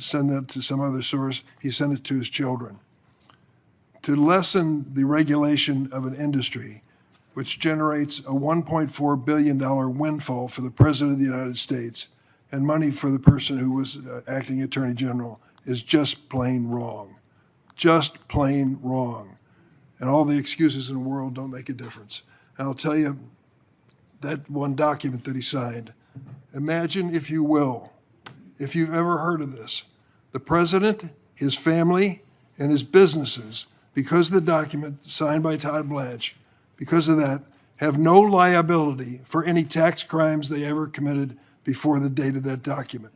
send that to some other source. He sent it to his children. To lessen the regulation of an industry which generates a $1.4 billion windfall for the President of the United States and money for the person who was acting Attorney General is just plain wrong. Just plain wrong. And all the excuses in the world don't make a difference. And I'll tell you, that one document that he signed, imagine, if you will, if you've ever heard of this, the president, his family, and his businesses, because of the document signed by Todd Blanche, because of that, have no liability for any tax crimes they ever committed before the date of that document.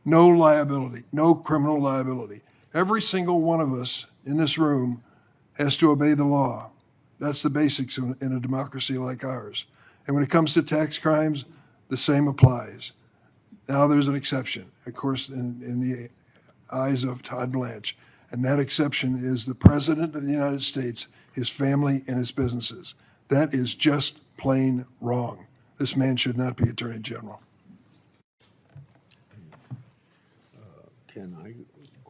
No liability, no criminal liability. Every single one of us in this room has to obey the law. That's the basics in a democracy like ours. And when it comes to tax crimes, the same applies. Now there's an exception, of course, in the eyes of Todd Blanche. And that exception is the President of the United States, his family, and his businesses. That is just plain wrong. This man should not be Attorney General. Can I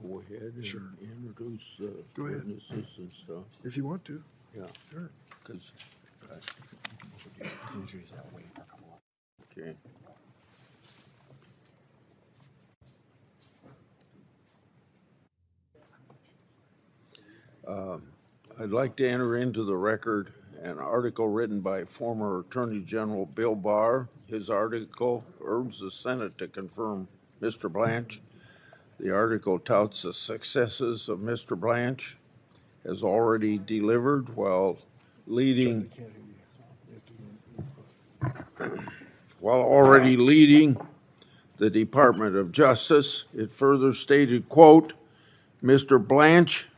go ahead and introduce Go ahead. witnesses and stuff? If you want to. Yeah, Sure. because, okay. I'd like to enter into the record an article written by former Attorney General Bill Barr. His article urges the Senate to confirm Mr. Blanche. The article touts the successes of Mr. Blanche has already delivered while already leading the Department of Justice. It further stated, quote, Mr. Blanche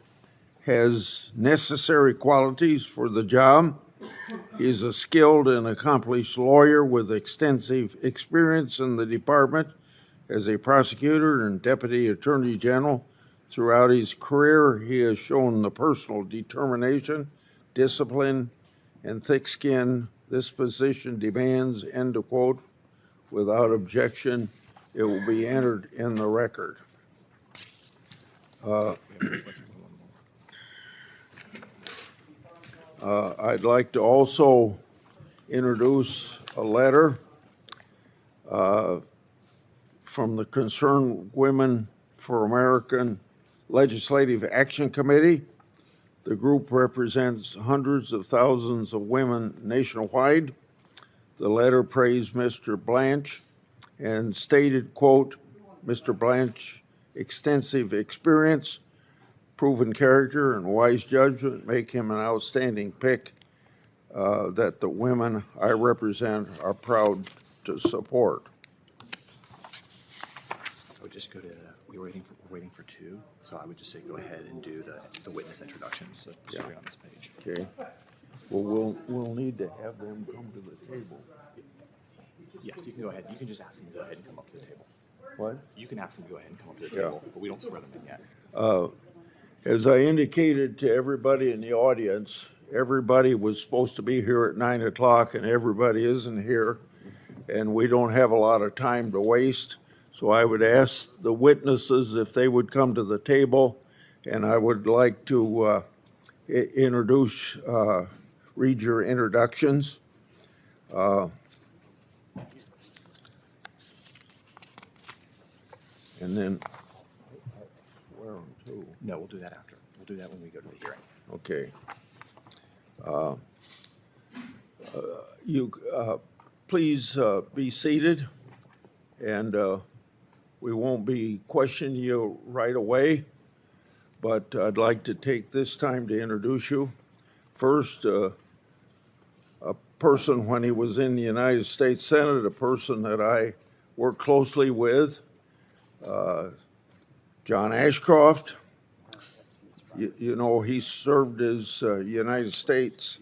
has necessary qualities for the job. He is a skilled and accomplished lawyer with extensive experience in the department as a prosecutor and deputy attorney general. Throughout his career, he has shown the personal determination, discipline, and thick skin this position demands, end of quote. Without objection, it will be entered in the record. I'd like to also introduce a letter from the Concerned Women for American Legislative Action Committee. The group represents hundreds of thousands of women nationwide. The letter praised Mr. Blanche and stated, quote, Mr. Blanche, extensive experience, proven character, and wise judgment make him an outstanding pick that the women I represent are proud to support. I would just go to, we're waiting for two, so I would just say go ahead and do the witness introductions that are on this page. Okay. Well, we'll need to have them come to the table. Yes, you can go ahead. You can just ask them to go ahead and come up to the table. What? You can ask them to go ahead and come up to the table, but we don't swear them in yet. As I indicated to everybody in the audience, everybody was supposed to be here at 9 o'clock and everybody isn't here, and we don't have a lot of time to waste. So I would ask the witnesses if they would come to the table, and I would like to read your introductions. And then swear them too. No, we'll do that after. We'll do that when we go to the hearing. Okay. Please be seated, and we won't be questioning you right away, but I'd like to take this time to introduce you. First, a person when he was in the United States Senate, a person that I worked closely with, John Ashcroft. You know, he served as United States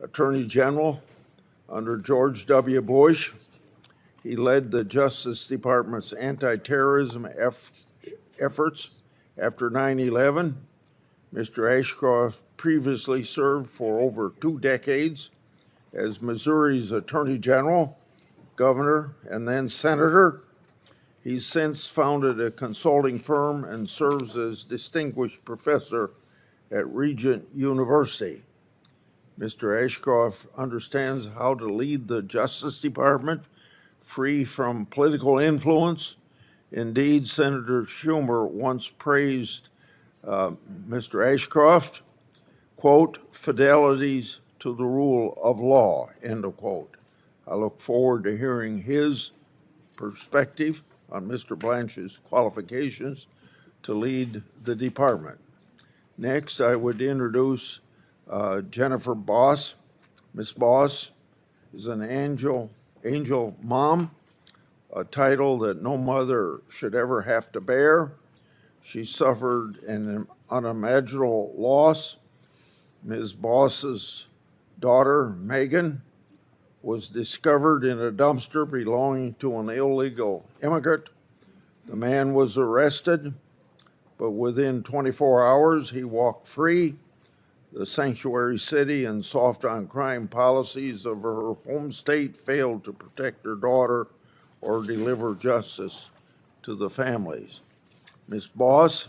Attorney General under George W. Bush. He led the Justice Department's anti-terrorism efforts after 9/11. Mr. Ashcroft previously served for over 2 decades as Missouri's Attorney General, Governor, and then Senator. He's since founded a consulting firm and serves as distinguished professor at Regent University. Mr. Ashcroft understands how to lead the Justice Department free from political influence. Indeed, Senator Schumer once praised Mr. Ashcroft, quote, fidelities to the rule of law, end of quote. I look forward to hearing his perspective on Mr. Blanche's qualifications to lead the department. Next, I would introduce Jennifer Boss. Ms. Boss is an angel mom, a title that no mother should ever have to bear. She suffered an unimaginable loss. Ms. Boss's daughter, Megan, was discovered in a dumpster belonging to an illegal immigrant. The man was arrested, but within 24 hours, he walked free. The sanctuary city and soft on crime policies of her home state failed to protect her daughter or deliver justice to the families. Ms. Boss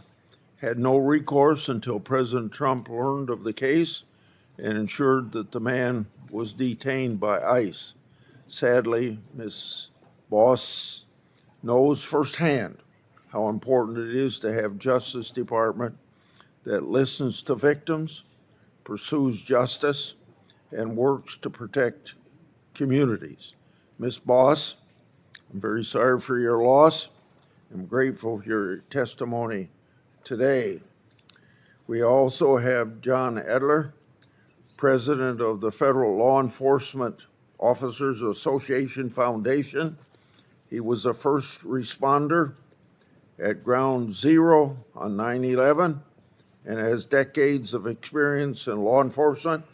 had no recourse until President Trump learned of the case and ensured that the man was detained by ICE. Sadly, Ms. Boss knows firsthand how important it is to have Justice Department that listens to victims, pursues justice, and works to protect communities. Ms. Boss, I'm very sorry for your loss. I'm grateful for your testimony today. We also have John Edler, president of the Federal Law Enforcement Officers Association Foundation. He was a first responder at Ground Zero on 9/11 and has decades of experience in law enforcement.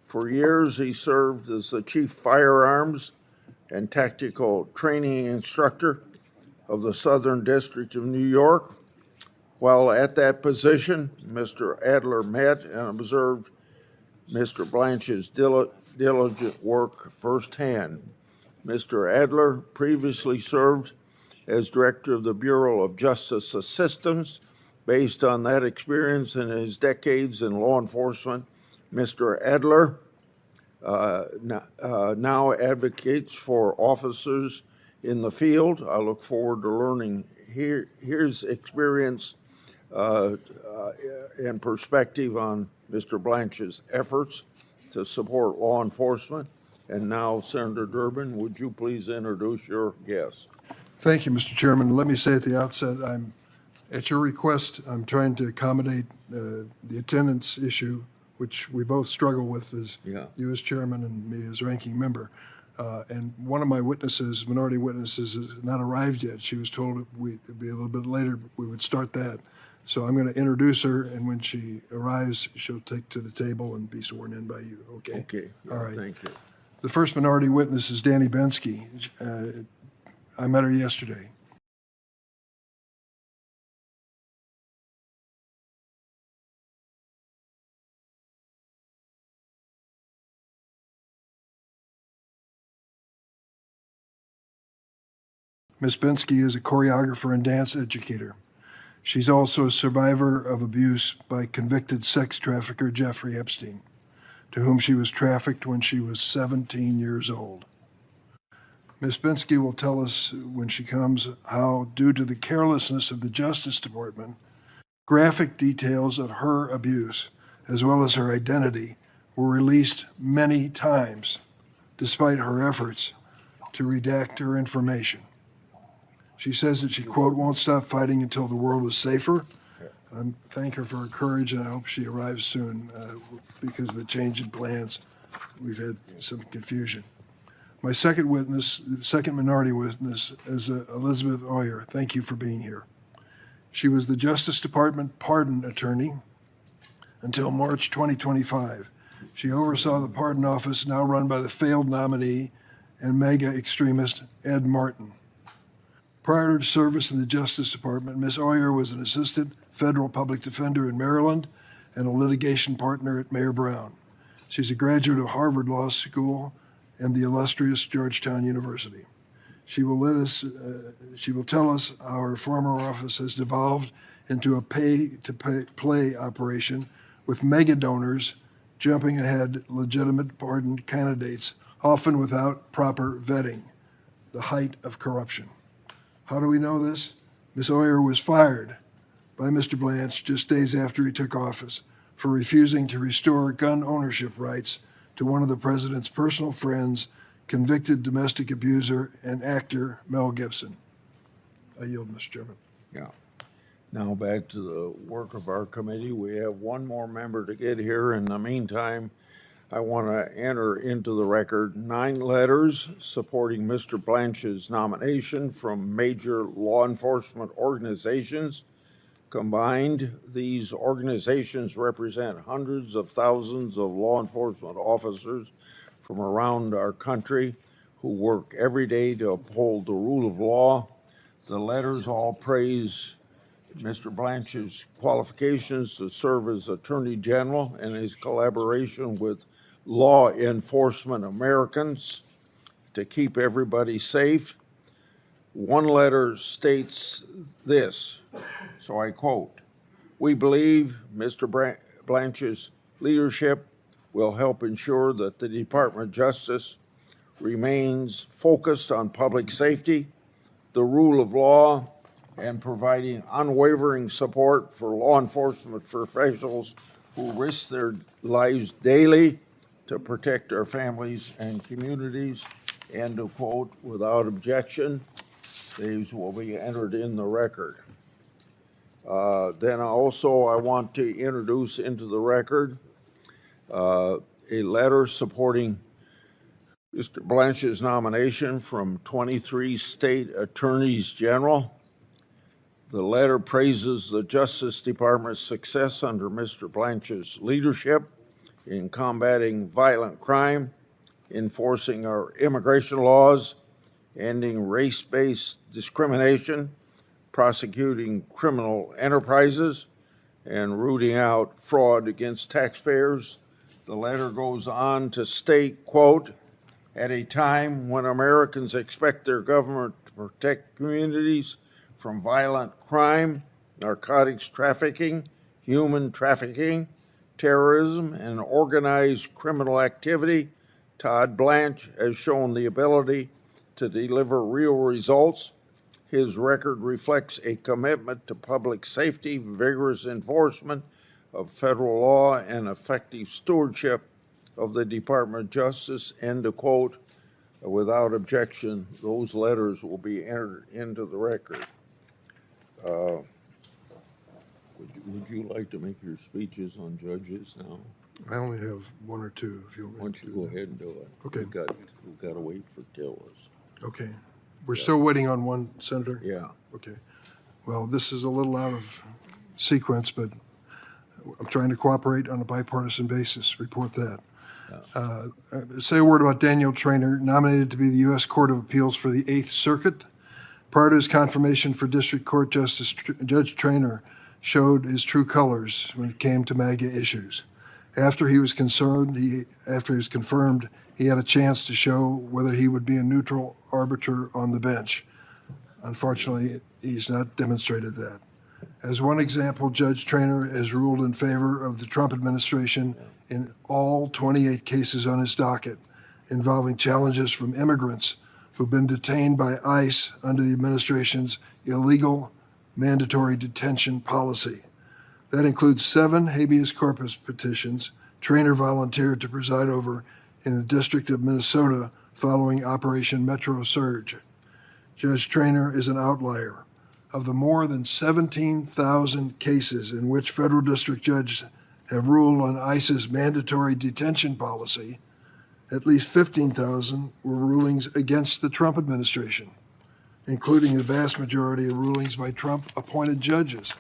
For years, he served as the chief firearms and tactical training instructor of the Southern District of New York. While at that position, Mr. Adler met and observed Mr. Blanche's diligent work firsthand. Mr. Adler previously served as director of the Bureau of Justice Assistance. Based on that experience and his decades in law enforcement, Mr. Adler now advocates for officers in the field. I look forward to learning his experience and perspective on Mr. Blanche's efforts to support law enforcement. And now, Senator Durbin, would you please introduce your guest? Thank you, Mr. Chairman. Let me say at the outset, at your request, I'm trying to accommodate the attendance issue, which we both struggle with, as you as chairman and me as ranking member. And one of my witnesses, minority witnesses, has not arrived yet. She was told it'd be a little bit later, we would start that. So I'm going to introduce her, and when she arrives, she'll take to the table and be sworn in by you, okay? Okay. All right. Thank you. The first minority witness is Danny Bensky. I met her yesterday. Ms. Bensky is a choreographer and dance educator. She's also a survivor of abuse by convicted sex trafficker Jeffrey Epstein, to whom she was trafficked when she was 17 years old. Ms. Bensky will tell us when she comes how, due to the carelessness of the Justice Department, graphic details of her abuse, as well as her identity, were released many times, despite her efforts to redact her information. She says that she, quote, won't stop fighting until the world is safer. I thank her for her courage, and I hope she arrives soon because of the change in plans. We've had some confusion. My second witness, the second minority witness, is Elizabeth Oyer. Thank you for being here. She was the Justice Department pardon attorney until March 2025. She oversaw the pardon office now run by the failed nominee and mega extremist Ed Martin. Prior to service in the Justice Department, Ms. Oyer was an assistant federal public defender in Maryland and a litigation partner at Mayor Brown. She's a graduate of Harvard Law School and the illustrious Georgetown University. She will tell us how her former office has devolved into a pay-to-play operation with mega donors jumping ahead legitimate pardoned candidates, often without proper vetting, the height of corruption. How do we know this? Ms. Oyer was fired by Mr. Blanche just days after he took office for refusing to restore gun ownership rights to one of the president's personal friends, convicted domestic abuser and actor Mel Gibson. I yield, Mr. Chairman. Yeah. Now back to the work of our committee. We have one more member to get here. In the meantime, I want to enter into the record 9 letters supporting Mr. Blanche's nomination from major law enforcement organizations. Combined, these organizations represent hundreds of thousands of law enforcement officers from around our country who work every day to uphold the rule of law. The letters all praise Mr. Blanche's qualifications to serve as Attorney General and his collaboration with law enforcement Americans to keep everybody safe. One letter states this, so I quote, "We believe Mr. Blanche's leadership will help ensure that the Department of Justice remains focused on public safety, the rule of law, and providing unwavering support for law enforcement professionals who risk their lives daily to protect our families and communities." End of quote. Without objection, these will be entered in the record. Then also I want to introduce into the record a letter supporting Mr. Blanche's nomination from 23 state attorneys general. The letter praises the Justice Department's success under Mr. Blanche's leadership in combating violent crime, enforcing our immigration laws, ending race-based discrimination, prosecuting criminal enterprises, and rooting out fraud against taxpayers. The letter goes on to state, quote, "At a time when Americans expect their government to protect communities from violent crime, narcotics trafficking, human trafficking, terrorism, and organized criminal activity, Todd Blanche has shown the ability to deliver real results. His record reflects a commitment to public safety, vigorous enforcement of federal law, and effective stewardship of the Department of Justice." End of quote. Without objection, those letters will be entered into the record. Would you like to make your speeches on judges now? I only have 1 or 2, if you want. Why don't you go ahead and do it? Okay. We've got to wait for Tillis. Okay. We're still waiting on one, Senator? Yeah. Okay. Well, this is a little out of sequence, but I'm trying to cooperate on a bipartisan basis. Report that. Say a word about Daniel Traynor, nominated to be the U.S. Court of Appeals for the 8th Circuit. Prior to his confirmation for District Court Justice, Judge Traynor showed his true colors when it came to MAGA issues. After he was confirmed, he had a chance to show whether he would be a neutral arbiter on the bench. Unfortunately, he's not demonstrated that. As one example, Judge Traynor has ruled in favor of the Trump administration in all 28 cases on his docket involving challenges from immigrants who've been detained by ICE under the administration's illegal mandatory detention policy. That includes 7 habeas corpus petitions Traynor volunteered to preside over in the District of Minnesota following Operation Metro Surge. Judge Traynor is an outlier. Of the more than 17,000 cases in which federal district judges have ruled on ICE's mandatory detention policy, at least 15,000 were rulings against the Trump administration, including the vast majority of rulings by Trump-appointed judges.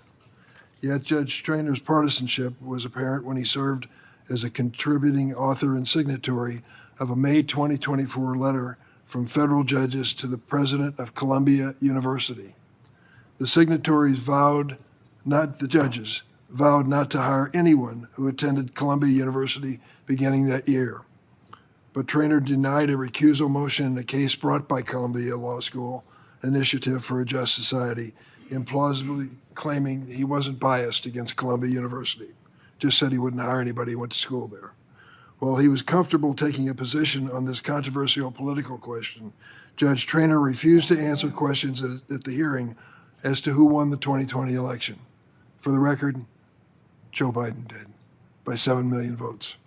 Yet Judge Traynor's partisanship was apparent when he served as a contributing author and signatory of a May 2024 letter from federal judges to the president of Columbia University. The signatories vowed not to hire anyone who attended Columbia University beginning that year. but Traynor denied a recusal motion in a case brought by Columbia Law School Initiative for a Just Society, implausibly claiming he wasn't biased against Columbia University, just said he wouldn't hire anybody who went to school there. While he was comfortable taking a position on this controversial political question, Judge Traynor refused to answer questions at the hearing as to who won the 2020 election. For the record, Joe Biden did, by 7 million votes.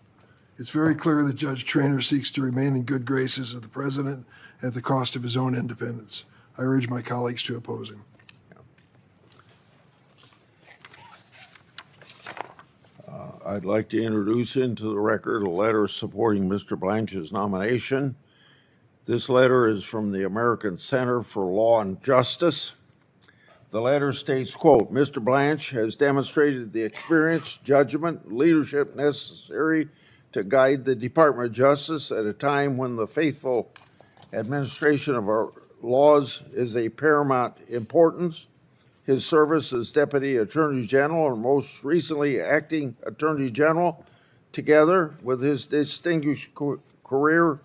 It's very clear that Judge Traynor seeks to remain in good graces of the president at the cost of his own independence. I urge my colleagues to oppose him. I'd like to introduce into the record a letter supporting Mr. Blanche's nomination. This letter is from the American Center for Law and Justice. The letter states, quote, Mr. Blanche has demonstrated the experience, judgment, leadership necessary to guide the Department of Justice at a time when the faithful administration of our laws is a paramount importance. His service as Deputy Attorney General and most recently Acting Attorney General, together with his distinguished career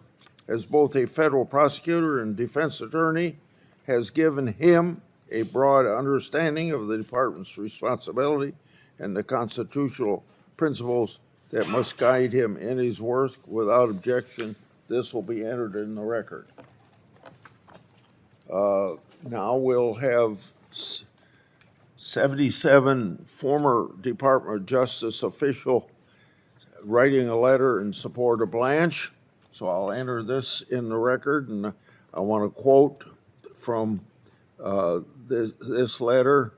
as both a federal prosecutor and defense attorney, has given him a broad understanding of the department's responsibility and the constitutional principles that must guide him in his work. Without objection, this will be entered in the record. Now we'll have 77 former Department of Justice official writing a letter in support of Blanche. So I'll enter this in the record, and I want to quote from this letter.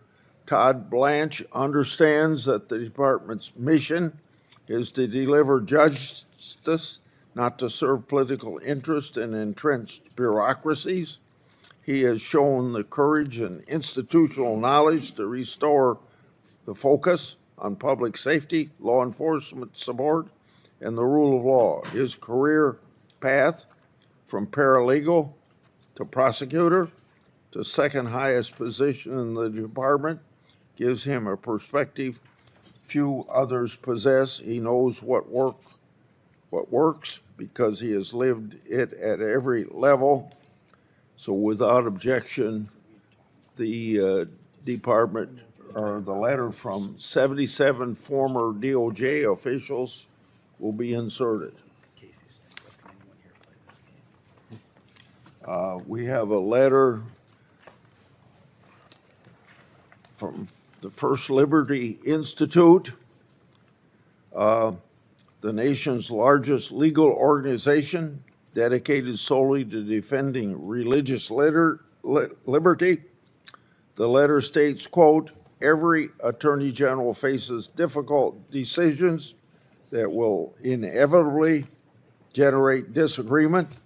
Todd Blanche understands that the department's mission is to deliver justice, not to serve political interest and entrenched bureaucracies. He has shown the courage and institutional knowledge to restore the focus on public safety, law enforcement support, and the rule of law. His career path from paralegal to prosecutor to second highest position in the department gives him a perspective few others possess. He knows what works because he has lived it at every level. So without objection, the department, or the letter from 77 former DOJ officials will be inserted. We have a letter from the First Liberty Institute, the nation's largest legal organization dedicated solely to defending religious liberty. The letter states, quote, every attorney general faces difficult decisions that will inevitably generate disagreement.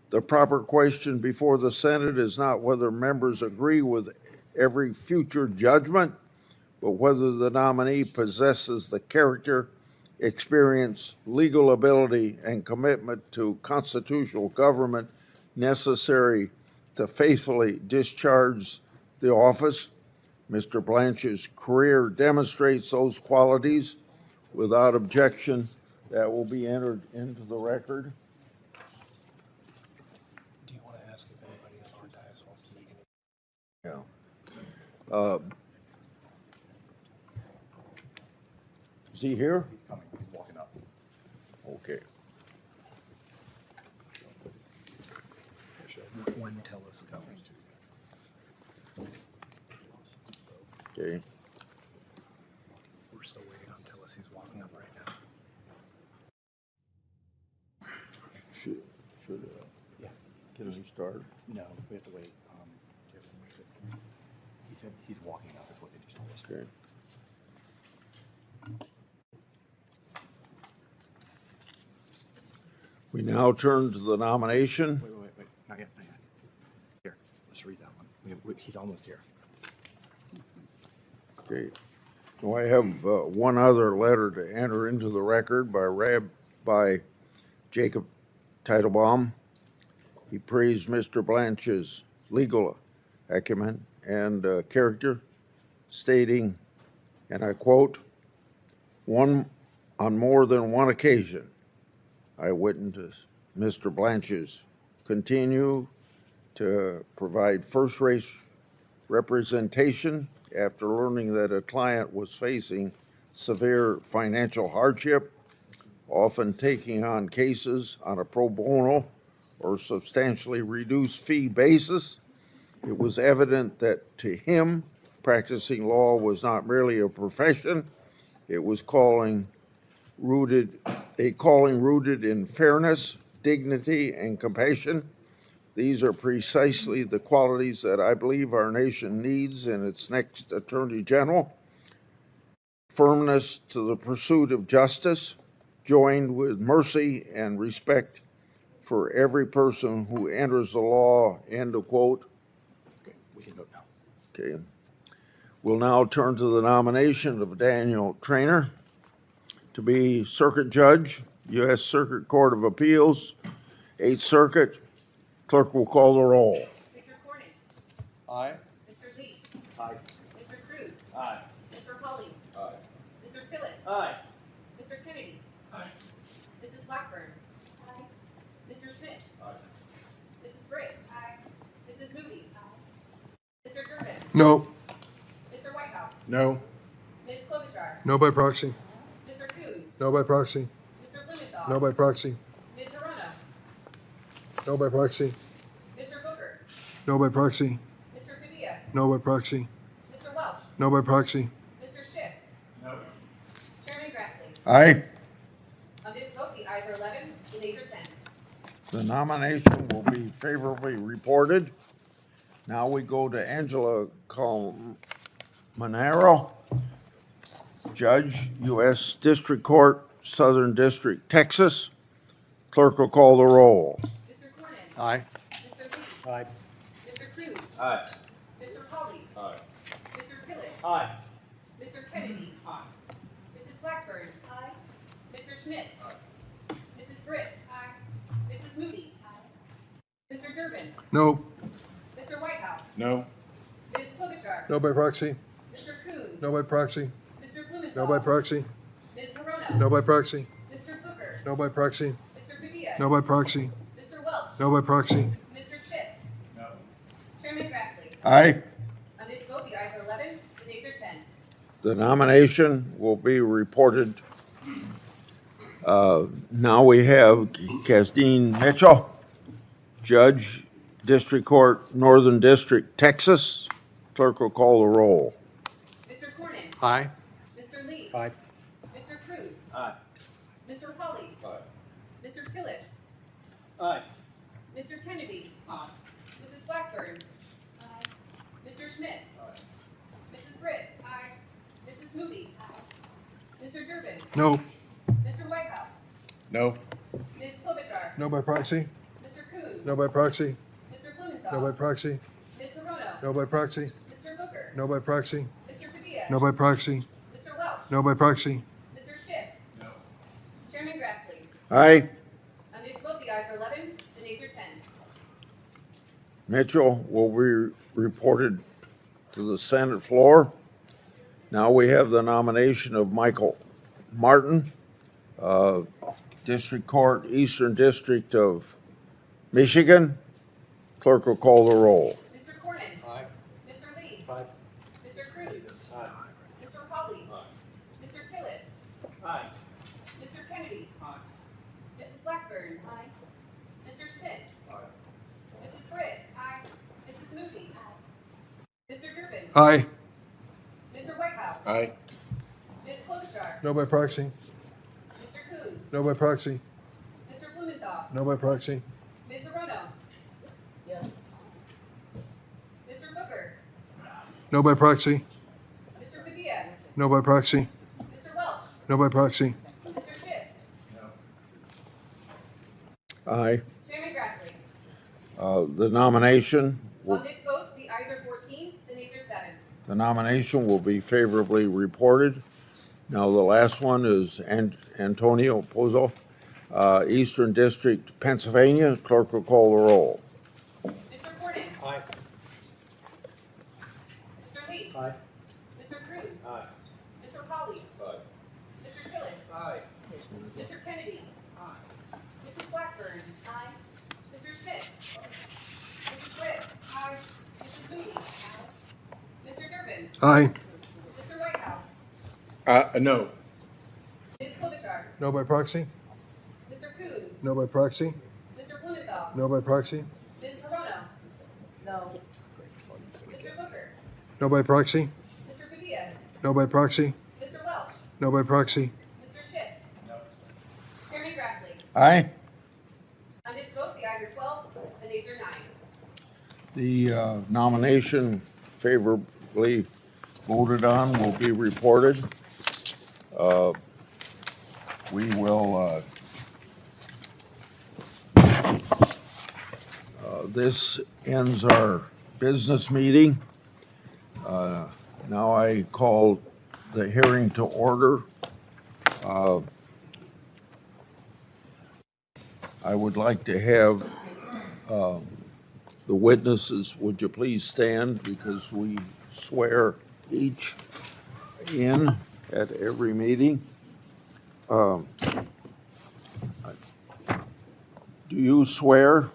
The proper question before the Senate is not whether members agree with every future judgment, but whether the nominee possesses the character, experience, legal ability, and commitment to constitutional government necessary to faithfully discharge the office. Mr. Blanche's career demonstrates those qualities. Without objection, that will be entered into the record. Do you want to ask if anybody in our dais wants to make any? Yeah. Is he here? He's coming, he's walking up. Okay. When tell us coming. Okay. We're still waiting on Tillis. He's walking up right now. Should Yeah. can we start? No, we have to wait. He said he's walking up, is what they just told us. Okay. We now turn to the nomination. Wait, not yet, not yet. Here, let's read that one. He's almost here. Okay. Now I have one other letter to enter into the record by Rabbi Jacob Teitelbaum. He praised Mr. Blanche's legal acumen and character, stating, and I quote, on more than one occasion, I witnessed Mr. Blanche's continue to provide first-rate representation after learning that a client was facing severe financial hardship, often taking on cases on a pro bono or substantially reduced fee basis. It was evident that to him, practicing law was not merely a profession, it was a calling rooted in fairness, dignity, and compassion. These are precisely the qualities that I believe our nation needs in its next Attorney General. Firmness to the pursuit of justice, joined with mercy and respect for every person who enters the law, end of quote. Okay, we can vote now. Okay. We'll now turn to the nomination of Daniel Traynor to be Circuit Judge, U.S. Circuit Court of Appeals, 8th Circuit. Clerk will call the roll. Mr. Cornyn. Aye. Mr. Lee. Aye. Mr. Cruz. Aye. Mr. Hawley. Aye. Mr. Tillis. Aye. Mr. Kennedy. Aye. Mrs. Blackburn. Aye. Mr. Schmidt. Aye. Mrs. Britt. Aye. Mrs. Moody. Aye. Mr. Durbin. No. Mr. Whitehouse. No. Ms. Klobuchar. No by proxy. Mr. Coons. No by proxy. Mr. Blumenthal. No by proxy. Ms. Hirono. No by proxy. Mr. Booker. No by proxy. Mr. Padilla. No by proxy. Mr. Welch. No by proxy. Mr. Schiff. No. Chairman Grassley. Aye. On this vote, the ayes are 11, the nays are 10. The nomination will be favorably reported. Now we go to Angela Colmenero, Judge, U.S. District Court, Southern District, Texas. Clerk will call the roll. Mr. Cornyn. Aye. Mr. Lee. Aye. Mr. Cruz. Aye. Mr. Hawley. Aye. Mr. Tillis. Aye. Mr. Kennedy. Aye. Mrs. Blackburn. Aye. Mr. Schmidt. Aye. Mrs. Britt. Aye. Mrs. Moody. Aye. Mr. Durbin. No. Mr. Whitehouse. No. Ms. Klobuchar. No by proxy. Mr. Coons. No by proxy. Mr. Blumenthal. No by proxy. Ms. Hirono. No by proxy. Mr. Booker. No by proxy. Mr. Padilla. No by proxy. Mr. Welch. No by proxy. Mr. Schiff. No. Chairman Grassley. Aye. On this vote, the ayes are 11, the nays are 10. The nomination will be reported. Now we have Casdine Mitchell, Judge, District Court, Northern District, Texas. Clerk will call the roll. Mr. Cornyn. Aye. Mr. Lee. Aye. Mr. Cruz. Aye. Mr. Hawley. Aye. Mr. Tillis. Aye. Mr. Kennedy. Mrs. Blackburn. Mr. Schmidt. Mrs. Britt. Mrs. Moody. Mr. Durbin. No. Mr. Whitehouse. No. Ms. Klobuchar. No by proxy. Mr. Coons. No by proxy. Mr. Blumenthal. No by proxy. Ms. Hirono. No by proxy. Mr. Booker. No by proxy. Mr. Padilla. No by proxy. Mr. Welch. No by proxy. Mr. Schiff. No. Chairman Grassley. Aye. On this vote, the ayes are 11, the nays are 10. Mitchell will be reported to the Senate floor. Now we have the nomination of Michael Martin, District Court, Eastern District of Michigan. Clerk will call the roll. Mr. Cornyn. Aye. Mr. Lee. Aye. Mr. Cruz. Aye. Mr. Hawley. Aye. Mr. Tillis. Aye. Mr. Kennedy. Aye. Mrs. Blackburn. Mr. Schmidt. Aye. Mrs. Britt. Mrs. Moody. Mr. Durbin. Aye. Mr. Whitehouse. Aye. Ms. Klobuchar. No by proxy. Mr. Coons. No by proxy. Mr. Blumenthal. No by proxy. Ms. Hirono. Yes. Mr. Booker. No by proxy. Mr. Padilla. No by proxy. Mr. Welch. No by proxy. Mr. Schiff. Aye. Chairman Grassley. The nomination On this vote, the ayes are 14, the nays are 7. The nomination will be favorably reported. Now, the last one is Antonio Pozzo, Eastern District, Pennsylvania. Clerk will call the roll. Mr. Cornyn. Aye. Mr. Lee. Aye. Mr. Cruz. Aye. Mr. Hawley. Aye. Mr. Tillis. Aye. Mr. Kennedy. Mrs. Blackburn. Aye. Mr. Schmidt. Mrs. Swift. Aye. Mrs. Moody. Aye. Mr. Durbin. Aye. Mr. Whitehouse. No. Ms. Klobuchar. No by proxy? Mr. Coons. No by proxy? Mr. Blumenthal. No by proxy? Ms. Hirono. No. Mr. Booker. No by proxy? Mr. Padilla. No by proxy? Mr. Welch. No by proxy? Mr. Schiff. Chairman Grassley. Aye. On this vote, the ayes are 12, the nays are 9. The nomination favorably voted on will be reported. We will, this ends our business meeting. Now I call the hearing to order. I would like to have the witnesses, would you please stand, because we swear each in at every meeting. Do you swear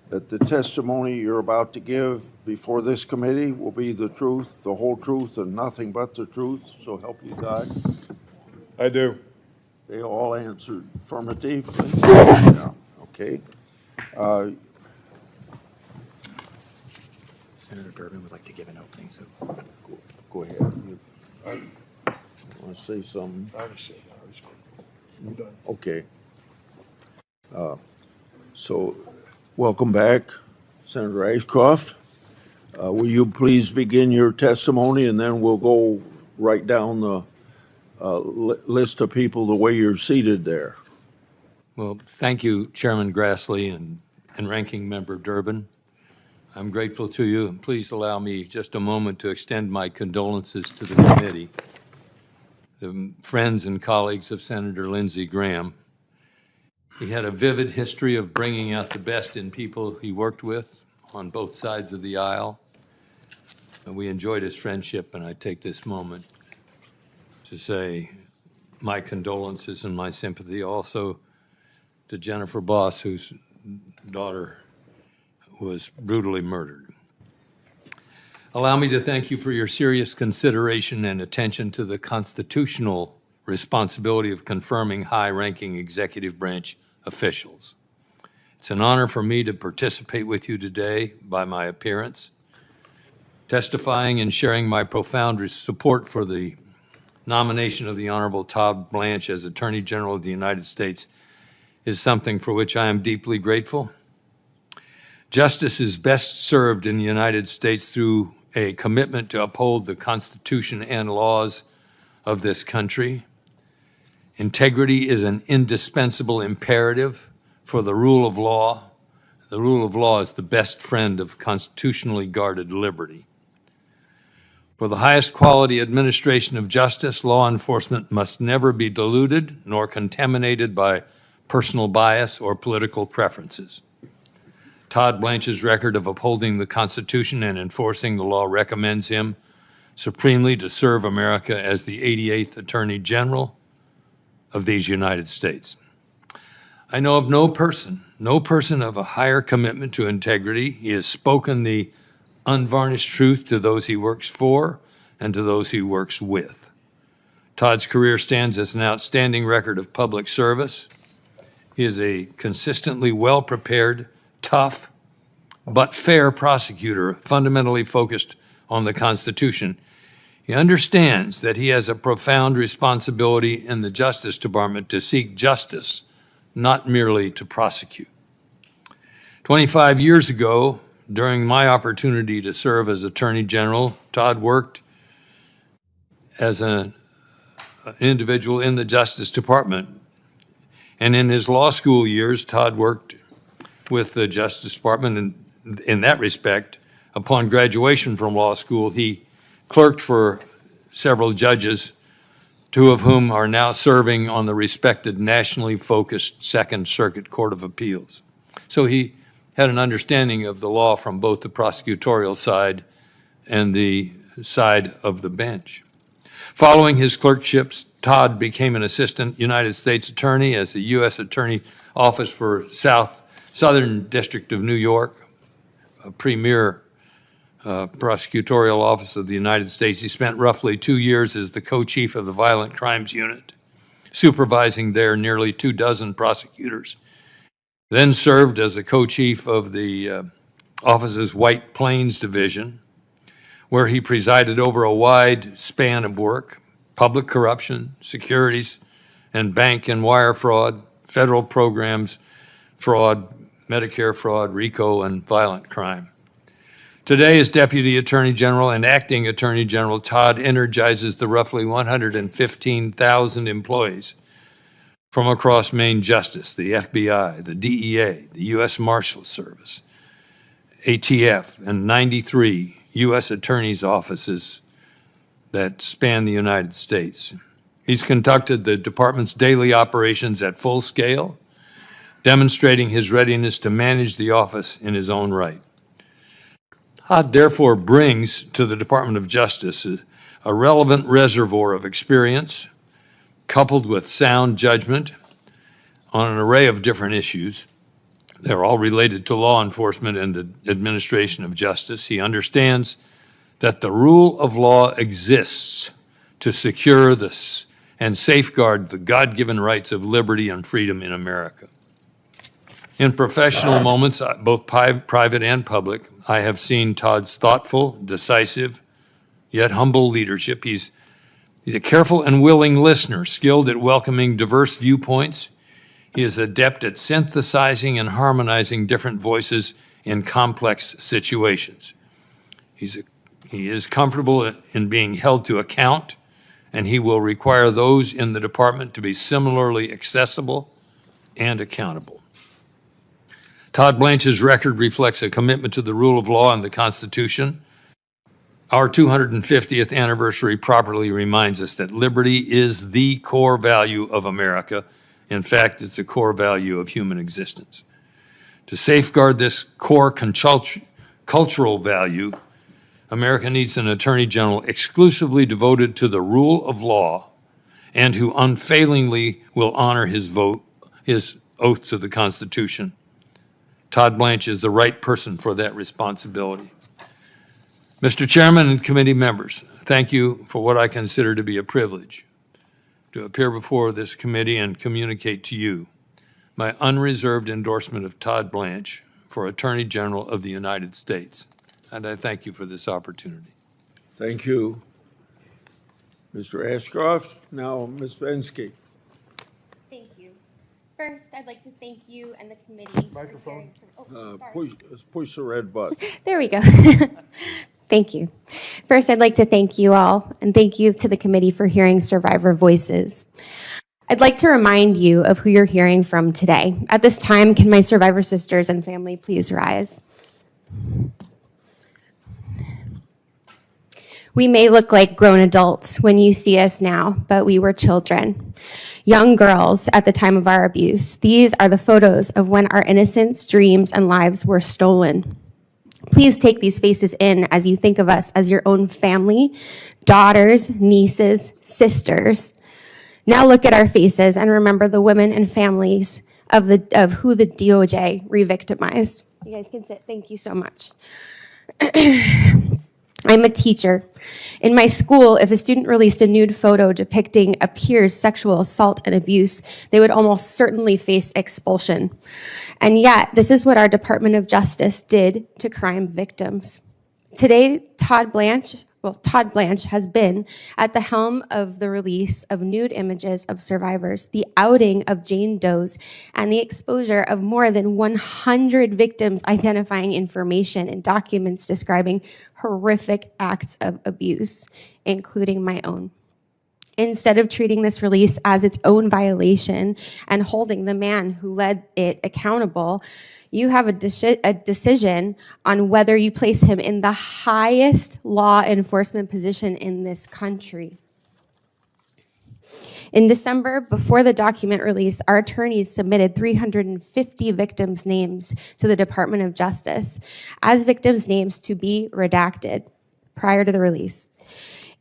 that the testimony you're about to give before this committee will be the truth, the whole truth, and nothing but the truth, so help you God? I do. They all answered affirmatively? Yeah, okay. Senator Durbin would like to give an opening, so. Go ahead. Want to say something? I'm done. Okay. So, welcome back, Senator Ashcroft. Will you please begin your testimony, and then we'll go right down the list of people the way you're seated there. Well, thank you, Chairman Grassley and Ranking Member Durbin. I'm grateful to you, and please allow me just a moment to extend my condolences to the committee, the friends and colleagues of Senator Lindsey Graham. He had a vivid history of bringing out the best in people he worked with on both sides of the aisle. And we enjoyed his friendship, and I take this moment to say my condolences and my sympathy also to Jennifer Boss, whose daughter was brutally murdered. Allow me to thank you for your serious consideration and attention to the constitutional responsibility of confirming high-ranking executive branch officials. It's an honor for me to participate with you today by my appearance. Testifying and sharing my profound support for the nomination of the Honorable Todd Blanche as Attorney General of the United States is something for which I am deeply grateful. Justice is best served in the United States through a commitment to uphold the Constitution and laws of this country. Integrity is an indispensable imperative for the rule of law. The rule of law is the best friend of constitutionally guarded liberty. For the highest quality administration of justice, law enforcement must never be diluted nor contaminated by personal bias or political preferences. Todd Blanche's record of upholding the Constitution and enforcing the law recommends him supremely to serve America as the 88th Attorney General of these United States. I know of no person of a higher commitment to integrity. He has spoken the unvarnished truth to those he works for and to those he works with. Todd's career stands as an outstanding record of public service. He is a consistently well-prepared, tough, but fair prosecutor, fundamentally focused on the Constitution. He understands that he has a profound responsibility in the Justice Department to seek justice, not merely to prosecute. 25 years ago, during my opportunity to serve as Attorney General, Todd worked as an individual in the Justice Department. And in his law school years, Todd worked with the Justice Department, and in that respect, upon graduation from law school, he clerked for several judges, two of whom are now serving on the respected nationally focused Second Circuit Court of Appeals. So he had an understanding of the law from both the prosecutorial side and the side of the bench. Following his clerkships, Todd became an assistant United States attorney as the U.S. Attorney Office for Southern District of New York, a premier prosecutorial office of the United States. He spent roughly 2 years as the co-chief of the Violent Crimes Unit, supervising there nearly 24 prosecutors. Then served as a co-chief of the office's White Plains Division, where he presided over a wide span of work: public corruption, securities and bank and wire fraud, federal programs fraud, Medicare fraud, RICO, and violent crime. Today, as Deputy Attorney General and Acting Attorney General, Todd energizes the roughly 115,000 employees from across Maine Justice, the FBI, the DEA, the U.S. Marshals Service, ATF, and 93 U.S. Attorney's offices that span the United States. He's conducted the department's daily operations at full scale, demonstrating his readiness to manage the office in his own right. Todd therefore brings to the Department of Justice a relevant reservoir of experience, coupled with sound judgment on an array of different issues. They're all related to law enforcement and the administration of justice. He understands that the rule of law exists to secure this and safeguard the God-given rights of liberty and freedom in America. In professional moments, both private and public, I have seen Todd's thoughtful, decisive, yet humble leadership. He's a careful and willing listener, skilled at welcoming diverse viewpoints. He is adept at synthesizing and harmonizing different voices in complex situations. He is comfortable in being held to account, and he will require those in the department to be similarly accessible and accountable. Todd Blanche's record reflects a commitment to the rule of law and the Constitution. Our 250th anniversary properly reminds us that liberty is the core value of America. In fact, it's a core value of human existence. To safeguard this core cultural value, America needs an Attorney General exclusively devoted to the rule of law and who unfailingly will honor his oath to the Constitution. Todd Blanche is the right person for that responsibility. Mr. Chairman and committee members, thank you for what I consider to be a privilege to appear before this committee and communicate to you my unreserved endorsement of Todd Blanche for Attorney General of the United States. And I thank you for this opportunity. Thank you, Mr. Ashcroft. Now, Ms. Bensky. Thank you. First, I'd like to thank you and the committee. Microphone. Push the red button. There we go. Thank you. First, I'd like to thank you all, and thank you to the committee for hearing survivor voices. I'd like to remind you of who you're hearing from today. At this time, can my survivor sisters and family please rise? We may look like grown adults when you see us now, but we were children, young girls at the time of our abuse. These are the photos of when our innocence, dreams, and lives were stolen. Please take these faces in as you think of us as your own family, daughters, nieces, sisters. Now look at our faces and remember the women and families of who the DOJ re-victimized. You guys can sit. Thank you so much. I'm a teacher. In my school, if a student released a nude photo depicting a peer's sexual assault and abuse, they would almost certainly face expulsion. And yet, this is what our Department of Justice did to crime victims. Today, Todd Blanche has been at the helm of the release of nude images of survivors, the outing of Jane Does, and the exposure of more than 100 victims identifying information and documents describing horrific acts of abuse, including my own. Instead of treating this release as its own violation and holding the man who led it accountable, you have a decision on whether you place him in the highest law enforcement position in this country. In December, before the document release, our attorneys submitted 350 victims' names to the Department of Justice as victims' names to be redacted prior to the release.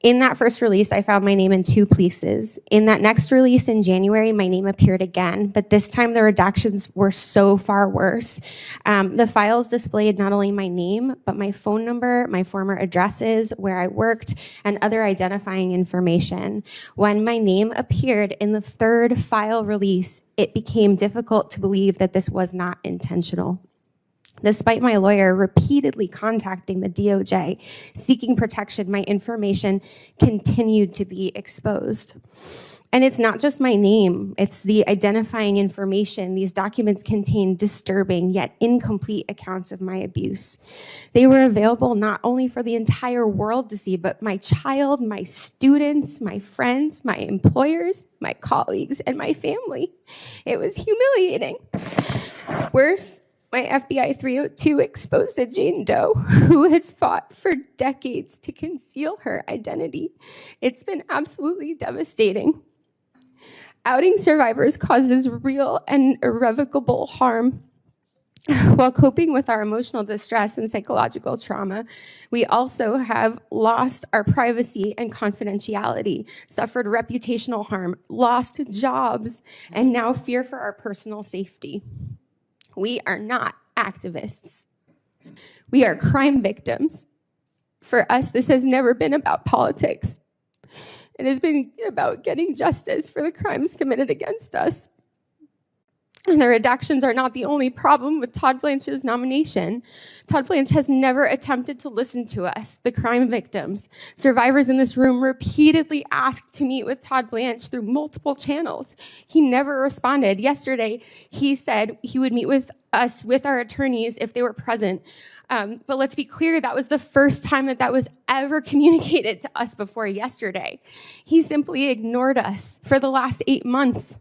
In that first release, I found my name in 2 places. In that next release in January, my name appeared again, but this time the redactions were so far worse. The files displayed not only my name, but my phone number, my former addresses, where I worked, and other identifying information. When my name appeared in the 3rd file release, it became difficult to believe that this was not intentional. Despite my lawyer repeatedly contacting the DOJ, seeking protection, my information continued to be exposed. And it's not just my name, it's the identifying information. These documents contain disturbing yet incomplete accounts of my abuse. They were available not only for the entire world to see, but my child, my students, my friends, my employers, my colleagues, and my family. It was humiliating. Worse, my FBI 302 exposed a Jane Doe who had fought for decades to conceal her identity. It's been absolutely devastating. Outing survivors causes real and irrevocable harm. While coping with our emotional distress and psychological trauma, we also have lost our privacy and confidentiality, suffered reputational harm, lost jobs, and now fear for our personal safety. We are not activists. We are crime victims. For us, this has never been about politics. It has been about getting justice for the crimes committed against us. And the redactions are not the only problem with Todd Blanche's nomination. Todd Blanche has never attempted to listen to us, the crime victims. Survivors in this room repeatedly asked to meet with Todd Blanche through multiple channels. He never responded. Yesterday, he said he would meet with us, with our attorneys, if they were present. But let's be clear, that was the first time that was ever communicated to us before yesterday. He simply ignored us for the last 8 months.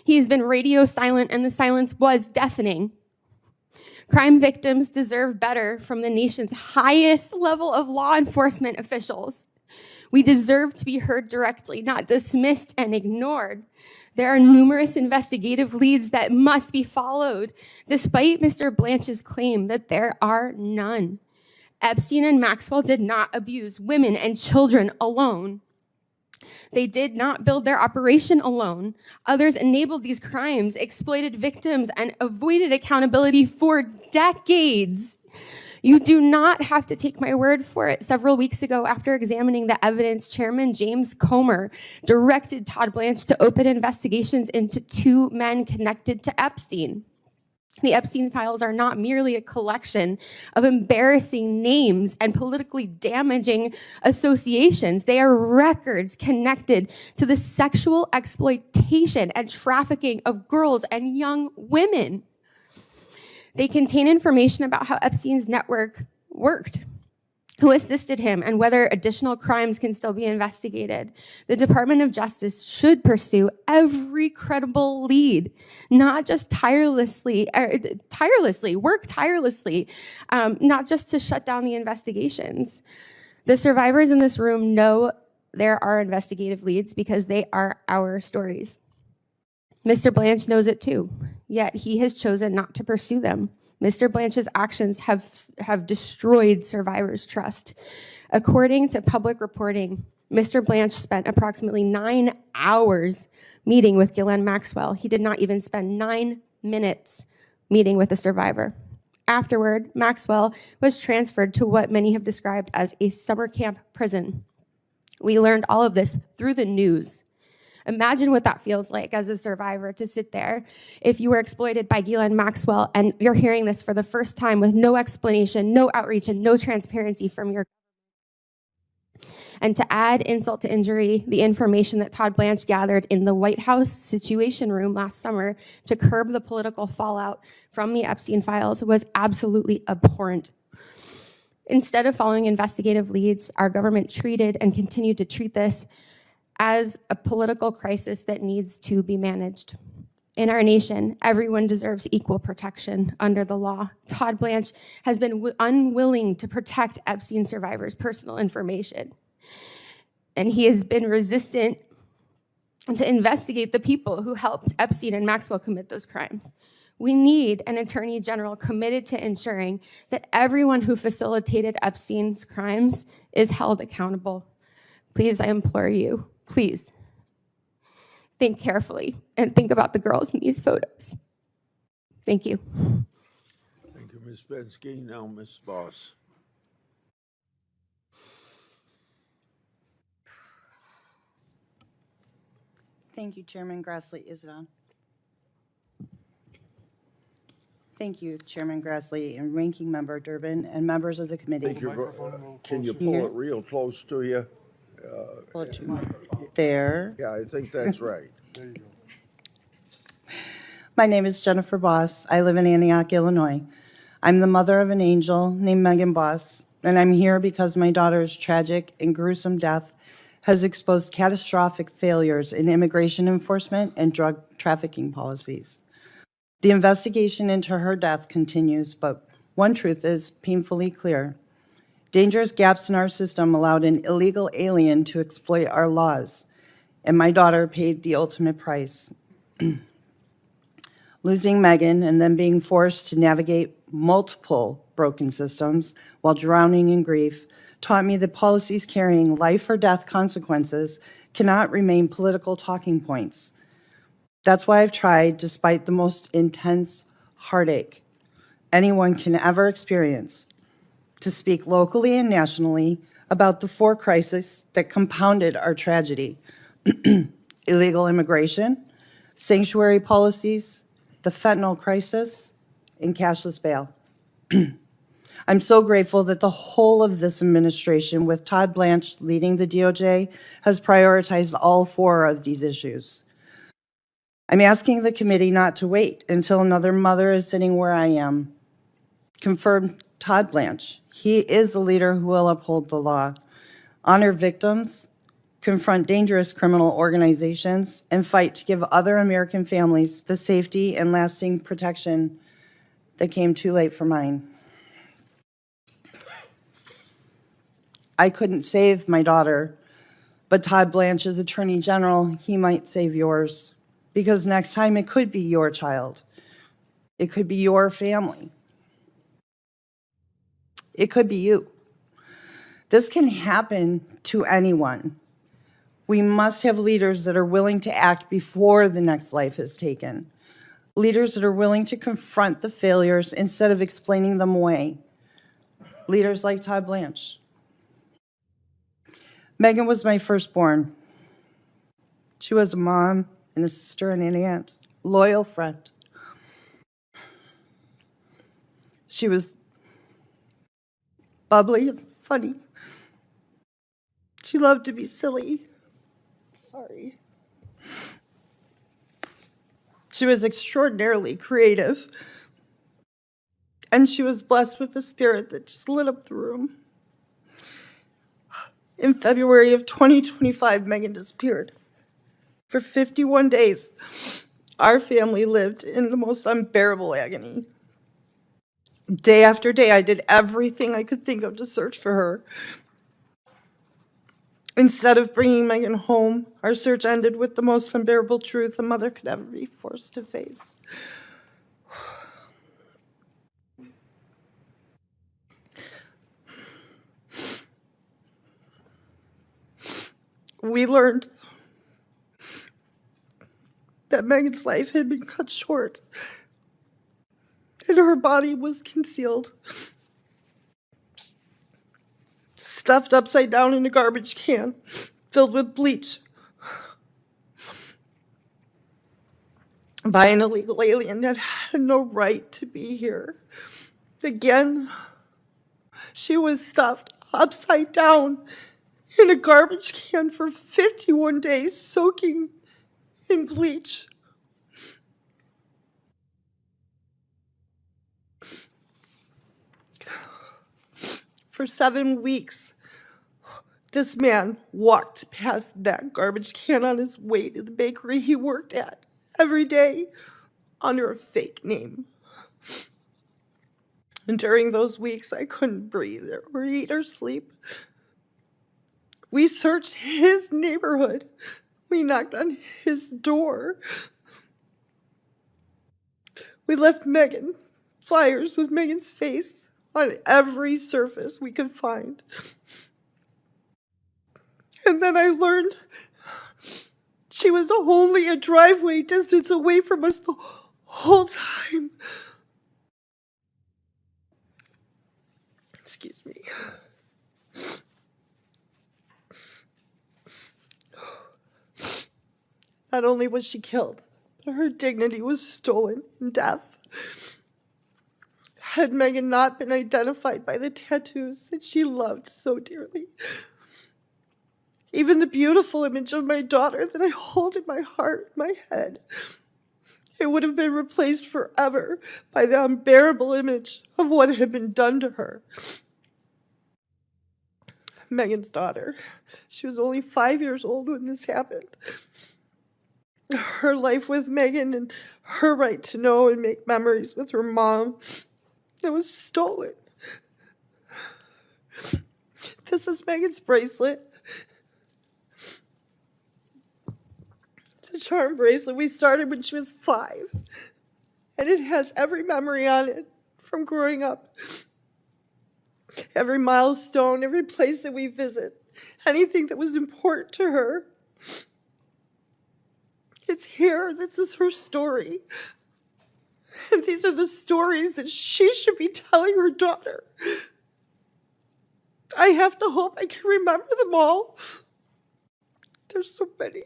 He has been radio silent, and the silence was deafening. Crime victims deserve better from the nation's highest level of law enforcement officials. We deserve to be heard directly, not dismissed and ignored. There are numerous investigative leads that must be followed, despite Mr. Blanche's claim that there are none. Epstein and Maxwell did not abuse women and children alone. They did not build their operation alone. Others enabled these crimes, exploited victims, and avoided accountability for decades. You do not have to take my word for it. Several weeks ago, after examining the evidence, Chairman James Comer directed Todd Blanche to open investigations into 2 men connected to Epstein. The Epstein files are not merely a collection of embarrassing names and politically damaging associations. They are records connected to the sexual exploitation and trafficking of girls and young women. They contain information about how Epstein's network worked, who assisted him, and whether additional crimes can still be investigated. The Department of Justice should pursue every credible lead, not just work tirelessly, not just to shut down the investigations. The survivors in this room know there are investigative leads because they are our stories. Mr. Blanche knows it too, yet he has chosen not to pursue them. Mr. Blanche's actions have destroyed survivors' trust. According to public reporting, Mr. Blanche spent approximately 9 hours meeting with Ghislaine Maxwell. He did not even spend 9 minutes meeting with the survivor. Afterward, Maxwell was transferred to what many have described as a summer camp prison. We learned all of this through the news. Imagine what that feels like as a survivor to sit there if you were exploited by Ghislaine Maxwell and you're hearing this for the first time with no explanation, no outreach, and no transparency from your government. And to add insult to injury, the information that Todd Blanche gathered in the White House Situation Room last summer to curb the political fallout from the Epstein files was absolutely abhorrent. Instead of following investigative leads, our government treated and continued to treat this as a political crisis that needs to be managed. In our nation, everyone deserves equal protection under the law. Todd Blanche has been unwilling to protect Epstein survivors' personal information. And he has been resistant to investigate the people who helped Epstein and Maxwell commit those crimes. We need an attorney general committed to ensuring that everyone who facilitated Epstein's crimes is held accountable. Please, I implore you, please think carefully and think about the girls in these photos. Thank you. Thank you, Ms. Bensky. Now, Ms. Boss. Thank you, Chairman Grassley. Is it on? Thank you, Chairman Grassley and Ranking Member Durbin and members of the committee. Can you pull it real close to you? Pull it to there. Yeah, I think that's right. There you go. My name is Jennifer Boss. I live in Antioch, Illinois. I'm the mother of an angel named Megan Boss, and I'm here because my daughter's tragic and gruesome death has exposed catastrophic failures in immigration enforcement and drug trafficking policies. The investigation into her death continues, but one truth is painfully clear. Dangerous gaps in our system allowed an illegal alien to exploit our laws, and my daughter paid the ultimate price. Losing Megan and then being forced to navigate multiple broken systems while drowning in grief taught me that policies carrying life or death consequences cannot remain political talking points. That's why I've tried, despite the most intense heartache anyone can ever experience, to speak locally and nationally about the four crises that compounded our tragedy: illegal immigration, sanctuary policies, the fentanyl crisis, and cashless bail. I'm so grateful that the whole of this administration, with Todd Blanche leading the DOJ, has prioritized all four of these issues. I'm asking the committee not to wait until another mother is sitting where I am. Confirm Todd Blanche. He is a leader who will uphold the law, honor victims, confront dangerous criminal organizations, and fight to give other American families the safety and lasting protection that came too late for mine. I couldn't save my daughter, but Todd Blanche is Attorney General. He might save yours, because next time it could be your child. It could be your family. It could be you. This can happen to anyone. We must have leaders that are willing to act before the next life is taken. Leaders that are willing to confront the failures instead of explaining them away. Leaders like Todd Blanche. Megan was my firstborn. She was a mom and a sister and an aunt, loyal friend. She was bubbly and funny. She loved to be silly. Sorry. She was extraordinarily creative. And she was blessed with a spirit that just lit up the room. In February of 2025, Megan disappeared. For 51 days, our family lived in the most unbearable agony. Day after day, I did everything I could think of to search for her. Instead of bringing Megan home, our search ended with the most unbearable truth a mother could ever be forced to face. We learned that Megan's life had been cut short and her body was concealed, stuffed upside down in a garbage can filled with bleach by an illegal alien that had no right to be here. Again, she was stuffed upside down in a garbage can for 51 days, soaking in bleach. For 7 weeks, this man walked past that garbage can on his way to the bakery he worked at every day under a fake name. And during those weeks, I couldn't breathe or eat or sleep. We searched his neighborhood. We knocked on his door. We left Megan flyers with Megan's face on every surface we could find. And then I learned she was only a driveway distance away from us the whole time. Excuse me. Not only was she killed, but her dignity was stolen in death. Had Megan not been identified by the tattoos that she loved so dearly, even the beautiful image of my daughter that I hold in my heart, my head, it would have been replaced forever by the unbearable image of what had been done to her. Megan's daughter, she was only 5 years old when this happened. Her life with Megan and her right to know and make memories with her mom, it was stolen. This is Megan's bracelet. It's a charm bracelet we started when she was 5. And it has every memory on it from growing up. Every milestone, every place that we visit, anything that was important to her. It's here. This is her story. And these are the stories that she should be telling her daughter. I have to hope I can remember them all. There's so many.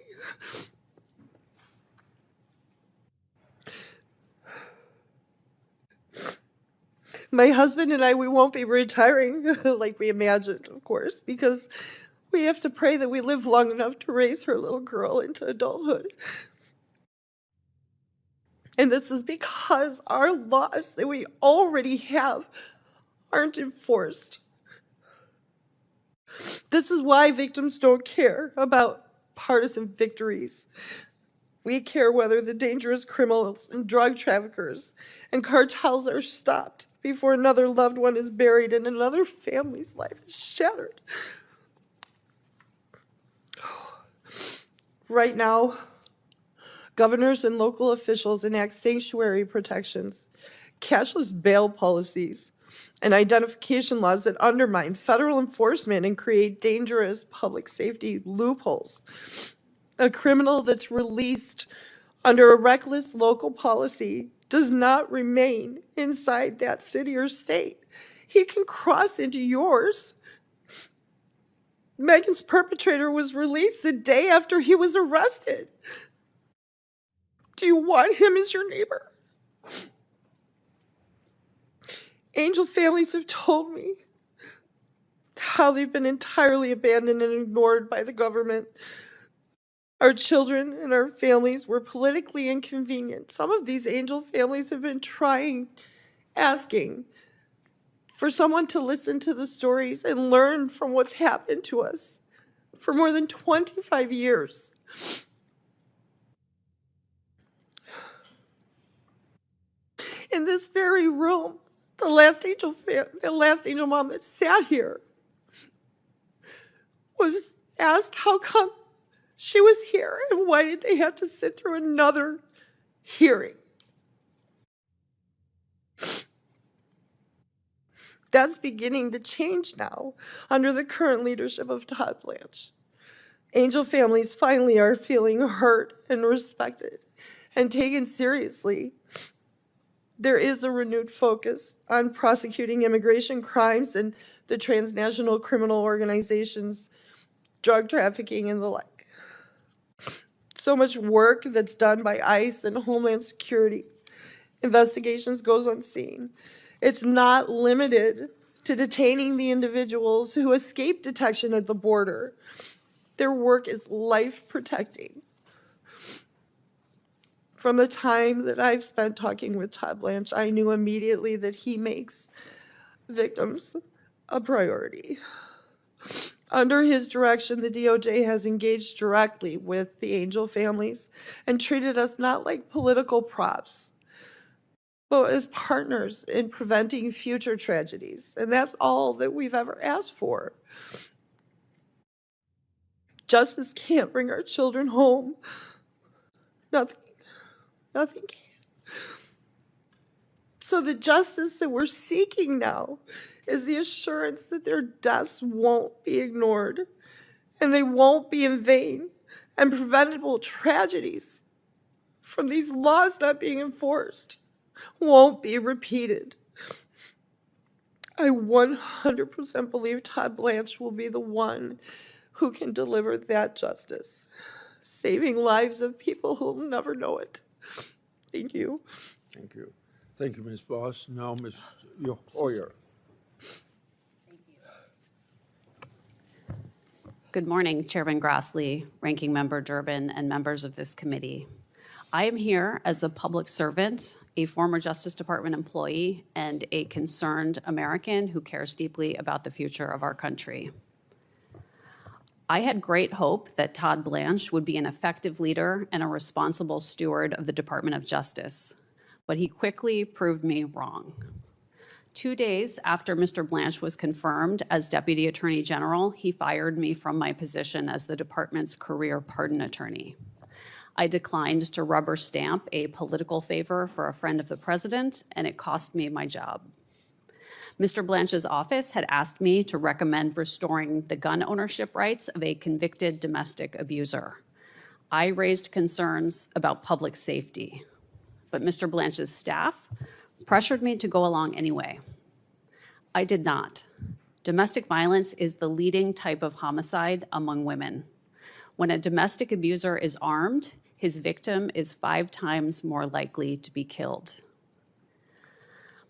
My husband and I, we won't be retiring like we imagined, of course, because we have to pray that we live long enough to raise her little girl into adulthood. And this is because our laws that we already have aren't enforced. This is why victims don't care about partisan victories. We care whether the dangerous criminals and drug traffickers and cartels are stopped before another loved one is buried and another family's life is shattered. Right now, governors and local officials enact sanctuary protections, cashless bail policies, and identification laws that undermine federal enforcement and create dangerous public safety loopholes. A criminal that's released under a reckless local policy does not remain inside that city or state. He can cross into yours. Megan's perpetrator was released the day after he was arrested. Do you want him as your neighbor? Angel families have told me how they've been entirely abandoned and ignored by the government. Our children and our families were politically inconvenient. Some of these angel families have been asking for someone to listen to the stories and learn from what's happened to us for more than 25 years. In this very room, the last angel mom that sat here was asked how come she was here and why did they have to sit through another hearing. That's beginning to change now under the current leadership of Todd Blanche. Angel families finally are feeling heard and respected and taken seriously. There is a renewed focus on prosecuting immigration crimes and the transnational criminal organizations, drug trafficking, and the like. So much work that's done by ICE and Homeland Security. Investigations goes unseen. It's not limited to detaining the individuals who escape detection at the border. Their work is life-protecting. From the time that I've spent talking with Todd Blanche, I knew immediately that he makes victims a priority. Under his direction, the DOJ has engaged directly with the angel families and treated us not like political props, but as partners in preventing future tragedies. And that's all that we've ever asked for. Justice can't bring our children home. Nothing can. So the justice that we're seeking now is the assurance that their deaths won't be ignored and they won't be in vain, and preventable tragedies from these laws not being enforced won't be repeated. I 100% believe Todd Blanche will be the one who can deliver that justice, saving lives of people who'll never know it. Thank you. Thank you. Thank you, Ms. Boss. Now, Ms. Hoyer. Good morning, Chairman Grassley, Ranking Member Durbin, and members of this committee. I am here as a public servant, a former Justice Department employee, and a concerned American who cares deeply about the future of our country. I had great hope that Todd Blanche would be an effective leader and a responsible steward of the Department of Justice, but he quickly proved me wrong. 2 days after Mr. Blanche was confirmed as Deputy Attorney General, he fired me from my position as the department's career pardon attorney. I declined to rubber stamp a political favor for a friend of the president, and it cost me my job. Mr. Blanche's office had asked me to recommend restoring the gun ownership rights of a convicted domestic abuser. I raised concerns about public safety, but Mr. Blanche's staff pressured me to go along anyway. I did not. Domestic violence is the leading type of homicide among women. When a domestic abuser is armed, his victim is 5 times more likely to be killed.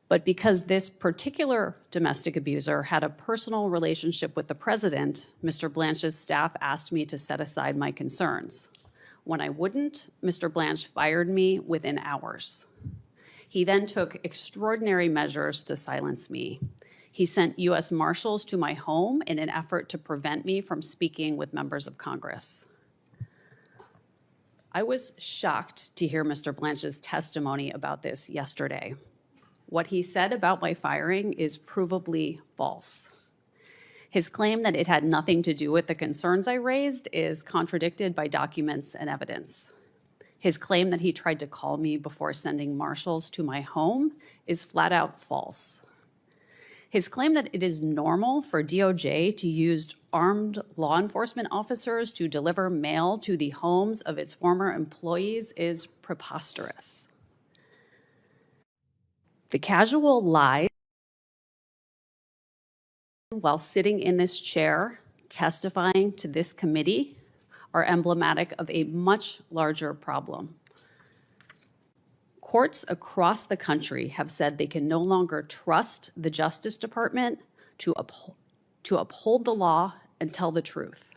But because this particular domestic abuser had a personal relationship with the president, Mr. Blanche's staff asked me to set aside my concerns. When I wouldn't, Mr. Blanche fired me within hours. He then took extraordinary measures to silence me. He sent U.S. Marshals to my home in an effort to prevent me from speaking with members of Congress. I was shocked to hear Mr. Blanche's testimony about this yesterday. What he said about my firing is provably false. His claim that it had nothing to do with the concerns I raised is contradicted by documents and evidence. His claim that he tried to call me before sending marshals to my home is flat out false. His claim that it is normal for DOJ to use armed law enforcement officers to deliver mail to the homes of its former employees is preposterous. The casual lies while sitting in this chair testifying to this committee are emblematic of a much larger problem. Courts across the country have said they can no longer trust the Justice Department to uphold the law and tell the truth.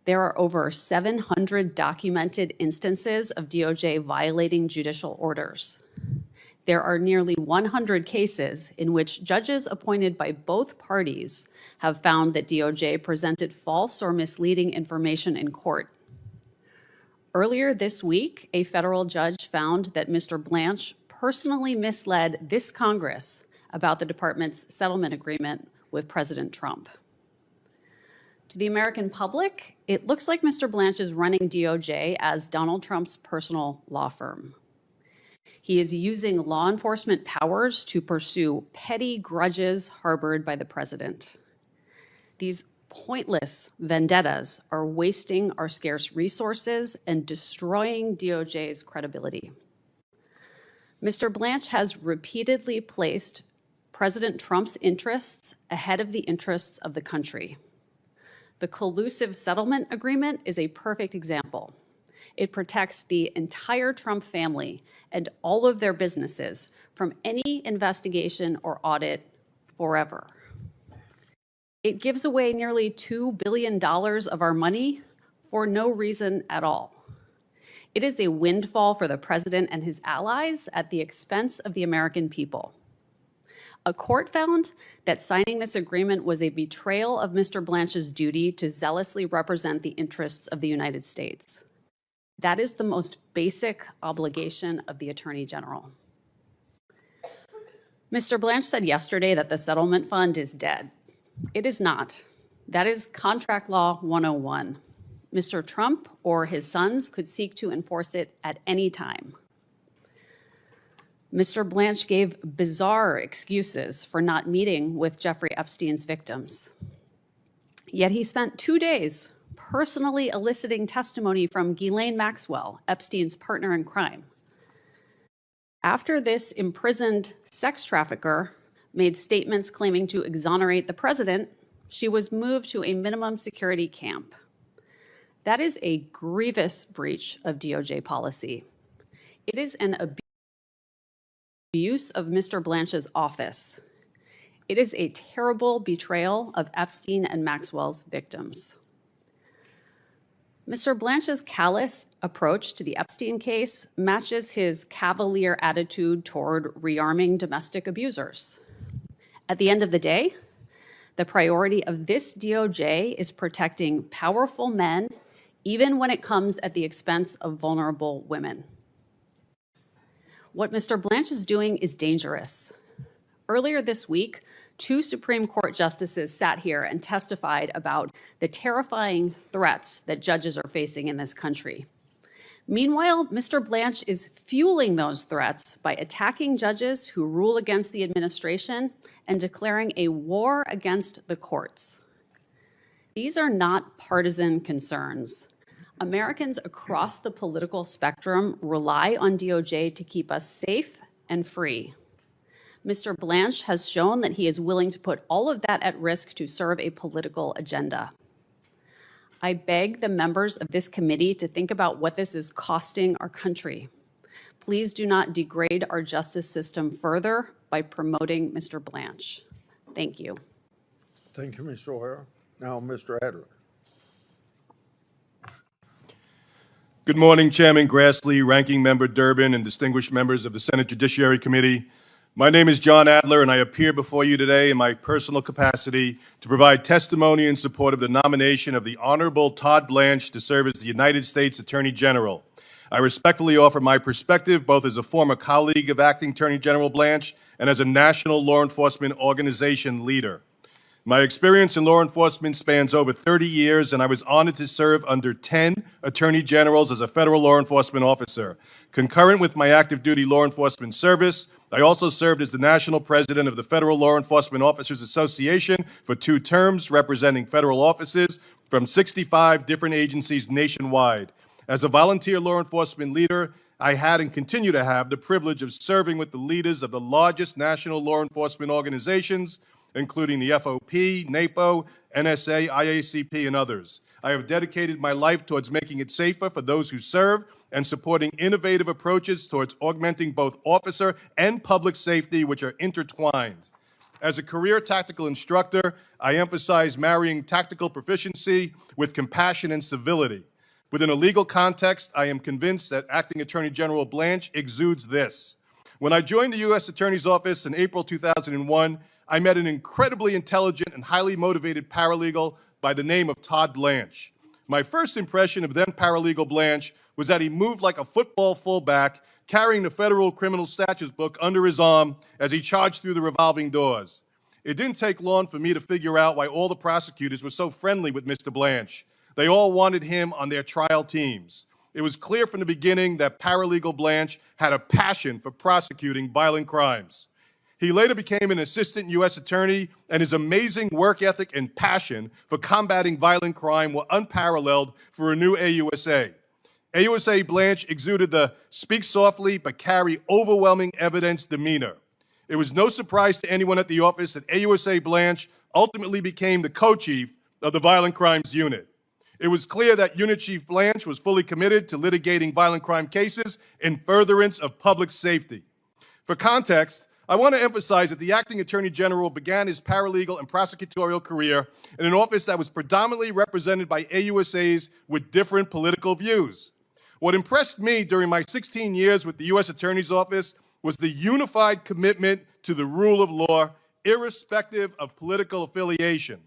There are over 700 documented instances of DOJ violating judicial orders. There are nearly 100 cases in which judges appointed by both parties have found that DOJ presented false or misleading information in court. Earlier this week, a federal judge found that Mr. Blanche personally misled this Congress about the department's settlement agreement with President Trump. To the American public, it looks like Mr. Blanche is running DOJ as Donald Trump's personal law firm. He is using law enforcement powers to pursue petty grudges harbored by the president. These pointless vendettas are wasting our scarce resources and destroying DOJ's credibility. Mr. Blanche has repeatedly placed President Trump's interests ahead of the interests of the country. The collusive settlement agreement is a perfect example. It protects the entire Trump family and all of their businesses from any investigation or audit forever. It gives away nearly $2 billion of our money for no reason at all. It is a windfall for the president and his allies at the expense of the American people. A court found that signing this agreement was a betrayal of Mr. Blanche's duty to zealously represent the interests of the United States. That is the most basic obligation of the Attorney General. Mr. Blanche said yesterday that the settlement fund is dead. It is not. That is Contract Law 101. Mr. Trump or his sons could seek to enforce it at any time. Mr. Blanche gave bizarre excuses for not meeting with Jeffrey Epstein's victims. Yet he spent 2 days personally eliciting testimony from Ghislaine Maxwell, Epstein's partner in crime. After this imprisoned sex trafficker made statements claiming to exonerate the president, she was moved to a minimum security camp. That is a grievous breach of DOJ policy. It is an abuse of Mr. Blanche's office. It is a terrible betrayal of Epstein and Maxwell's victims. Mr. Blanche's callous approach to the Epstein case matches his cavalier attitude toward rearming domestic abusers. At the end of the day, the priority of this DOJ is protecting powerful men, even when it comes at the expense of vulnerable women. What Mr. Blanche is doing is dangerous. Earlier this week, 2 Supreme Court justices sat here and testified about the terrifying threats that judges are facing in this country. Meanwhile, Mr. Blanche is fueling those threats by attacking judges who rule against the administration and declaring a war against the courts. These are not partisan concerns. Americans across the political spectrum rely on DOJ to keep us safe and free. Mr. Blanche has shown that he is willing to put all of that at risk to serve a political agenda. I beg the members of this committee to think about what this is costing our country. Please do not degrade our justice system further by promoting Mr. Blanche. Thank you. Thank you, Mr. O'Hara. Now, Mr. Adler. Good morning, Chairman Grassley, Ranking Member Durbin, and distinguished members of the Senate Judiciary Committee. My name is John Adler, and I appear before you today in my personal capacity to provide testimony in support of the nomination of the Honorable Todd Blanche to serve as the United States Attorney General. I respectfully offer my perspective both as a former colleague of Acting Attorney General Blanche and as a national law enforcement organization leader. My experience in law enforcement spans over 30 years, and I was honored to serve under 10 attorney generals as a federal law enforcement officer. Concurrent with my active duty law enforcement service, I also served as the national president of the Federal Law Enforcement Officers Association for 2 terms, representing federal offices from 65 different agencies nationwide. As a volunteer law enforcement leader, I had and continue to have the privilege of serving with the leaders of the largest national law enforcement organizations, including the FOP, NAPO, NSA, IACP, and others. I have dedicated my life towards making it safer for those who serve and supporting innovative approaches towards augmenting both officer and public safety, which are intertwined. As a career tactical instructor, I emphasize marrying tactical proficiency with compassion and civility. Within a legal context, I am convinced that Acting Attorney General Blanche exudes this. When I joined the U.S. Attorney's Office in April 2001, I met an incredibly intelligent and highly motivated paralegal by the name of Todd Blanche. My first impression of then paralegal Blanche was that he moved like a football fullback, carrying the federal criminal statutes book under his arm as he charged through the revolving doors. It didn't take long for me to figure out why all the prosecutors were so friendly with Mr. Blanche. They all wanted him on their trial teams. It was clear from the beginning that paralegal Blanche had a passion for prosecuting violent crimes. He later became an assistant U.S. attorney, and his amazing work ethic and passion for combating violent crime were unparalleled for a new AUSA. AUSA Blanche exuded the speak softly but carry overwhelming evidence demeanor. It was no surprise to anyone at the office that AUSA Blanche ultimately became the co-chief of the Violent Crimes Unit. It was clear that Unit Chief Blanche was fully committed to litigating violent crime cases in furtherance of public safety. For context, I want to emphasize that the Acting Attorney General began his paralegal and prosecutorial career in an office that was predominantly represented by AUSAs with different political views. What impressed me during my 16 years with the U.S. Attorney's Office was the unified commitment to the rule of law, irrespective of political affiliation.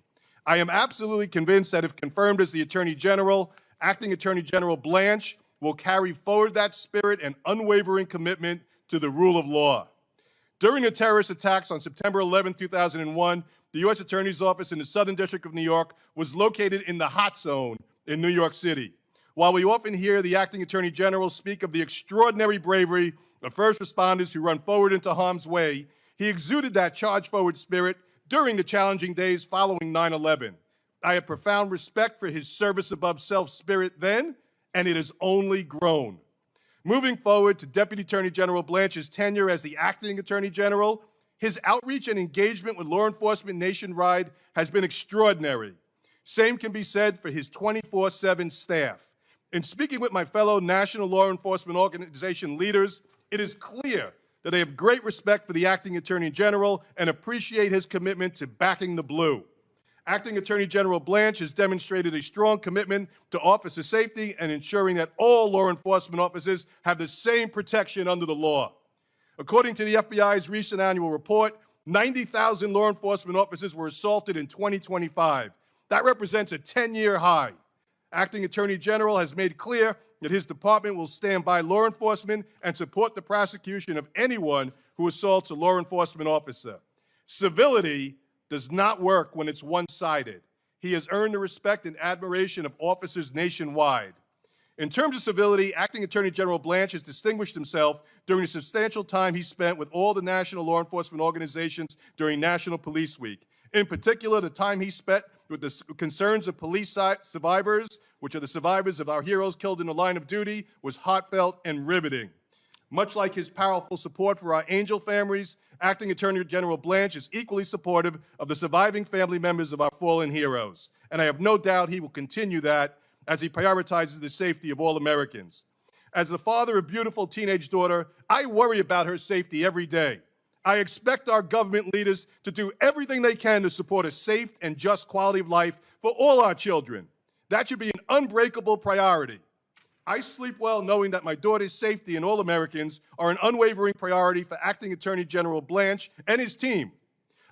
I am absolutely convinced that if confirmed as the Attorney General, Acting Attorney General Blanche will carry forward that spirit and unwavering commitment to the rule of law. During the terrorist attacks on September 11, 2001, the U.S. Attorney's Office in the Southern District of New York was located in the hot zone in New York City. While we often hear the acting attorney general speak of the extraordinary bravery of first responders who run forward into harm's way, he exuded that charge-forward spirit during the challenging days following 9/11. I have profound respect for his service-above-self spirit then, and it has only grown. Moving forward to Deputy Attorney General Blanche's tenure as the acting attorney general, his outreach and engagement with law enforcement nationwide has been extraordinary. Same can be said for his 24/7 staff. In speaking with my fellow national law enforcement organization leaders, it is clear that they have great respect for the acting attorney general and appreciate his commitment to backing the blue. Acting Attorney General Blanche has demonstrated a strong commitment to officer safety and ensuring that all law enforcement officers have the same protection under the law. According to the FBI's recent annual report, 90,000 law enforcement officers were assaulted in 2025. That represents a 10-year high. Acting Attorney General has made clear that his department will stand by law enforcement and support the prosecution of anyone who assaults a law enforcement officer. Civility does not work when it's one-sided. He has earned the respect and admiration of officers nationwide. In terms of civility, Acting Attorney General Blanche has distinguished himself during the substantial time he spent with all the national law enforcement organizations during National Police Week. In particular, the time he spent with the concerns of police survivors, which are the survivors of our heroes killed in the line of duty, was heartfelt and riveting. Much like his powerful support for our angel families, Acting Attorney General Blanche is equally supportive of the surviving family members of our fallen heroes. And I have no doubt he will continue that as he prioritizes the safety of all Americans. As the father of a beautiful teenage daughter, I worry about her safety every day. I expect our government leaders to do everything they can to support a safe and just quality of life for all our children. That should be an unbreakable priority. I sleep well knowing that my daughter's safety and all Americans are an unwavering priority for Acting Attorney General Blanche and his team.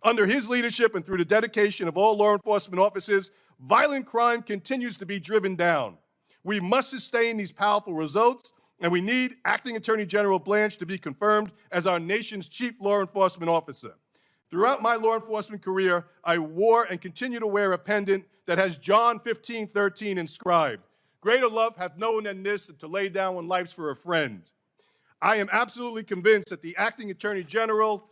Under his leadership and through the dedication of all law enforcement officers, violent crime continues to be driven down. We must sustain these powerful results, and we need Acting Attorney General Blanche to be confirmed as our nation's chief law enforcement officer. Throughout my law enforcement career, I wore and continue to wear a pendant that has John 15:13 inscribed. Greater love hath no one than this, to lay down one life for a friend. I am absolutely convinced that the Acting Attorney General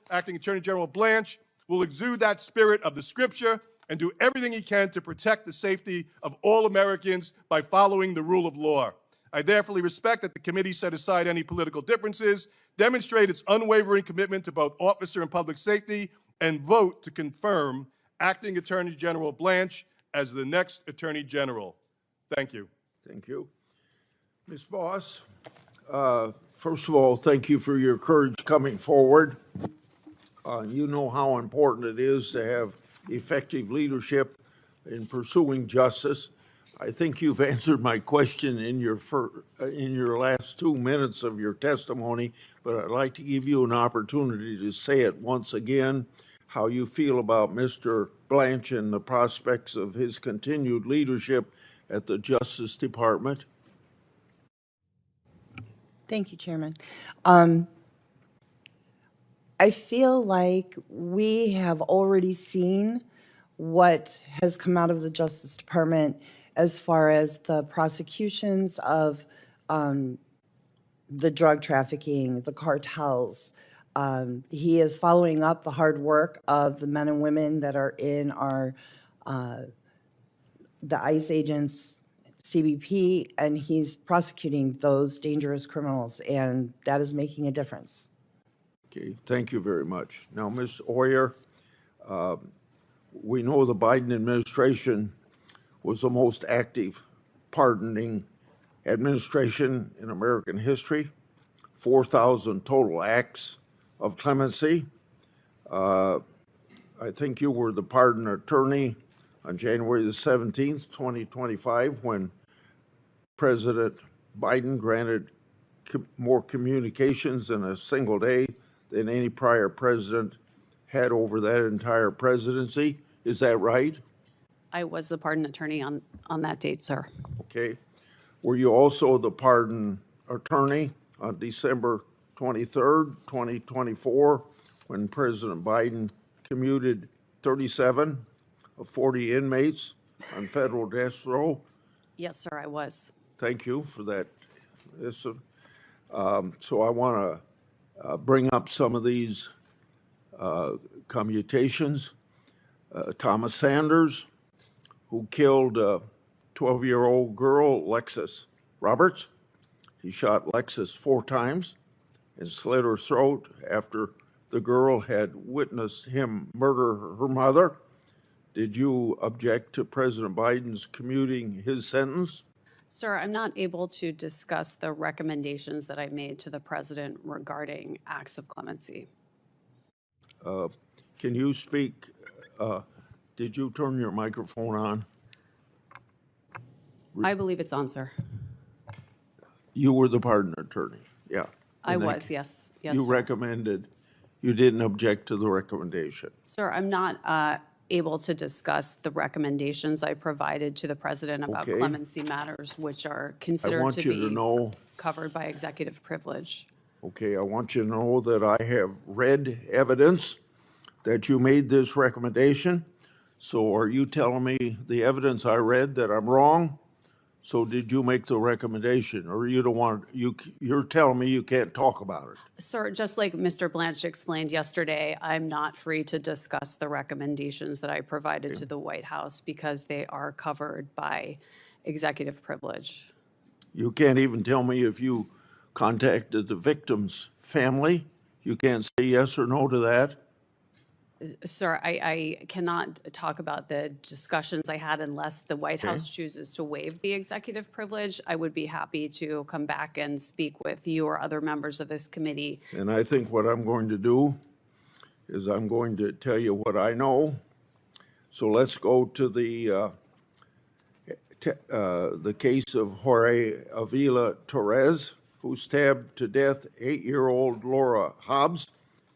Blanche, will exude that spirit of the Scripture and do everything he can to protect the safety of all Americans by following the rule of law. I therefore respect that the committee set aside any political differences, demonstrate its unwavering commitment to both officer and public safety, and vote to confirm Acting Attorney General Blanche as the next Attorney General. Thank you. Thank you. Ms. Boss, first of all, thank you for your courage coming forward. You know how important it is to have effective leadership in pursuing justice. I think you've answered my question in your last 2 minutes of your testimony, but I'd like to give you an opportunity to say it once again, how you feel about Mr. Blanche and the prospects of his continued leadership at the Justice Department. Thank you, Chairman. I feel like we have already seen what has come out of the Justice Department as far as the prosecutions of the drug trafficking, the cartels. He is following up the hard work of the men and women that are in our the ICE agents, CBP, and he's prosecuting those dangerous criminals, and that is making a difference. Okay, thank you very much. Now, Ms. Oyer, we know the Biden administration was the most active pardoning administration in American history, 4,000 total acts of clemency. I think you were the pardon attorney on January the 17th, 2025, when President Biden granted more communications in a single day than any prior president had over that entire presidency. Is that right? I was the pardon attorney on that date, sir. Okay. Were you also the pardon attorney on December 23rd, 2024, when President Biden commuted 37 of 40 inmates on federal death row? Yes, sir, I was. Thank you for that. So I want to bring up some of these commutations. Thomas Sanders, who killed 12-year-old girl Lexus Roberts. He shot Lexus 4 times and slit her throat after the girl had witnessed him murder her mother. Did you object to President Biden's commuting his sentence? Sir, I'm not able to discuss the recommendations that I made to the president regarding acts of clemency. Can you speak? Did you turn your microphone on? I believe it's on, sir. You were the pardon attorney, yeah. I And was, yes. Yes, You sir. recommended, you didn't object to the recommendation. Sir, I'm not able to discuss the recommendations I provided to the president about Okay. clemency matters, which are I considered want to you to be know, covered by executive privilege. okay, I want you to know that I have read evidence that you made this recommendation. So are you telling me the evidence I read that I'm wrong? So did you make the recommendation, or you don't want, you're telling me you can't talk about it? Sir, just like Mr. Blanche explained yesterday, I'm not free to discuss the recommendations that I provided to the White House because they are covered by executive privilege. You can't even tell me if you contacted the victim's family? You can't say yes or no to that? Sir, I cannot talk about the discussions I had unless the White Okay. House chooses to waive the executive privilege. I would be happy to come back and speak with you or other members of this committee. And I think what I'm going to do is I'm going to tell you what I know. So let's go to the case of Jorge Avila Torres, who stabbed to death 8-year-old Laura Hobbs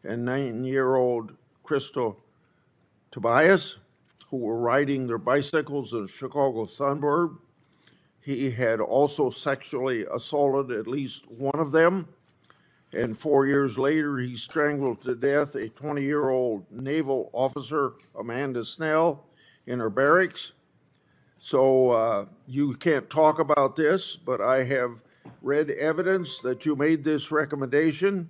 and 9-year-old Crystal Tobias, who were riding their bicycles in a Chicago suburb. He had also sexually assaulted at least one of them. And 4 years later, he strangled to death a 20-year-old naval officer, Amanda Snell, in her barracks. So you can't talk about this, but I have read evidence that you made this recommendation,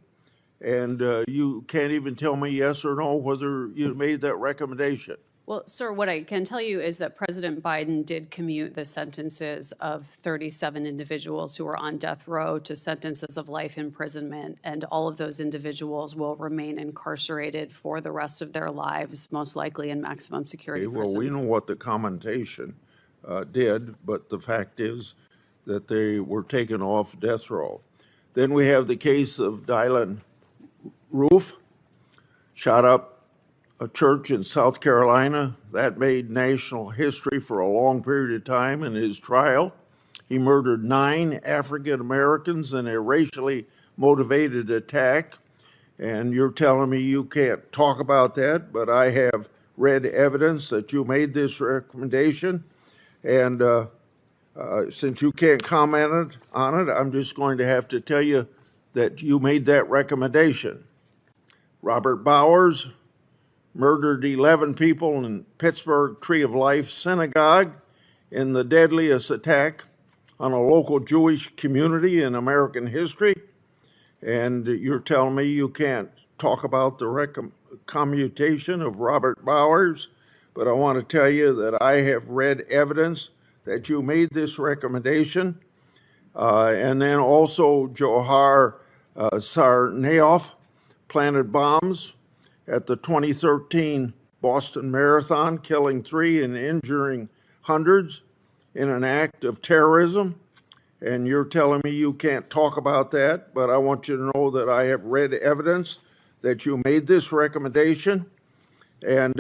and you can't even tell me yes or no whether you made that recommendation. Well, sir, what I can tell you is that President Biden did commute the sentences of 37 individuals who were on death row to sentences of life imprisonment, and all of those individuals will remain incarcerated for the rest of their lives, most likely in maximum security Okay, well, we prisons. know what the commentation did, but the fact is that they were taken off death row. Then we have the case of Dylan Roof, shot up a church in South Carolina. That made national history for a long period of time in his trial. He murdered 9 African Americans in a racially motivated attack. And you're telling me you can't talk about that, but I have read evidence that you made this recommendation. And since you can't comment on it, I'm just going to have to tell you that you made that recommendation. Robert Bowers murdered 11 people in Pittsburgh Tree of Life Synagogue in the deadliest attack on a local Jewish community in American history. And you're telling me you can't talk about the commutation of Robert Bowers, but I want to tell you that I have read evidence that you made this recommendation. And then also Johar Tsarnaev planted bombs at the 2013 Boston Marathon, killing 3 and injuring hundreds in an act of terrorism. And you're telling me you can't talk about that, but I want you to know that I have read evidence that you made this recommendation. And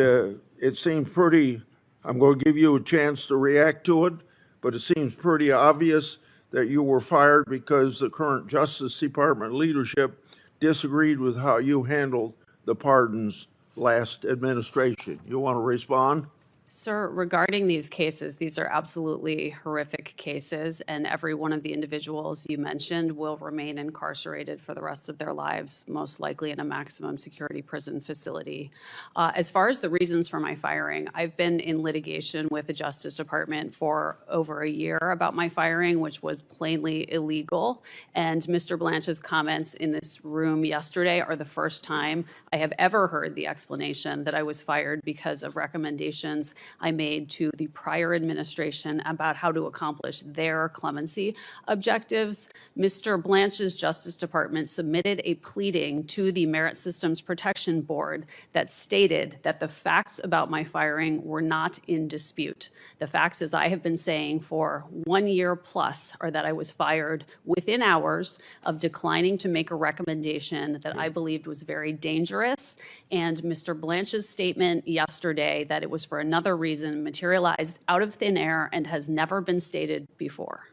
it seems pretty, I'm going to give you a chance to react to it, but it seems pretty obvious that you were fired because the current Justice Department leadership disagreed with how you handled the pardons last administration. You want to respond? Sir, regarding these cases, these are absolutely horrific cases, and every one of the individuals you mentioned will remain incarcerated for the rest of their lives, most likely in a maximum security prison facility. As far as the reasons for my firing, I've been in litigation with the Justice Department for over a year about my firing, which was plainly illegal. And Mr. Blanche's comments in this room yesterday are the first time I have ever heard the explanation that I was fired because of recommendations I made to the prior administration about how to accomplish their clemency objectives. Mr. Blanche's Justice Department submitted a pleading to the Merit Systems Protection Board that stated that the facts about my firing were not in dispute. The facts, as I have been saying for 1 year plus, are that I was fired within hours of declining to make a recommendation that I believed was very dangerous. And Mr. Blanche's statement yesterday that it was for another reason materialized out of thin air and has never been stated before.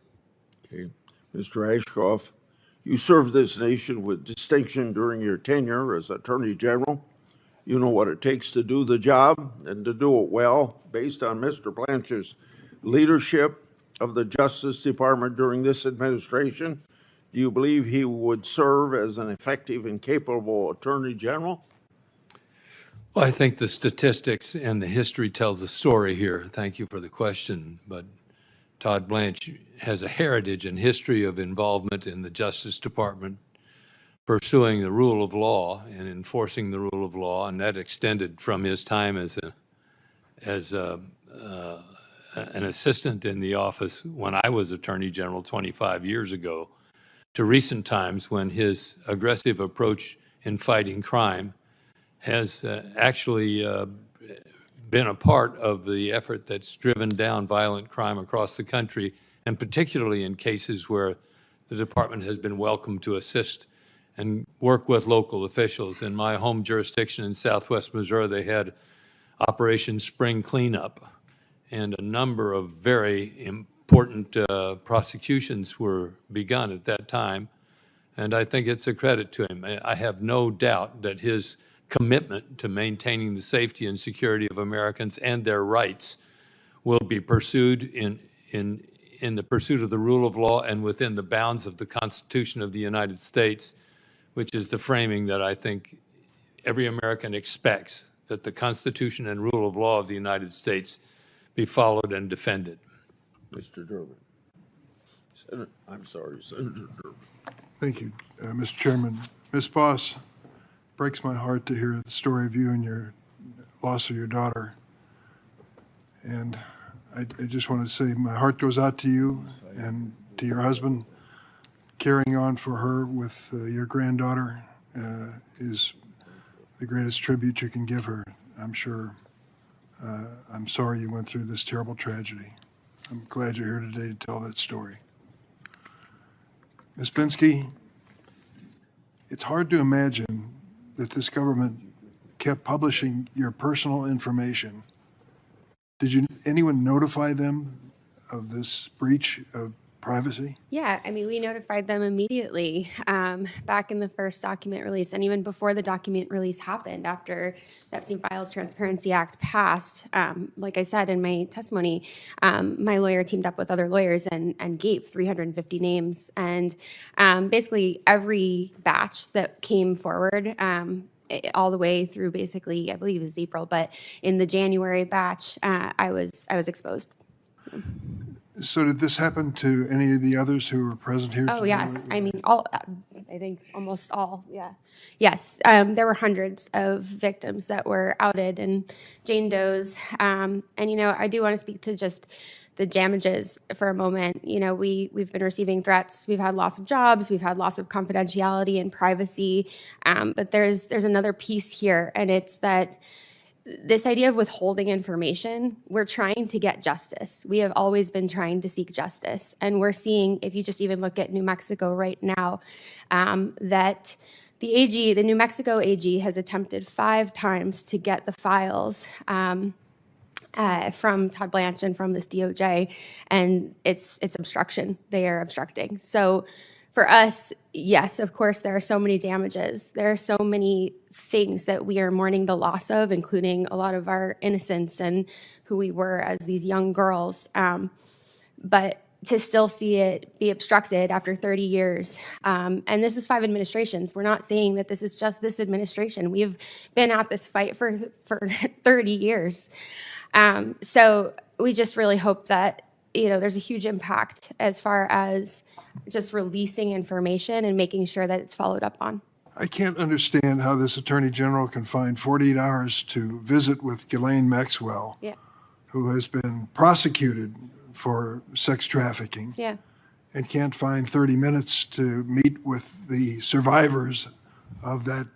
Okay. Mr. Ashcroft, you served this nation with distinction during your tenure as Attorney General. You know what it takes to do the job and to do it well. Based on Mr. Blanche's leadership of the Justice Department during this administration, do you believe he would serve as an effective and capable Attorney General? Well, I think the statistics and the history tells a story here. Thank you for the question. But Todd Blanche has a heritage and history of involvement in the Justice Department, pursuing the rule of law and enforcing the rule of law, and that extended from his time as an assistant in the office when I was Attorney General 25 years ago, to recent times when his aggressive approach in fighting crime has actually been a part of the effort that's driven down violent crime across the country, and particularly in cases where the department has been welcome to assist and work with local officials. In my home jurisdiction in Southwest Missouri, they had Operation Spring Cleanup, and a number of very important prosecutions were begun at that time, and I think it's a credit to him. I have no doubt that his commitment to maintaining the safety and security of Americans and their rights will be pursued in the pursuit of the rule of law and within the bounds of the Constitution of the United States, which is the framing that I think every American expects, that the Constitution and rule of law of the United States be followed and defended. Mr. Durbin. Senator Durbin. Thank you, Mr. Chairman. Ms. Boss, breaks my heart to hear the story of you and your loss of your daughter. And I just want to say my heart goes out to you and to your husband. Carrying on for her with your granddaughter is the greatest tribute you can give her, I'm sure. I'm sorry you went through this terrible tragedy. I'm glad you're here today to tell that story. Ms. Pinsky, it's hard to imagine that this government kept publishing your personal information. Did anyone notify them of this breach of privacy? Yeah, I mean, we notified them immediately back in the first document release, and even before the document release happened, after the Epstein Files Transparency Act passed. Like I said in my testimony, my lawyer teamed up with other lawyers and gave 350 names. And basically every batch that came forward, all the way through basically, I believe it was April, but in the January batch, I was exposed. So did this happen to any of the others who were present here? Oh, today? yes. I mean, all. I think almost all, yeah. Yes, there were hundreds of victims that were outed and Jane Doe's. And, you know, I do want to speak to just the damages for a moment. You know, we've been receiving threats. We've had loss of jobs. We've had loss of confidentiality and privacy. But there's another piece here, and it's that this idea of withholding information, we're trying to get justice. We have always been trying to seek justice. And we're seeing, if you just even look at New Mexico right now, that the New Mexico AG has attempted 5 times to get the files from Todd Blanche and from this DOJ, and it's obstruction. They are obstructing. So For us, yes, of course, there are so many damages. There are so many things that we are mourning the loss of, including a lot of our innocence and who we were as these young girls. But to still see it be obstructed after 30 years, and this is 5 administrations. We're not saying that this is just this administration. We've been at this fight for 30 years. So we just really hope that, there's a huge impact as far as just releasing information and making sure that it's followed up on. I can't understand how this Attorney General can find 48 hours to visit with Ghislaine Maxwell, Yeah, who has been prosecuted for sex trafficking, yeah. and can't find 30 minutes to meet with the survivors of that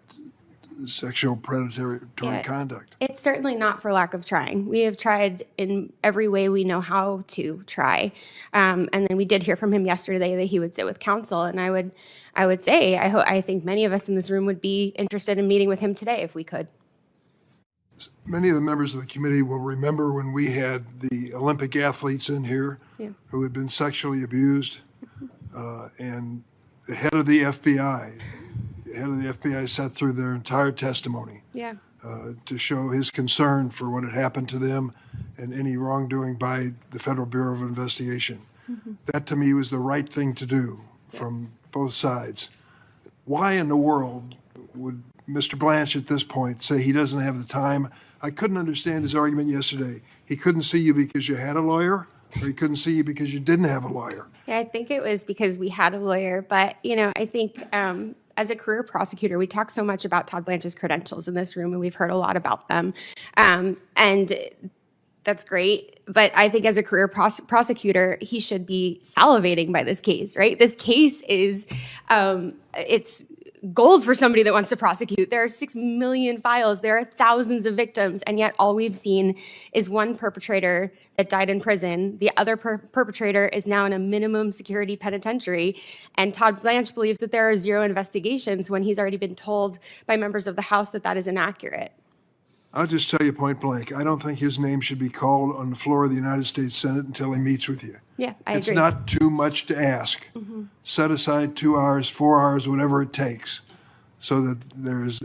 sexual predatory Yeah. conduct. It's certainly not for lack of trying. We have tried in every way we know how to try. And then we did hear from him yesterday that he would sit with counsel. And I would say, I think many of us in this room would be interested in meeting with him today if we could. Many of the members of the committee will remember when we had the Olympic athletes in here who had been sexually abused, and the head of the FBI sat through their entire testimony Yeah. to show his concern for what had happened to them and any wrongdoing by the Federal Bureau of Investigation. That, to me, was the right thing to do from both sides. Why in the world would Mr. Blanche at this point say he doesn't have the time? I couldn't understand his argument yesterday. He couldn't see you because you had a lawyer, or he couldn't see you because you didn't have a lawyer. Yeah, I think it was because we had a lawyer. But, I think as a career prosecutor, we talk so much about Todd Blanche's credentials in this room, and we've heard a lot about them. And that's great. But I think as a career prosecutor, he should be salivating by this case, right? This case is, it's gold for somebody that wants to prosecute. There are 6 million files. There are thousands of victims. And yet all we've seen is one perpetrator that died in prison. The other perpetrator is now in a minimum security penitentiary. And Todd Blanche believes that there are 0 investigations when he's already been told by members of the House that that is inaccurate. I'll just tell you point blank, I don't think his name should be called on the floor of the United States Senate until he meets with you. Yeah, I agree. It's not too much to ask. Set aside 2 hours, 4 hours, whatever it takes, so that there is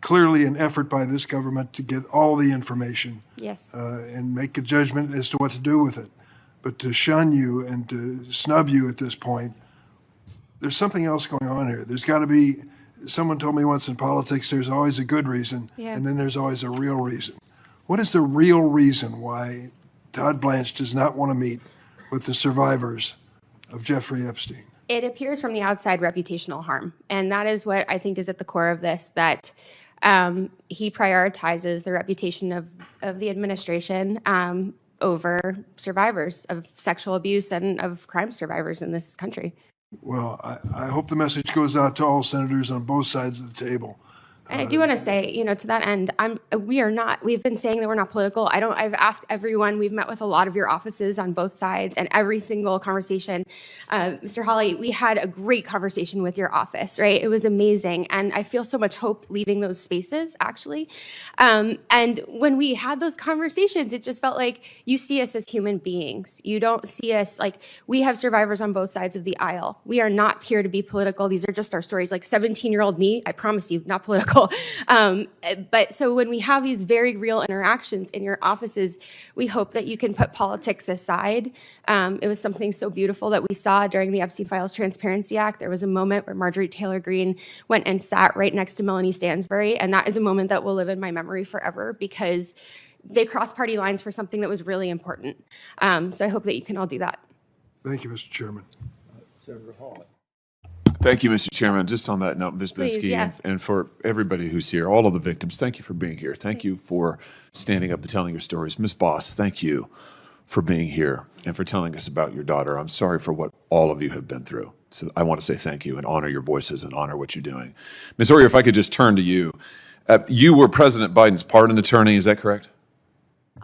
clearly an effort by this government to get all the information. Yes. And make a judgment as to what to do with it. But to shun you and to snub you at this point, there's something else going on here. There's got to be, someone told me once in politics, there's always a good reason, and then there's always a real reason. What is the real reason why Todd Blanche does not want to meet with the survivors of Jeffrey Epstein? It appears from the outside reputational harm. And that is what I think is at the core of this, that he prioritizes the reputation of the administration over survivors of sexual abuse and of crime survivors in this country. Well, I hope the message goes out to all senators on both sides of the table. And I do want to say, to that end, we've been saying that we're not political. I've asked everyone, we've met with a lot of your offices on both sides, and every single conversation, Mr. Hawley, we had a great conversation with your office, right? It was amazing. And I feel so much hope leaving those spaces, actually. And when we had those conversations, it just felt like you see us as human beings. You don't see us like, we have survivors on both sides of the aisle. We are not here to be political. These are just our stories. Like 17-year-old me, I promise you, not political. But so when we have these very real interactions in your offices, we hope that you can put politics aside. It was something so beautiful that we saw during the Epstein Files Transparency Act. There was a moment where Marjorie Taylor Greene went and sat right next to Melanie Stansbury, and that is a moment that will live in my memory forever because they crossed party lines for something that was really important. So I hope that you can all do that. Thank you, Mr. Chairman. Senator Hawley. Thank you, Mr. Chairman. Just on that note, Ms. Please, Binsky, yeah. and for everybody who's here, all of the victims, thank you for being here. Thank you for standing up and telling your stories. Ms. Boss, thank you for being here and for telling us about your daughter. I'm sorry for what all of you have been through. So I want to say thank you and honor your voices and honor what you're doing. Ms. Oyer, if I could just turn to you. You were President Biden's pardon attorney, is that correct?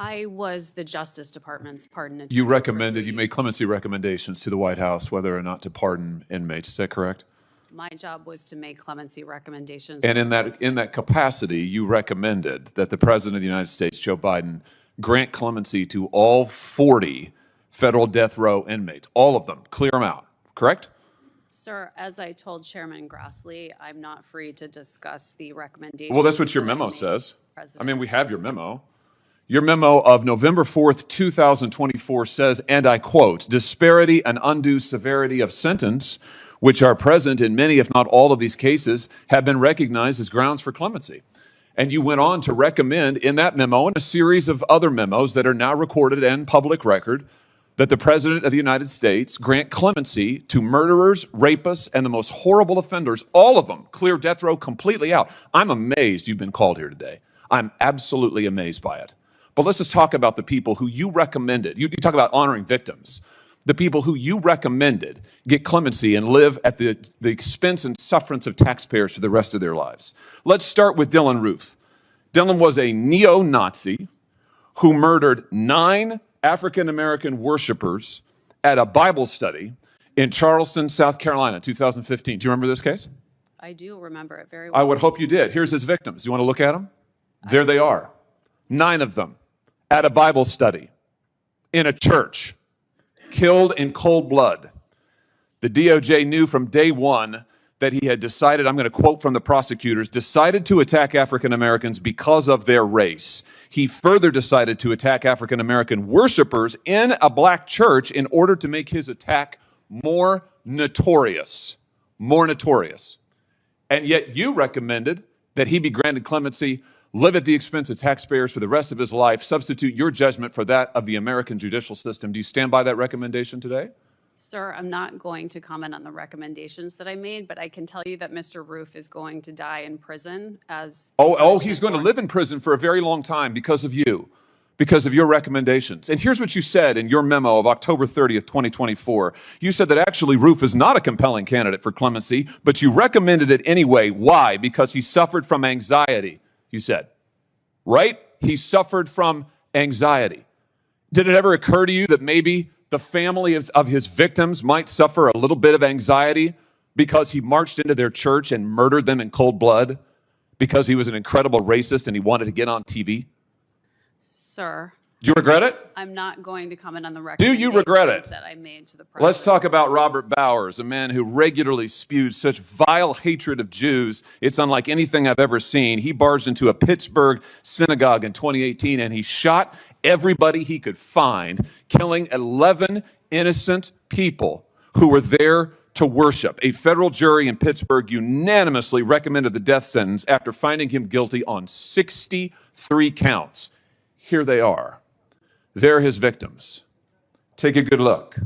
I was the Justice Department's pardon attorney. You made clemency recommendations to the White House whether or not to pardon inmates, is that correct? My job was to make clemency recommendations. And in that capacity, you recommended that the President of the United States, Joe Biden, grant clemency to all 40 federal death row inmates, all of them, clear them out, correct? Sir, as I told Chairman Grassley, I'm not free to discuss the recommendations. Well, that's what your that I memo made, says. President. I mean, we have your memo. Your memo of November 4th, 2024 says, and I quote, disparity and undue severity of sentence, which are present in many, if not all of these cases, have been recognized as grounds for clemency. And you went on to recommend in that memo and a series of other memos that are now recorded and public record that the President of the United States grant clemency to murderers, rapists, and the most horrible offenders, all of them, clear death row completely out. I'm amazed you've been called here today. I'm absolutely amazed by it. But let's just talk about the people who you recommended. You talk about honoring victims. The people who you recommended get clemency and live at the expense and sufferance of taxpayers for the rest of their lives. Let's start with Dylan Roof. Dylan was a neo-Nazi who murdered 9 African-American worshipers at a Bible study in Charleston, South Carolina, 2015. Do you remember this case? I do remember it very well. I would hope you did. Here's his victims. You want to look at them? There they are. 9 of them at a Bible study in a church, killed in cold blood. The DOJ knew from day one that he had decided, I'm going to quote from the prosecutors, decided to attack African Americans because of their race. He further decided to attack African American worshipers in a black church in order to make his attack more notorious. More notorious. And yet you recommended that he be granted clemency, live at the expense of taxpayers for the rest of his life, substitute your judgment for that of the American judicial system. Do you stand by that recommendation today? Sir, I'm not going to comment on the recommendations that I made, but I can tell you that Mr. Roof is going to die in prison as... He's going to live in prison for a very long time because of you, because of your recommendations. And here's what you said in your memo of October 30th, 2024. You said that actually Roof is not a compelling candidate for clemency, but you recommended it anyway. Why? Because he suffered from anxiety, you said. Right? He suffered from anxiety. Did it ever occur to you that maybe the family of his victims might suffer a little bit of anxiety because he marched into their church and murdered them in cold blood because he was an incredible racist and he wanted to get on TV? Sir, Do you regret it? I'm not going to comment on the Do recommendations you regret it? that I made to the president. Let's talk about Robert Bowers, a man who regularly spewed such vile hatred of Jews. It's unlike anything I've ever seen. He barged into a Pittsburgh synagogue in 2018 and he shot everybody he could find, killing 11 innocent people who were there to worship. A federal jury in Pittsburgh unanimously recommended the death sentence after finding him guilty on 63 counts. Here they are. They're his victims. Take a good look.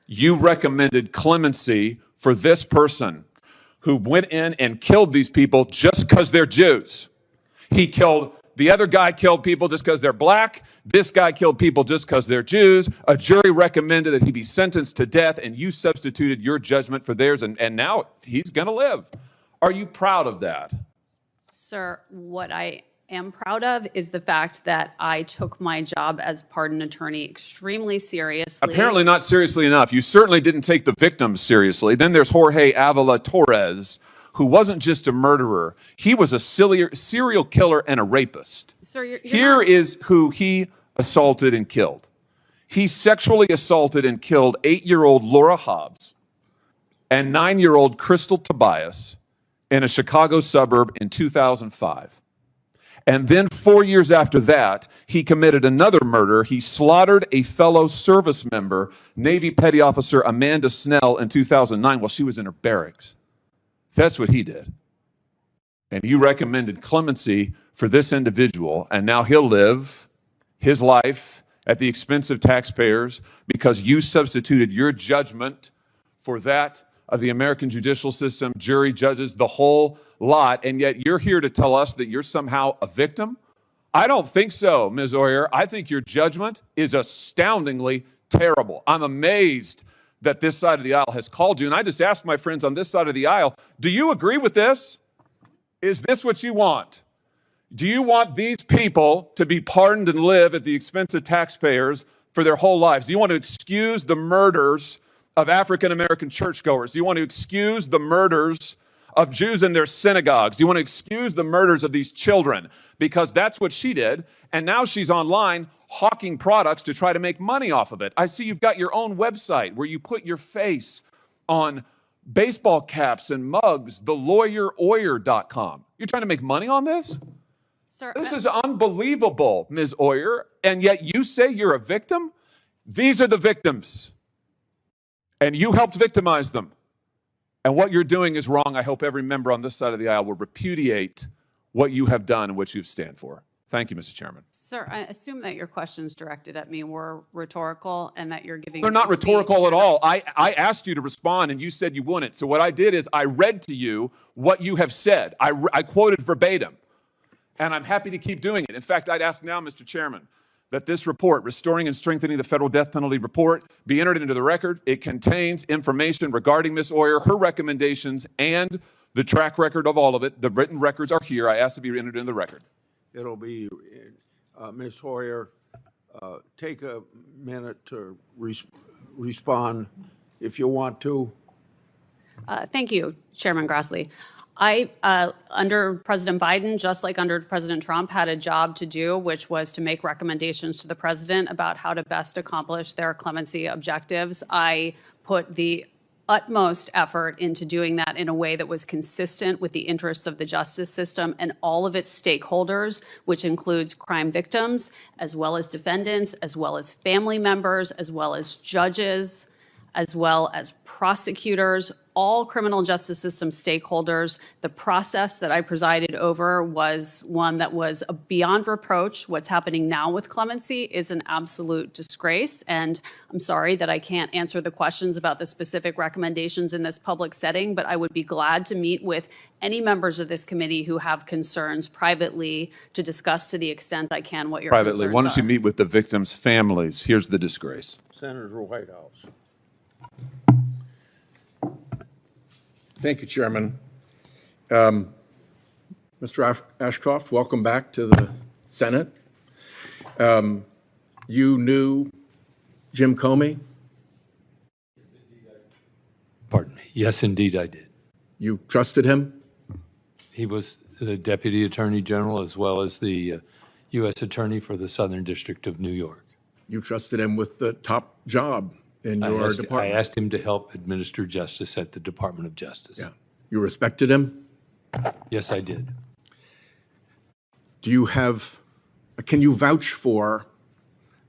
You recommended clemency for this person who went in and killed these people just because they're Jews. The other guy killed people just because they're black. This guy killed people just because they're Jews. A jury recommended that he be sentenced to death, and you substituted your judgment for theirs, and now he's going to live. Are you proud of that? Sir, what I am proud of is the fact that I took my job as pardon attorney extremely seriously. Apparently not seriously enough. You certainly didn't take the victims seriously. Then there's Jorge Avila Torres, who wasn't just a murderer. He was a serial killer and a rapist. Sir, you're Here not- is who he assaulted and killed. He sexually assaulted and killed 8-year-old Laura Hobbs and 9-year-old Crystal Tobias in a Chicago suburb in 2005. And then 4 years after that, he committed another murder. He slaughtered a fellow service member, Navy Petty Officer Amanda Snell, in 2009 while she was in her barracks. That's what he did. And you recommended clemency for this individual, and now he'll live his life at the expense of taxpayers because you substituted your judgment for that of the American judicial system, jury, judges, the whole lot, and yet you're here to tell us that you're somehow a victim? I don't think so, Ms. Oyer. I think your judgment is astoundingly terrible. I'm amazed that this side of the aisle has called you, and I just asked my friends on this side of the aisle, do you agree with this? Is this what you want? Do you want these people to be pardoned and live at the expense of taxpayers for their whole lives? Do you want to excuse the murders of African-American churchgoers? Do you want to excuse the murders of Jews in their synagogues? Do you want to excuse the murders of these children? Because that's what she did, and now she's online hawking products to try to make money off of it. I see you've got your own website where you put your face on baseball caps and mugs, thelawyeroyer.com. You're trying to make money on this? Sir, This is unbelievable, Ms. Oyer, and yet you say you're a victim? These are the victims, and you helped victimize them. And what you're doing is wrong. I hope every member on this side of the aisle will repudiate what you have done and what you stand for. Thank you, Mr. Chairman. Sir, I assume that your questions directed at me were rhetorical and that you're giving They're not a speech. rhetorical at all. I asked you to respond, and you said you wouldn't. So what I did is I read to you what you have said. I quoted verbatim, and I'm happy to keep doing it. In fact, I'd ask now, Mr. Chairman, that this report, Restoring and Strengthening the Federal Death Penalty Report, be entered into the record. It contains information regarding Ms. Oyer, her recommendations, and the track record of all of it. The written records are here. I asked to be entered into the record. It'll be, Ms. Hoyer, take a minute to respond if you want to. Thank you, Chairman Grassley. I, under President Biden, just like under President Trump, had a job to do, which was to make recommendations to the president about how to best accomplish their clemency objectives. I put the utmost effort into doing that in a way that was consistent with the interests of the justice system and all of its stakeholders, which includes crime victims, as well as defendants, as well as family members, as well as judges, as well as prosecutors, all criminal justice system stakeholders. The process that I presided over was one that was beyond reproach. What's happening now with clemency is an absolute disgrace, and I'm sorry that I can't answer the questions about the specific recommendations in this public setting, but I would be glad to meet with any members of this committee who have concerns privately to discuss to the extent I can what your Privately, concerns why don't you are. meet with the victims' families? Here's the disgrace. Senator Whitehouse. Thank you, Chairman. Mr. Ashcroft, welcome back to the Senate. You knew Jim Comey? Pardon me. Yes, indeed, I did. You trusted him? He was the Deputy Attorney General as well as the U.S. Attorney for the Southern District of New York. You trusted him with the top job in your department? I asked him to help administer justice at the Department of Justice. Yeah. You respected him? Yes, I did. Do you have, can you vouch for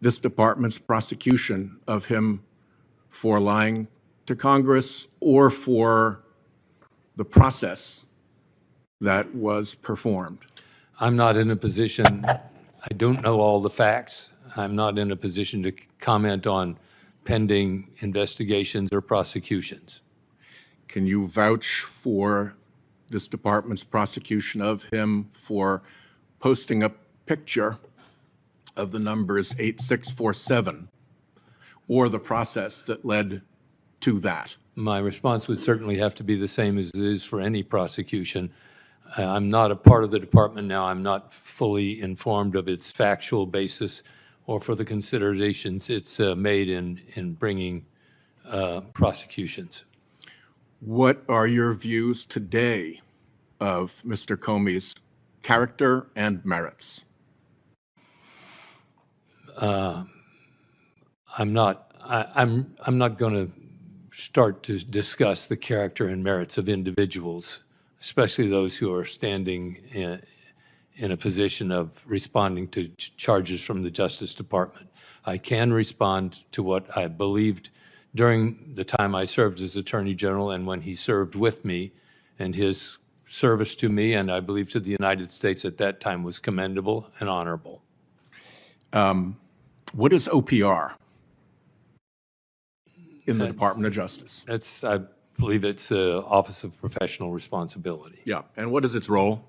this department's prosecution of him for lying to Congress or for the process that was performed? I'm not in a position, I don't know all the facts. I'm not in a position to comment on pending investigations or prosecutions. Can you vouch for this department's prosecution of him for posting a picture of the numbers 8647 or the process that led to that? My response would certainly have to be the same as it is for any prosecution. I'm not a part of the department now. I'm not fully informed of its factual basis or for the considerations it's made in bringing prosecutions. What are your views today of Mr. Comey's character and merits? I'm not going to start to discuss the character and merits of individuals, especially those who are standing in a position of responding to charges from the Justice Department. I can respond to what I believed during the time I served as Attorney General and when he served with me, and his service to me and I believe to the United States at that time was commendable and honorable. What is OPR in the Department of Justice? I believe it's Office of Professional Responsibility. Yeah, and what is its role?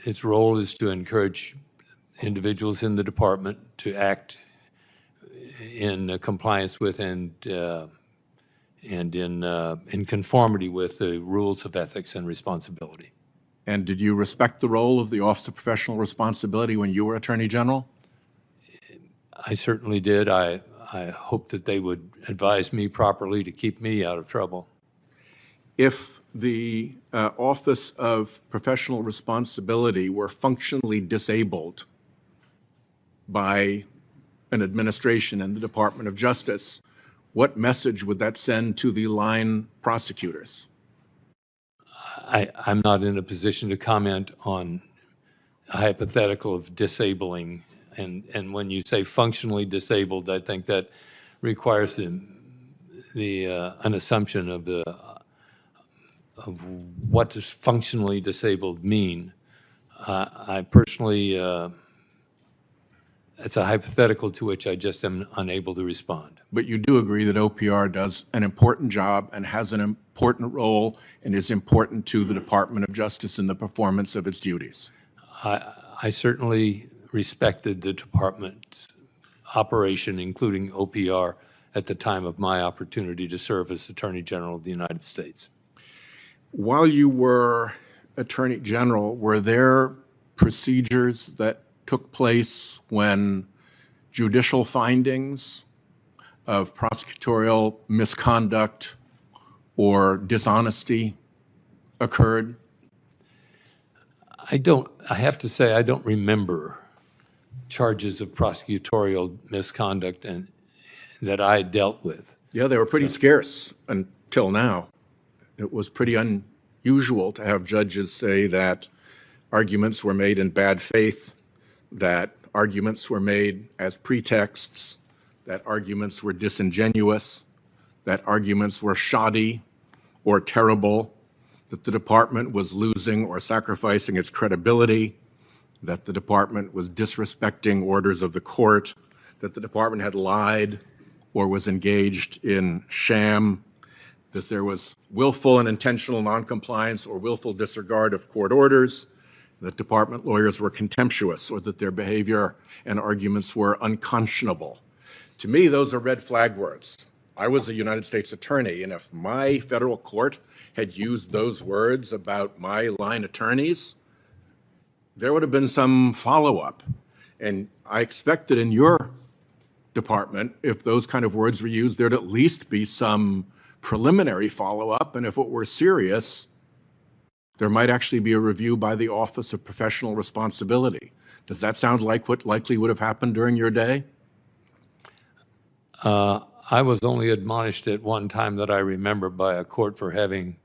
Its role is to encourage individuals in the department to act in compliance with and in conformity with the rules of ethics and responsibility. And did you respect the role of the Office of Professional Responsibility when you were Attorney General? I certainly did. I hope that they would advise me properly to keep me out of trouble. If the Office of Professional Responsibility were functionally disabled by an administration in the Department of Justice, what message would that send to the line prosecutors? I'm not in a position to comment on a hypothetical of disabling. And when you say functionally disabled, I think that requires an assumption of what does functionally disabled mean. I personally, it's a hypothetical to which I just am unable to respond. But you do agree that OPR does an important job and has an important role and is important to the Department of Justice in the performance of its duties? I certainly respected the department's operation, including OPR, at the time of my opportunity to serve as Attorney General of the United States. While you were Attorney General, were there procedures that took place when judicial findings of prosecutorial misconduct or dishonesty occurred? I have to say, I don't remember charges of prosecutorial misconduct and that I dealt with. Yeah, they were pretty scarce until now. It was pretty unusual to have judges say that arguments were made in bad faith, that arguments were made as pretexts, that arguments were disingenuous, that arguments were shoddy or terrible, that the department was losing or sacrificing its credibility, that the department was disrespecting orders of the court, that the department had lied or was engaged in sham, that there was willful and intentional noncompliance or willful disregard of court orders, that department lawyers were contemptuous or that their behavior and arguments were unconscionable. To me, those are red flag words. I was a United States attorney, and if my federal court had used those words about my line attorneys, there would have been some follow-up. And I expect that in your department, if those kind of words were used, there'd at least be some preliminary follow-up, and if it were serious, there might actually be a review by the Office of Professional Responsibility. Does that sound like what likely would have happened during your day? I was only admonished at one time that I remember by a court for having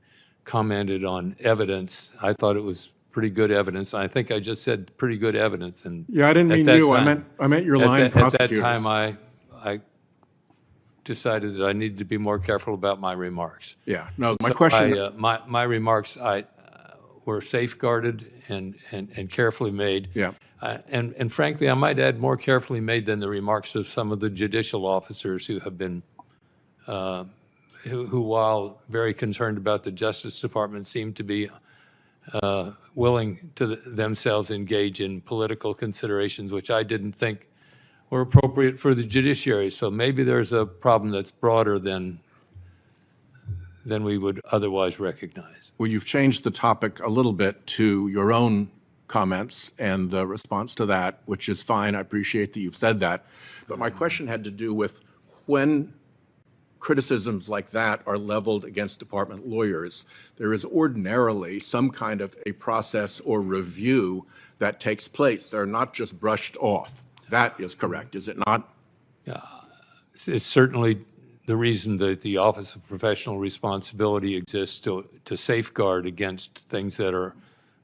commented on evidence. I thought it was pretty good evidence. I think I just said pretty good evidence. And yeah, I didn't mean you. I meant your line prosecutors. At that time, I decided that I needed to be more careful about my remarks. Yeah. No, my question. My remarks were safeguarded and carefully made. Yeah. And frankly, I might add more carefully made than the remarks of some of the judicial officers who have been, who while very concerned about the Justice Department, seem to be willing to themselves engage in political considerations, which I didn't think were appropriate for the judiciary. So maybe there's a problem that's broader than we would otherwise recognize. Well, you've changed the topic a little bit to your own comments and the response to that, which is fine. I appreciate that you've said that. But my question had to do with when criticisms like that are leveled against department lawyers, there is ordinarily some kind of a process or review that takes place. They're not just brushed off. That is correct, is it not? Yeah, it's certainly the reason that the Office of Professional Responsibility exists to safeguard against things that are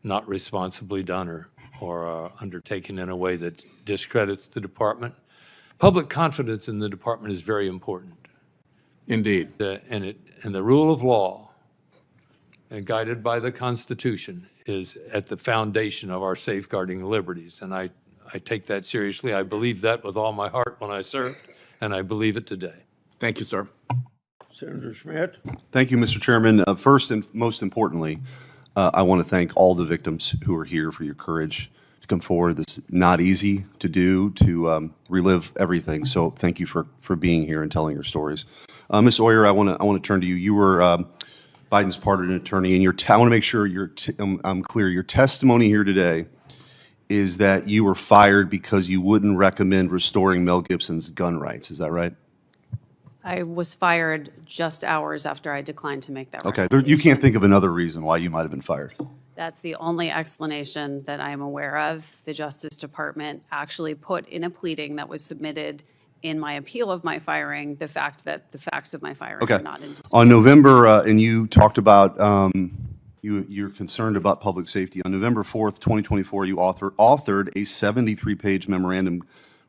not responsibly done or undertaken in a way that discredits the department. Public confidence in the department is very important. Indeed. And the rule of law, guided by the Constitution, is at the foundation of our safeguarding liberties. And I take that seriously. I believe that with all my heart when I served, and I believe it today. Thank you, sir. Senator Schmidt. Thank you, Mr. Chairman. First and most importantly, I want to thank all the victims who are here for your courage to come forward. This is not easy to do, to relive everything. So thank you for being here and telling your stories. Ms. Oyer, I want to turn to you. You were Biden's pardon attorney, and I want to make sure I'm clear. Your testimony here today is that you were fired because you wouldn't recommend restoring Mel Gibson's gun rights. Is that right? I was fired just hours after I declined to make that Okay. You can't think of another reason why you might have been fired? That's the only explanation that I am aware of. The Justice Department actually put in a pleading that was submitted in my appeal of my firing, the fact that the facts of my firing Okay. are not in dispute. On November, and you talked about, you're concerned about public safety. On November 4th, 2024, you authored a 73-page memorandum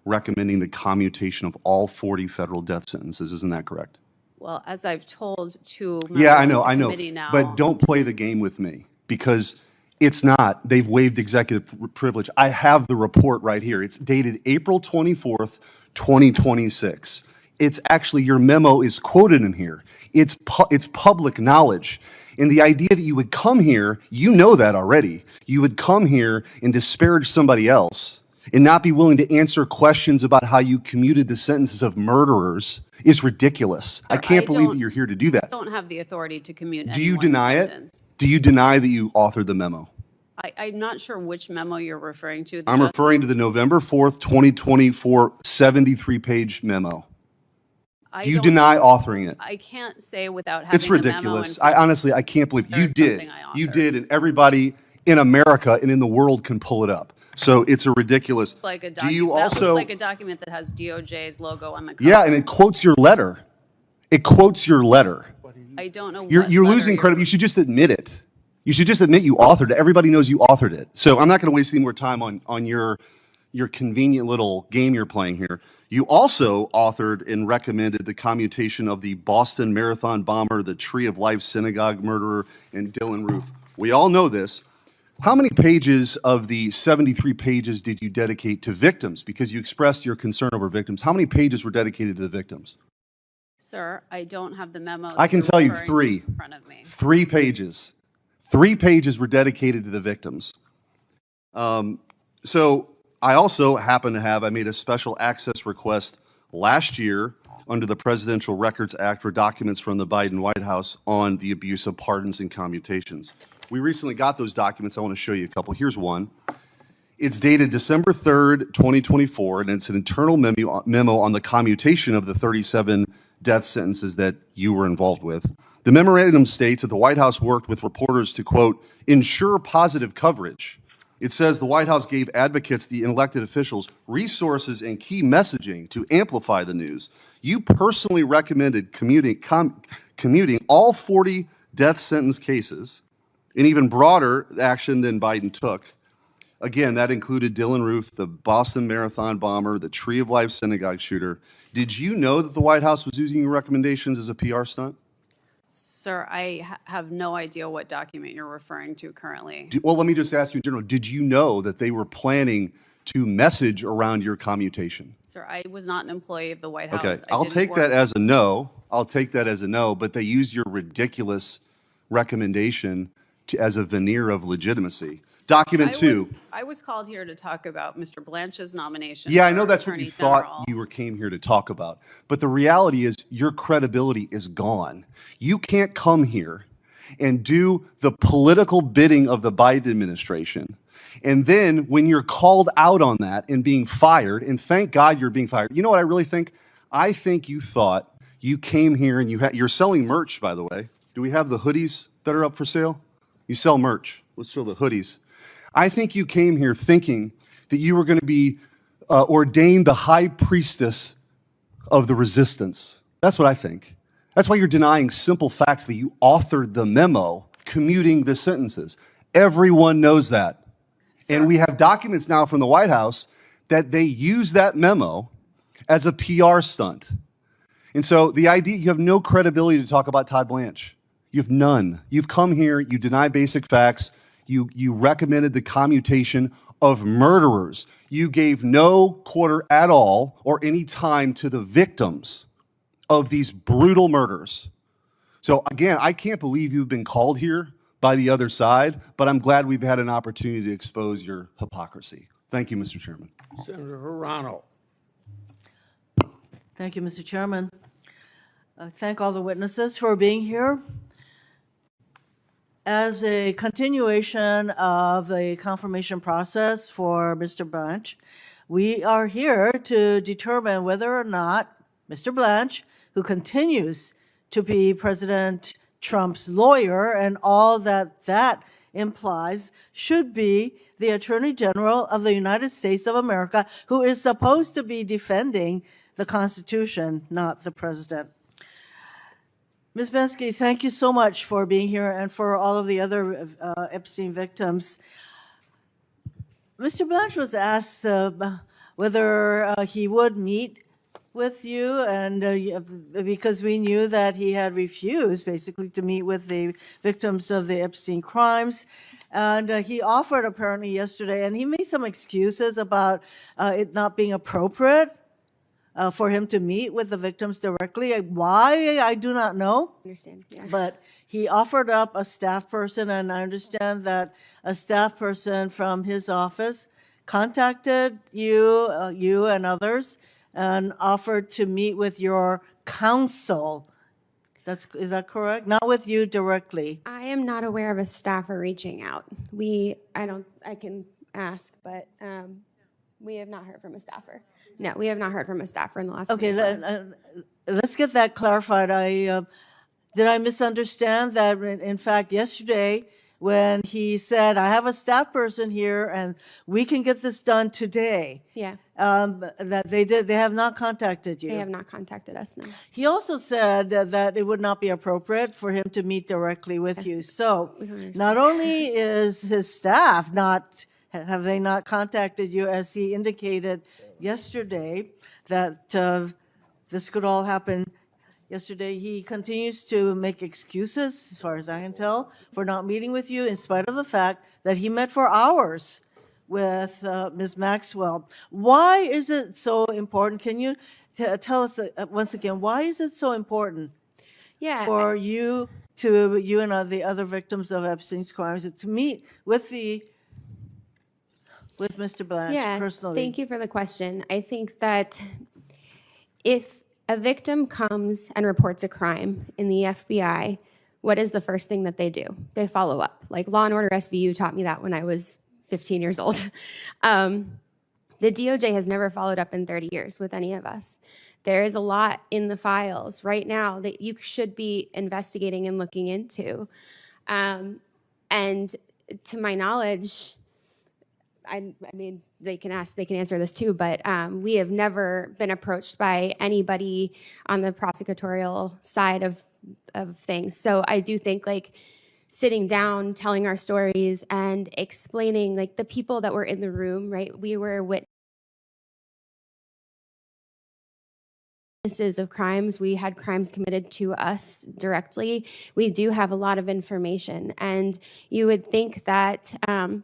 recommending the commutation of all 40 federal death sentences. Isn't that correct? Well, as I've told two Yeah, I members know, of the I know. committee now. But don't play the game with me, because it's not. They've waived executive privilege. I have the report right here. It's dated April 24th, 2026. It's actually, your memo is quoted in here. It's public knowledge. And the idea that you would come here, you know that already. You would come here and disparage somebody else and not be willing to answer questions about how you commuted the sentences of murderers is ridiculous. I can't believe that you're here to do that. I don't have the authority to commute Do you anyone's deny sentence. it? Do you deny that you authored the memo? I'm not sure which memo you're referring to. I'm referring to the November 4th, 2024 73-page memo. Do you deny authoring it? I can't say without having It's the memo ridiculous. in front I honestly, I can't believe you It's did. something I You did, and everybody in America and in the world can pull it up. So it's a ridiculous. like a Do you document. That also? looks like a document that has DOJ's logo on the cover. Yeah, and it quotes your letter. It quotes your letter. I don't know. You're what losing letter you're- credibility. You should just admit it. You should just admit you authored it. Everybody knows you authored it. So I'm not going to waste any more time on your convenient little game you're playing here. You also authored and recommended the commutation of the Boston Marathon bomber, the Tree of Life synagogue murderer, and Dylan Roof. We all know this. How many pages of the 73 pages did you dedicate to victims? Because you expressed your concern over victims. How many pages were dedicated to the victims? Sir, I don't have the memo. I can that you're tell you referring to 3. in front of me. 3 pages. 3 pages were dedicated to the victims. So I also happen to have, I made a special access request last year under the Presidential Records Act for documents from the Biden White House on the abuse of pardons and commutations. We recently got those documents. I want to show you a couple. Here's one. It's dated December 3rd, 2024, and it's an internal memo on the commutation of the 37 death sentences that you were involved with. The memorandum states that the White House worked with reporters to, quote, ensure positive coverage. It says the White House gave advocates, the elected officials, resources and key messaging to amplify the news. You personally recommended commuting all 40 death sentence cases, an even broader action than Biden took. Again, that included Dylan Roof, the Boston Marathon bomber, the Tree of Life synagogue shooter. Did you know that the White House was using your recommendations as a PR stunt? Sir, I have no idea what document you're referring to currently. Well, let me just ask you in general, did you know that they were planning to message around your commutation? Sir, I was not an employee of the White House. Okay, I I'll didn't take work- that as a no. I'll take that as a no, but they used your ridiculous recommendation as a veneer of legitimacy. Document 2. I was called here to talk about Mr. Blanche's nomination. Yeah, I for know that's what Attorney you thought General. you came here to talk about. But the reality is your credibility is gone. You can't come here and do the political bidding of the Biden administration. And then when you're called out on that and being fired, and thank God you're being fired. You know what I really think? I think you thought you came here and you're selling merch, by the way. Do we have the hoodies that are up for sale? You sell merch. Let's show the hoodies. I think you came here thinking that you were going to be ordained the high priestess of the resistance. That's what I think. That's why you're denying simple facts that you authored the memo commuting the sentences. Everyone knows that. And we have documents now from the White House that they use that memo as a PR stunt. And so the idea, you have no credibility to talk about Todd Blanche. You have none. You've come here, you deny basic facts, you recommended the commutation of murderers. You gave no quarter at all or any time to the victims of these brutal murders. So again, I can't believe you've been called here by the other side, but I'm glad we've had an opportunity to expose your hypocrisy. Thank you, Mr. Chairman. Senator Hirano. Thank you, Mr. Chairman. Thank all the witnesses for being here. As a continuation of the confirmation process for Mr. Blanche, we are here to determine whether or not Mr. Blanche, who continues to be President Trump's lawyer and all that that implies, should be the Attorney General of the United States of America, who is supposed to be defending the Constitution, not the president. Ms. Bensky, thank you so much for being here and for all of the other Epstein victims. Mr. Blanche was asked whether he would meet with you, and because we knew that he had refused basically to meet with the victims of the Epstein crimes. And he offered apparently yesterday, and he made some excuses about it not being appropriate for him to meet with the victims directly. Why, I do not know. Understand, yeah. But he offered up a staff person, and I understand that a staff person from his office contacted you, you and others, and offered to meet with your counsel. Is that correct? Not with you directly. I am not aware of a staffer reaching out. I can ask, but we have not heard from a staffer. No, we have not heard from a staffer in the last. Okay, 24 hours. let's get that clarified. Did I misunderstand that in fact yesterday when he said, I have a staff person here and we can get this done today? Yeah. That they have not contacted you? They have not contacted us, no. He also said that it would not be appropriate for him to meet directly with you. So not only is his staff have they not contacted you, as he indicated yesterday, that this could all happen yesterday, he continues to make excuses, as far as I can tell, for not meeting with you, in spite of the fact that he met for hours with Ms. Maxwell. Why is it so important? Can you tell us once again, why is it so important for you and the other victims of Epstein's crimes to meet with Mr. Blanche personally? Thank you for the question. I think that if a victim comes and reports a crime in the FBI, what is the first thing that they do? They follow up. Like Law and Order SVU taught me that when I was 15 years old. The DOJ has never followed up in 30 years with any of us. There is a lot in the files right now that you should be investigating and looking into. And to my knowledge, I mean, they can answer this too, but we have never been approached by anybody on the prosecutorial side of things. So I do think like sitting down, telling our stories and explaining like the people that were in the room, right? We were witnesses of crimes. We had crimes committed to us directly. We do have a lot of information, and you would think that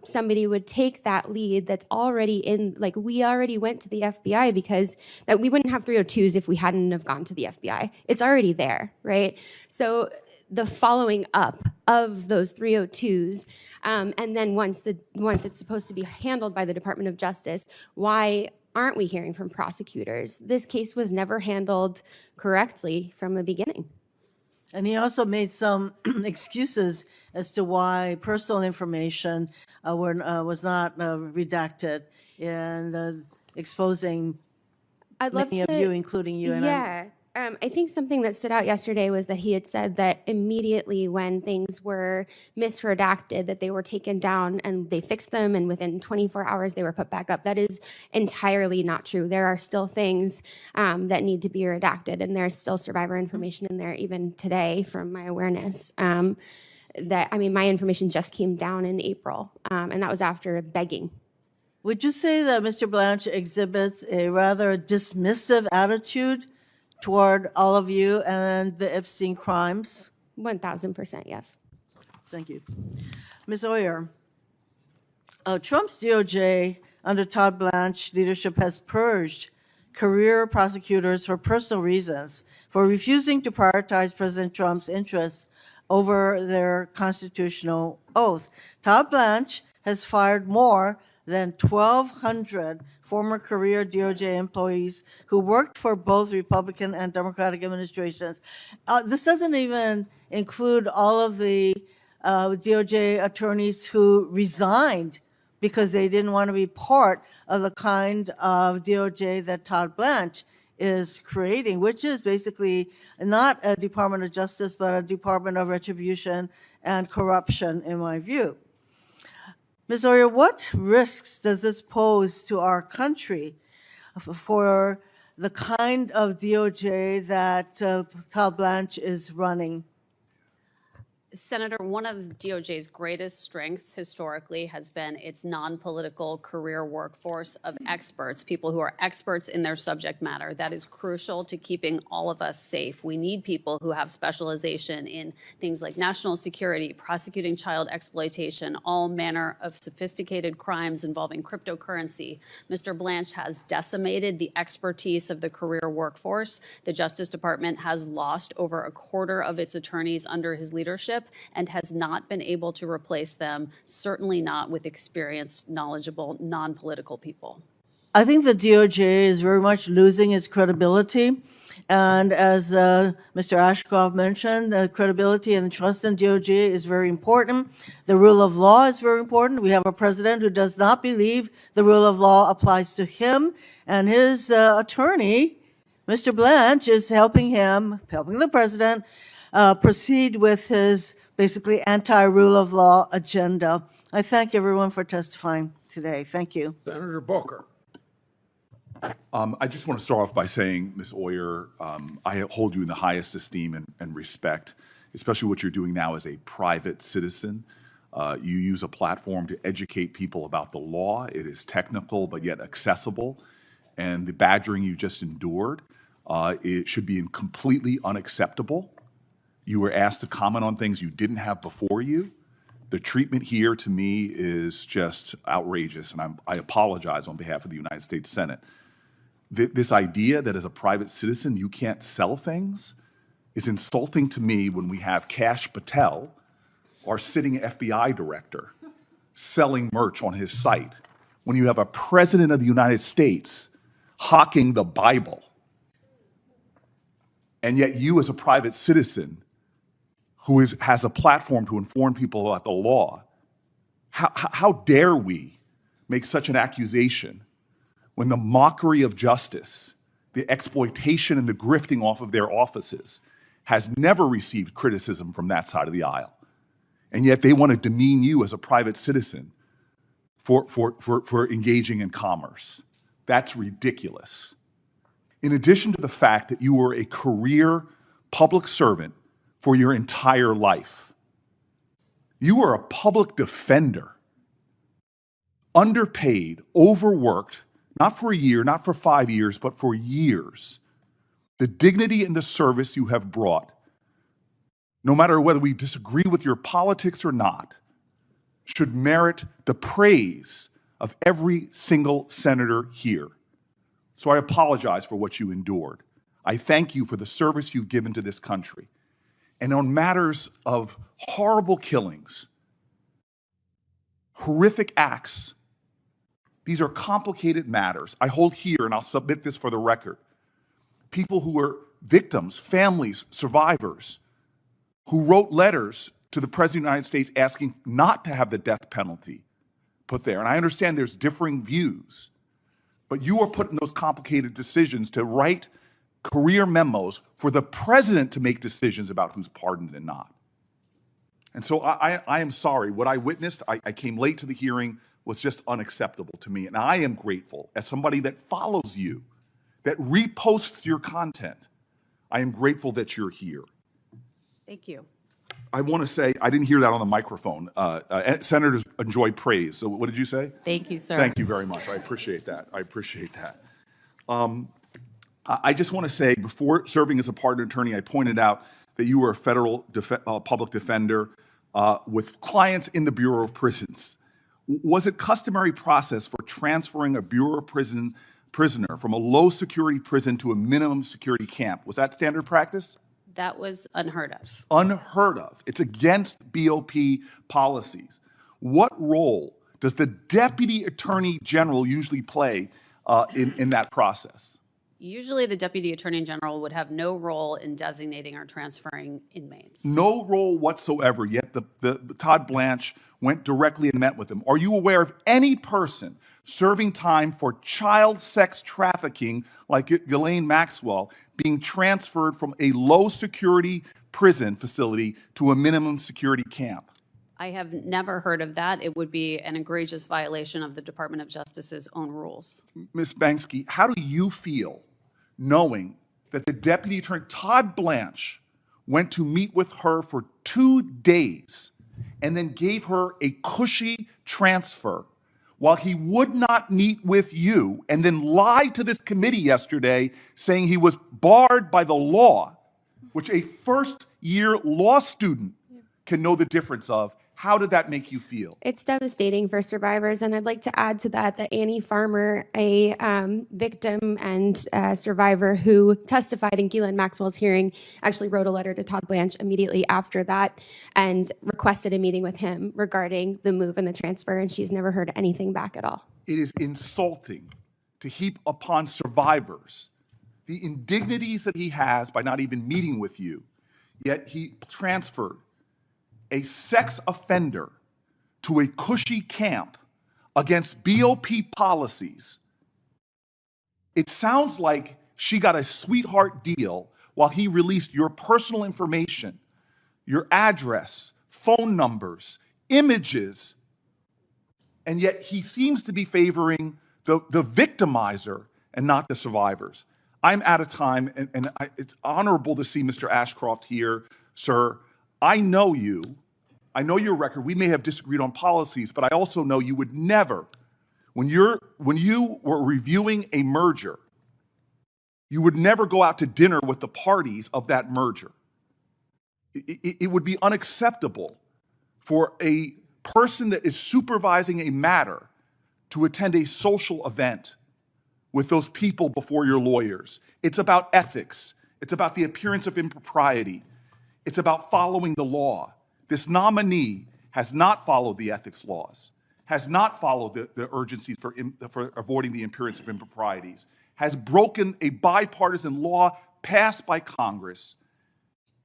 somebody would take that lead that's already in, like we already went to the FBI because that we wouldn't have 302s if we hadn't have gone to the FBI. It's already there, right? So the following up of those 302s, and then once it's supposed to be handled by the Department of Justice, why aren't we hearing from prosecutors? This case was never handled correctly from the beginning. And he also made some excuses as to why personal information was not redacted in exposing many of you, including you. And I think something that stood out yesterday was that he had said that immediately when things were misredacted, that they were taken down and they fixed them, and within 24 hours they were put back up. That is entirely not true. There are still things that need to be redacted, and there's still survivor information in there even today, from my awareness. My information just came down in April, and that was after begging. Would you say that Mr. Blanche exhibits a rather dismissive attitude toward all of you and the Epstein crimes? 1,000%, yes. Thank you. Ms. Oyer, Trump's DOJ under Todd Blanche leadership has purged career prosecutors for personal reasons for refusing to prioritize President Trump's interests over their constitutional oath. Todd Blanche has fired more than 1,200 former career DOJ employees who worked for both Republican and Democratic administrations. This doesn't even include all of the DOJ attorneys who resigned because they didn't want to be part of the kind of DOJ that Todd Blanche is creating, which is basically not a Department of Justice, but a Department of Retribution and Corruption, in my view. Ms. Oyer, what risks does this pose to our country for the kind of DOJ that Todd Blanche is running? Senator, one of DOJ's greatest strengths historically has been its non-political career workforce of experts, people who are experts in their subject matter. That is crucial to keeping all of us safe. We need people who have specialization in things like national security, prosecuting child exploitation, all manner of sophisticated crimes involving cryptocurrency. Mr. Blanche has decimated the expertise of the career workforce. The Justice Department has lost over a quarter of its attorneys under his leadership and has not been able to replace them, certainly not with experienced, knowledgeable, non-political people. I think the DOJ is very much losing its credibility. And as Mr. Ashcroft mentioned, the credibility and trust in DOJ is very important. The rule of law is very important. We have a president who does not believe the rule of law applies to him, and his attorney, Mr. Blanche, is helping the president, proceed with his basically anti-rule of law agenda. I thank everyone for testifying today. Thank you. Senator Booker. I just want to start off by saying, Ms. Oyer, I hold you in the highest esteem and respect, especially what you're doing now as a private citizen. You use a platform to educate people about the law. It is technical, but yet accessible. And the badgering you just endured, it should be completely unacceptable. You were asked to comment on things you didn't have before you. The treatment here, to me, is just outrageous, and I apologize on behalf of the United States Senate. This idea that as a private citizen you can't sell things is insulting to me when we have Kash Patel, our sitting FBI director, selling merch on his site, when you have a president of the United States hawking the Bible, and yet you as a private citizen who has a platform to inform people about the law, how dare we make such an accusation when the mockery of justice, the exploitation and the grifting off of their offices has never received criticism from that side of the aisle. And yet they want to demean you as a private citizen for engaging in commerce. That's ridiculous. In addition to the fact that you were a career public servant for your entire life, you were a public defender, underpaid, overworked, not for a year, not for 5 years, but for years. The dignity and the service you have brought, no matter whether we disagree with your politics or not, should merit the praise of every single senator here. So I apologize for what you endured. I thank you for the service you've given to this country. And on matters of horrible killings, horrific acts, these are complicated matters. I hold here, and I'll submit this for the record, people who were victims, families, survivors, who wrote letters to the President of the United States asking not to have the death penalty put there. And I understand there's differing views, but you are put in those complicated decisions to write career memos for the president to make decisions about who's pardoned and not. And so I am sorry. What I witnessed, I came late to the hearing, was just unacceptable to me. And I am grateful, as somebody that follows you, that reposts your content, I am grateful that you're here. Thank you. I want to say, I didn't hear that on the microphone. Senators enjoy praise. So what did you say? Thank you, sir. Thank you very much. I appreciate that. I appreciate that. I just want to say, before serving as a partner attorney, I pointed out that you were a federal public defender with clients in the Bureau of Prisons. Was it customary process for transferring a Bureau of prisoner from a low security prison to a minimum security camp? Was that standard practice? That was unheard of. Unheard of. It's against BOP policies. What role does the Deputy Attorney General usually play in that process? Usually the Deputy Attorney General would have no role in designating or transferring inmates. No role whatsoever, yet the Todd Blanche went directly and met with him. Are you aware of any person serving time for child sex trafficking like Ghislaine Maxwell being transferred from a low security prison facility to a minimum security camp? I have never heard of that. It would be an egregious violation of the Department of Justice's own rules. Ms. Banksky, how do you feel knowing that the deputy attorney, Todd Blanche, went to meet with her for 2 days and then gave her a cushy transfer while he would not meet with you, and then lied to this committee yesterday saying he was barred by the law, which a first-year law student can know the difference of. How did that make you feel? It's devastating for survivors, and I'd like to add to that that Annie Farmer, a victim and survivor who testified in Ghislaine Maxwell's hearing, actually wrote a letter to Todd Blanche immediately after that and requested a meeting with him regarding the move and the transfer, and she's never heard anything back at all. It is insulting to heap upon survivors the indignities that he has by not even meeting with you, yet he transferred a sex offender to a cushy camp against BOP policies. It sounds like she got a sweetheart deal while he released your personal information, your address, phone numbers, images, and yet he seems to be favoring the victimizer and not the survivors. I'm out of time, and it's honorable to see Mr. Ashcroft here, sir. I know you. I know your record. We may have disagreed on policies, but I also know you would never, when you were reviewing a merger, you would never go out to dinner with the parties of that merger. It would be unacceptable for a person that is supervising a matter to attend a social event with those people before your lawyers. It's about ethics. It's about the appearance of impropriety. It's about following the law. This nominee has not followed the ethics laws, has not followed the urgencies for avoiding the appearance of improprieties, has broken a bipartisan law passed by Congress,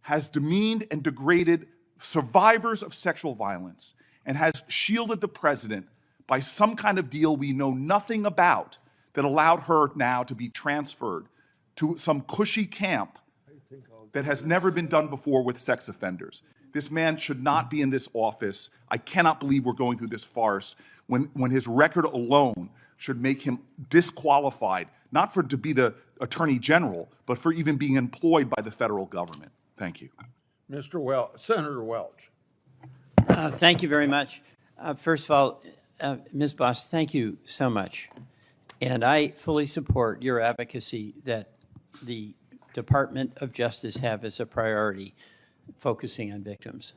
has demeaned and degraded survivors of sexual violence, and has shielded the president by some kind of deal we know nothing about that allowed her now to be transferred to some cushy camp that has never been done before with sex offenders. This man should not be in this office. I cannot believe we're going through this farce when his record alone should make him disqualified, not to be the Attorney General, but for even being employed by the federal government. Thank you. Senator Welch. Thank you very much. First of all, Ms. Boss, thank you so much. And I fully support your advocacy that the Department of Justice have as a priority focusing on victims.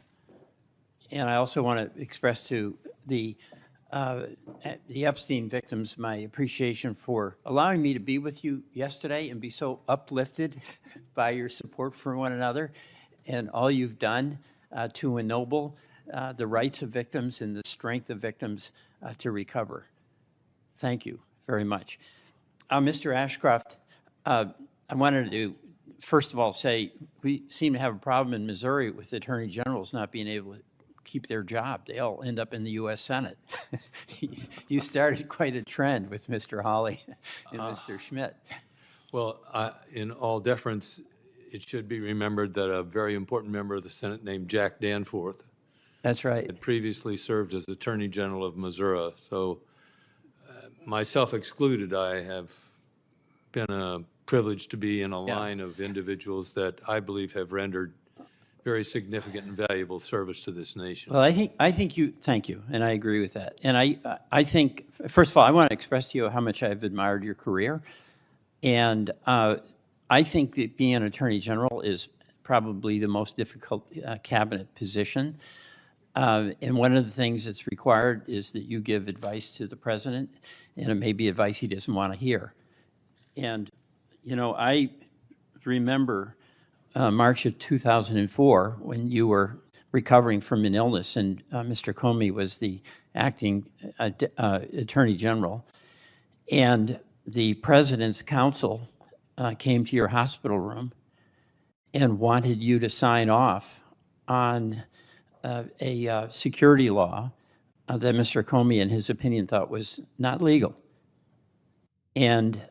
And I also want to express to the Epstein victims my appreciation for allowing me to be with you yesterday and be so uplifted by your support for one another and all you've done to ennoble the rights of victims and the strength of victims to recover. Thank you very much. Mr. Ashcroft, I wanted to first of all say we seem to have a problem in Missouri with the attorney generals not being able to keep their job. They all end up in the U.S. Senate. You started quite a trend with Mr. Hawley and Mr. Schmidt. Well, in all deference, it should be remembered that a very important member of the Senate named Jack Danforth That's right. had previously served as Attorney General of Missouri. So myself excluded, I have been privileged to be in a line of individuals that I believe have rendered very significant and valuable service to this nation. Well, I think you, thank you, and I agree with that. And I think, first of all, I want to express to you how much I've admired your career. And I think that being an Attorney General is probably the most difficult cabinet position. And one of the things that's required is that you give advice to the president, and it may be advice he doesn't want to hear. And, you know, I remember March of 2004 when you were recovering from an illness and Mr. Comey was the acting Attorney General. And the president's counsel came to your hospital room and wanted you to sign off on a security law that Mr. Comey, in his opinion, thought was not legal. And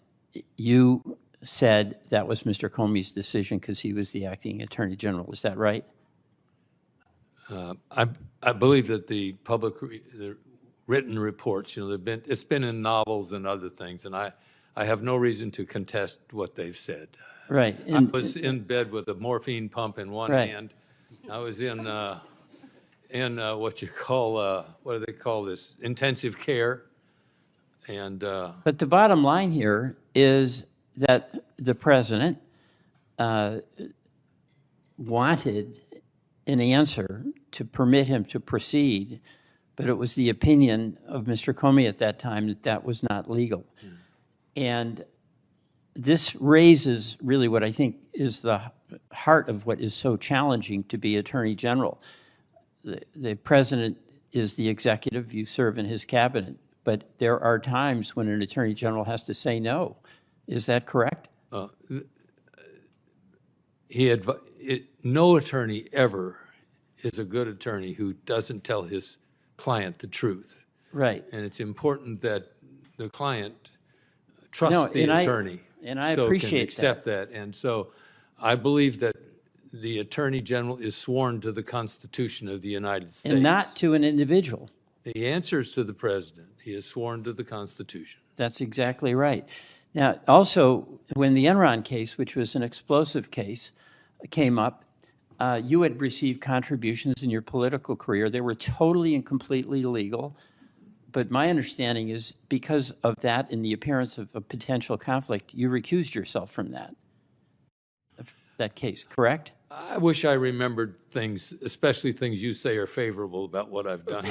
you said that was Mr. Comey's decision because he was the acting Attorney General. Is that right? I believe that the public, the written reports, you know, it's been in novels and other things, and I I have no reason to contest what they've said. Right. I was in bed with a morphine pump in one Right. hand. I was in what you call, what do they call this? Intensive care. And But the bottom line here is that the president wanted an answer to permit him to proceed, but it was the opinion of Mr. Comey at that time that that was not legal. And this raises really what I think is the heart of what is so challenging to be Attorney General. The president is the executive, you serve in his cabinet, but there are times when an Attorney General has to say no. Is that correct? No attorney ever is a good attorney who doesn't tell his client the truth. Right. And it's important that the client trusts the attorney. And I so appreciate can accept that. And so I believe that the Attorney General is sworn to the Constitution of the United States. And not to an individual. The answer is to the President. He is sworn to the Constitution. That's exactly right. Now, also, when the Enron case, which was an explosive case, came up, you had received contributions in your political career. They were totally and completely legal. But my understanding is because of that and the appearance of a potential conflict, you recused yourself from that case, correct? I wish I remembered things, especially things you say are favorable about what I've done.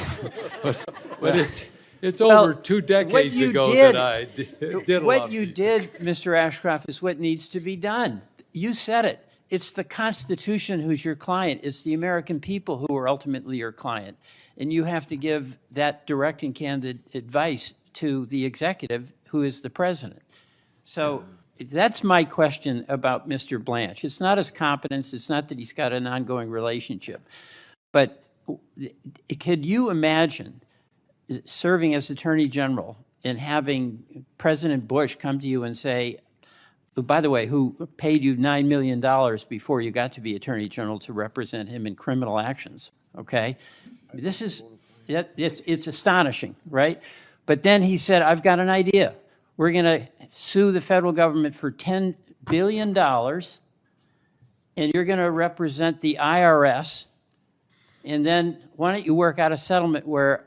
but it's over 2 decades ago that I did a lot of What you these did, Mr. Ashcroft, is what needs to be done. You said it. It's the Constitution who's your client. It's the American people who are ultimately your client. And you have to give that direct and candid advice to the executive, who is the president. So that's my question about Mr. Blanche. It's not his competence. It's not that he's got an ongoing relationship. But could you imagine serving as Attorney General and having President Bush come to you and say, by the way, who paid you $9 million before you got to be Attorney General to represent him in criminal actions, okay? This is, it's astonishing, right? But then he said, I've got an idea. We're going to sue the federal government for $10 billion, and you're going to represent the IRS, and then why don't you work out a settlement where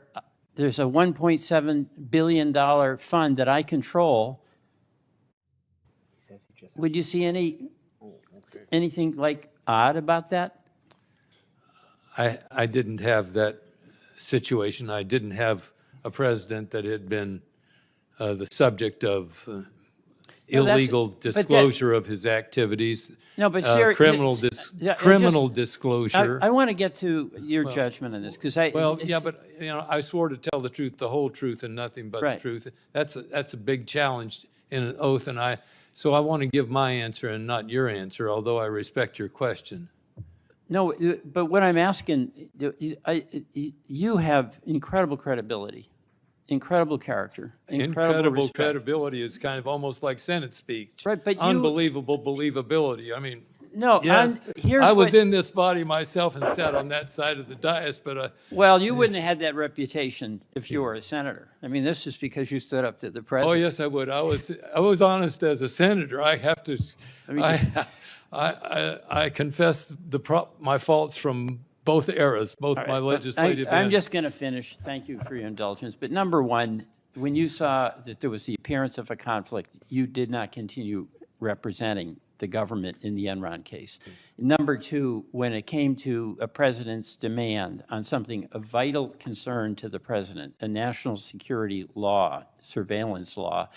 there's a $1.7 billion fund that I control. Would you see anything like odd about that? I didn't have that situation. I didn't have a president that had been the subject of illegal disclosure of his activities. No, but criminal disclosure. I want to get to your judgment on this because but I swore to tell the truth, the whole truth, and nothing but the truth. That's a big challenge in an oath, and so I want to give my answer and not your answer, although I respect your question. No, but what I'm asking, you have incredible credibility, incredible character, incredible credibility is kind of almost like Senate speech. Right, but unbelievable believability. I mean, no, yes, I was in this body myself and sat on that side of the dais, but well, you wouldn't have had that reputation if you were a senator. I mean, this is because you stood up to the president. Oh yes, I would. I was honest as a senator. I have to. I confess my faults from both eras, both my legislative. I'm just going to finish. Thank you for your indulgence. But number one, when you saw that there was the appearance of a conflict, you did not continue representing the government in the Enron case. Number two, when it came to a president's demand on something of vital concern to the president, a national security law, surveillance law,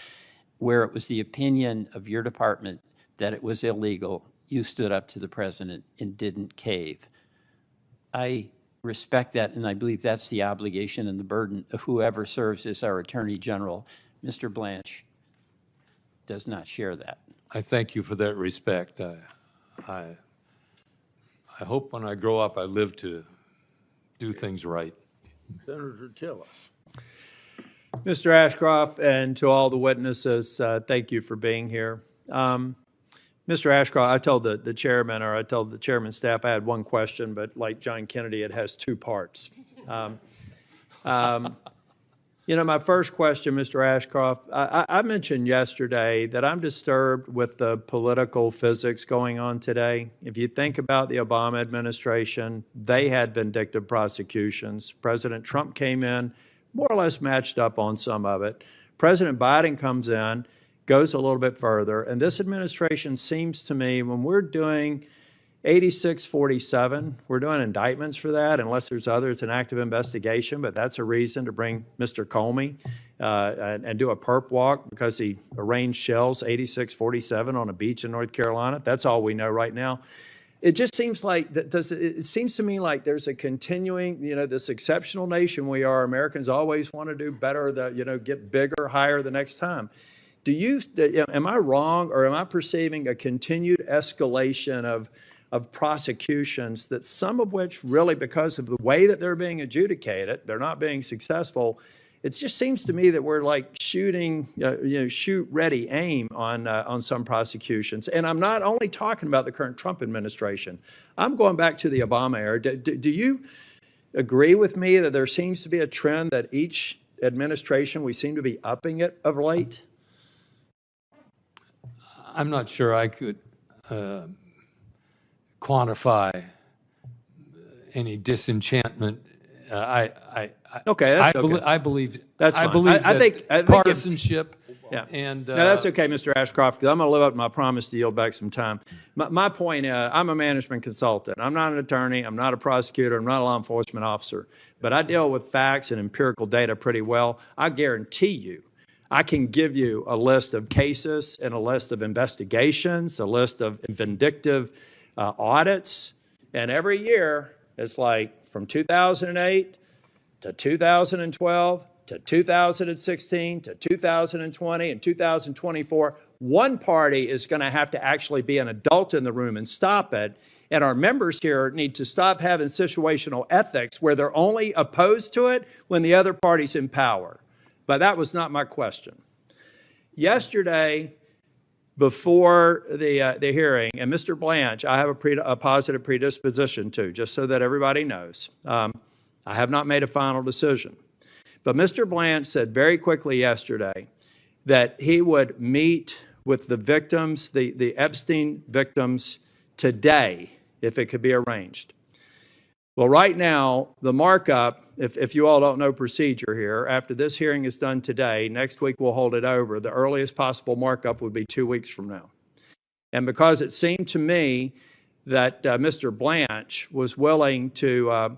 where it was the opinion of your department that it was illegal, you stood up to the president and didn't cave. I respect that, and I believe that's the obligation and the burden of whoever serves as our Attorney General. Mr. Blanche does not share that. I thank you for that respect. I hope when I grow up I live to do things right. Senator Tillis. Mr. Ashcroft, and to all the witnesses, thank you for being here. Mr. Ashcroft, I told the chairman, or I told the chairman's staff I had one question, but like John Kennedy, it has two parts. You know, my first question, Mr. Ashcroft, I mentioned yesterday that I'm disturbed with the political physics going on today. If you think about the Obama administration, they had vindictive prosecutions. President Trump came in, more or less matched up on some of it. President Biden comes in, goes a little bit further, and this administration seems to me, when we're doing 8647, we're doing indictments for that, unless there's other, it's an active investigation, but that's a reason to bring Mr. Comey and do a perp walk because he arranged shells 8647 on a beach in North Carolina. That's all we know right now. It just seems like, it seems to me like there's a continuing, you know, this exceptional nation we are, Americans always want to do better, get bigger, higher the next time. Am I wrong, or am I perceiving a continued escalation of prosecutions, that some of which really, because of the way that they're being adjudicated, they're not being successful? It just seems to me that we're like shooting, shoot, ready, aim on some prosecutions. And I'm not only talking about the current Trump administration. I'm going back to the Obama era. Do you agree with me that there seems to be a trend that each administration, we seem to be upping it of late? I'm not sure I could quantify any disenchantment. Okay, that's okay. I believe that's fine. I believe I that think partisanship. Yeah, and no, that's okay, Mr. Ashcroft, because I'm going to live up to my promise to yield back some time. My point, I'm a management consultant. I'm not an attorney. I'm not a prosecutor. I'm not a law enforcement officer. But I deal with facts and empirical data pretty well. I guarantee you, I can give you a list of cases and a list of investigations, a list of vindictive audits. And every year, it's like from 2008 to 2012 to 2016 to 2020 and 2024, one party is going to have to actually be an adult in the room and stop it. And our members here need to stop having situational ethics where they're only opposed to it when the other party's in power. But that was not my question. Yesterday, before the hearing, and Mr. Blanche, I have a positive predisposition to, just so that everybody knows. I have not made a final decision. But Mr. Blanche said very quickly yesterday that he would meet with the victims, the Epstein victims, today, if it could be arranged. Well, right now, the markup, if you all don't know procedure here, after this hearing is done today, next week we'll hold it over. The earliest possible markup would be 2 weeks from now. And because it seemed to me that Mr. Blanche was willing to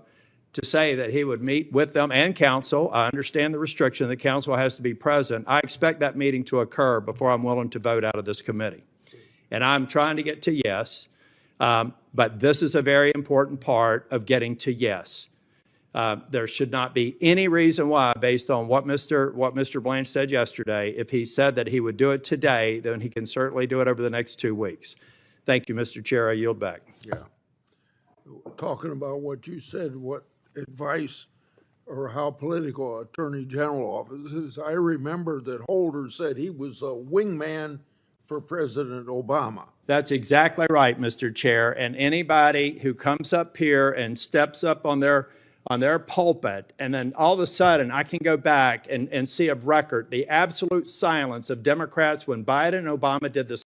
say that he would meet with them and counsel, I understand the restriction that counsel has to be present. I expect that meeting to occur before I'm willing to vote out of this committee. And I'm trying to get to yes. But this is a very important part of getting to yes. There should not be any reason why, based on what Mr. Blanche said yesterday, if he said that he would do it today, then he can certainly do it over the next 2 weeks. Thank you, Mr. Chair. I yield back. Yeah. Talking about what you said, what advice or how political Attorney General office is, I remember that Holder said he was a wingman for President Obama. That's exactly right, Mr. Chair. And anybody who comes up here and steps up on their pulpit, and then all of a sudden I can go back and see of record the absolute silence of Democrats when Biden and Obama did this.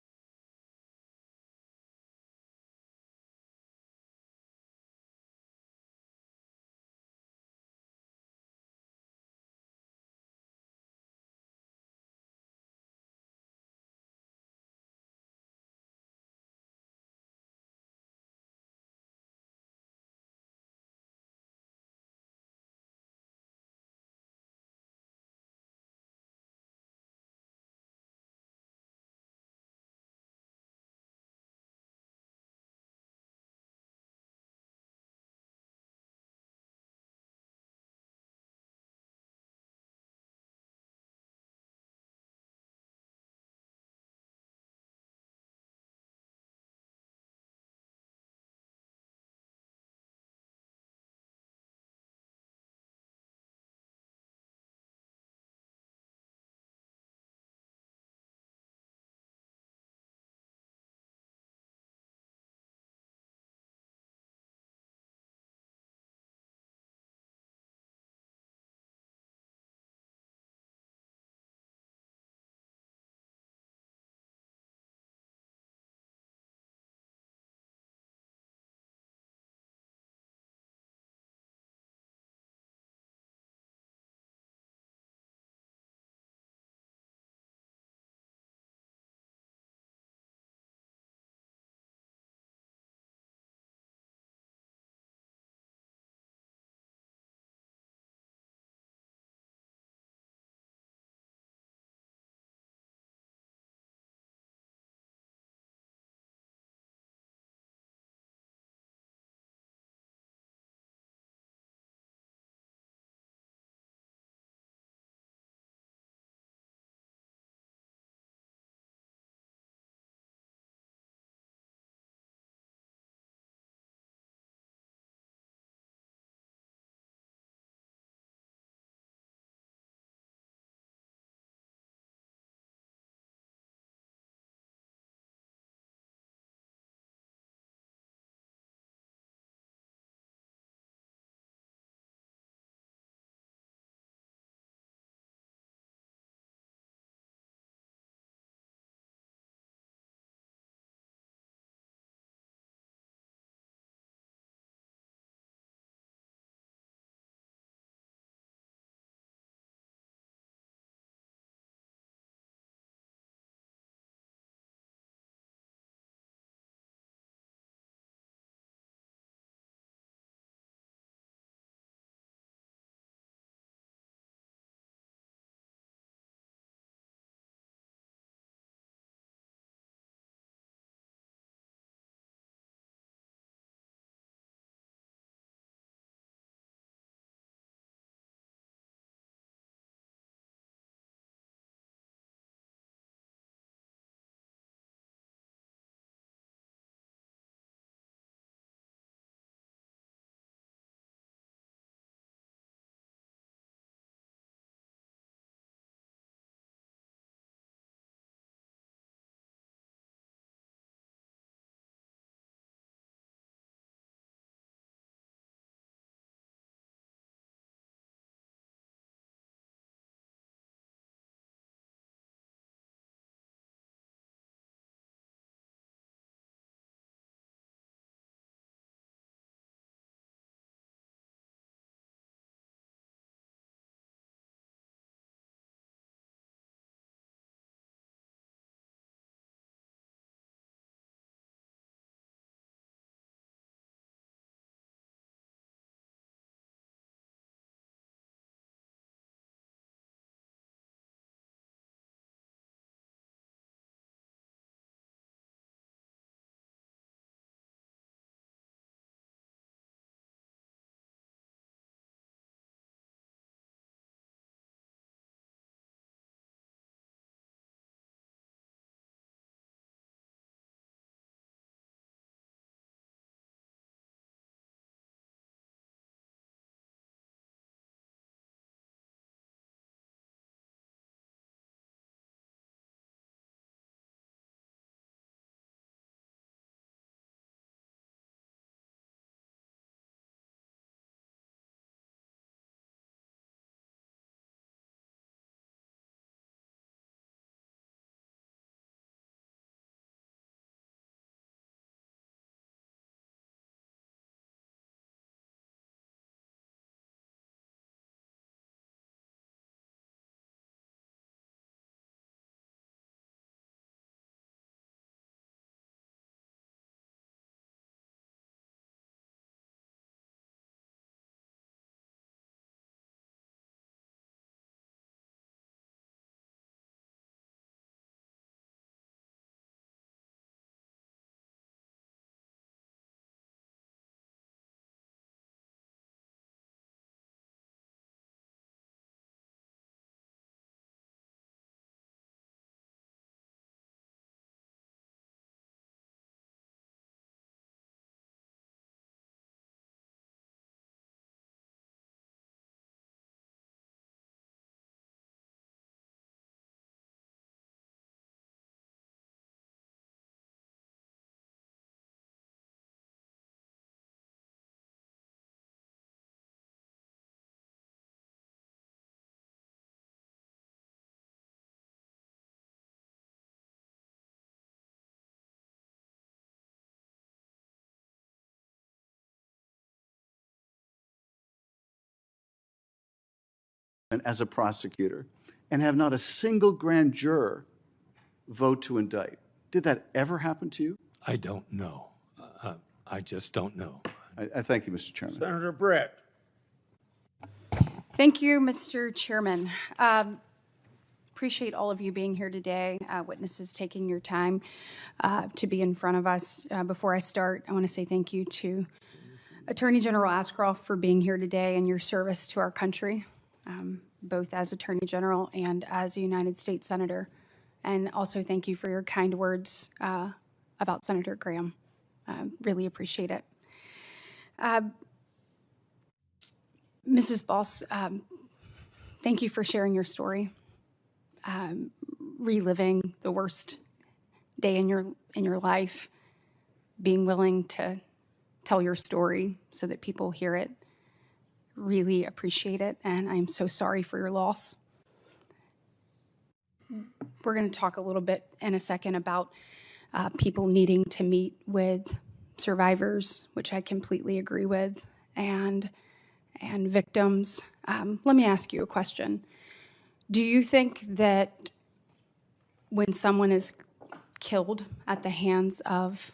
as a prosecutor and have not a single grand juror vote to indict. Did that ever happen to you? I don't know. I just don't know. I thank you, Mr. Chairman. Senator Brett. Thank you, Mr. Chairman. Appreciate all of you being here today, witnesses taking your time to be in front of us. Before I start, I want to say thank you to Attorney General Ashcroft for being here today and your service to our country, both as Attorney General and as a United States Senator. And also thank you for your kind words about Senator Graham. Really appreciate it. Mrs. Boss, thank you for sharing your story, reliving the worst day in your life, being willing to tell your story so that people hear it. Really appreciate it, and I'm so sorry for your loss. We're going to talk a little bit in a second about people needing to meet with survivors, which I completely agree with, and victims. Let me ask you a question. Do you think that when someone is killed at the hands of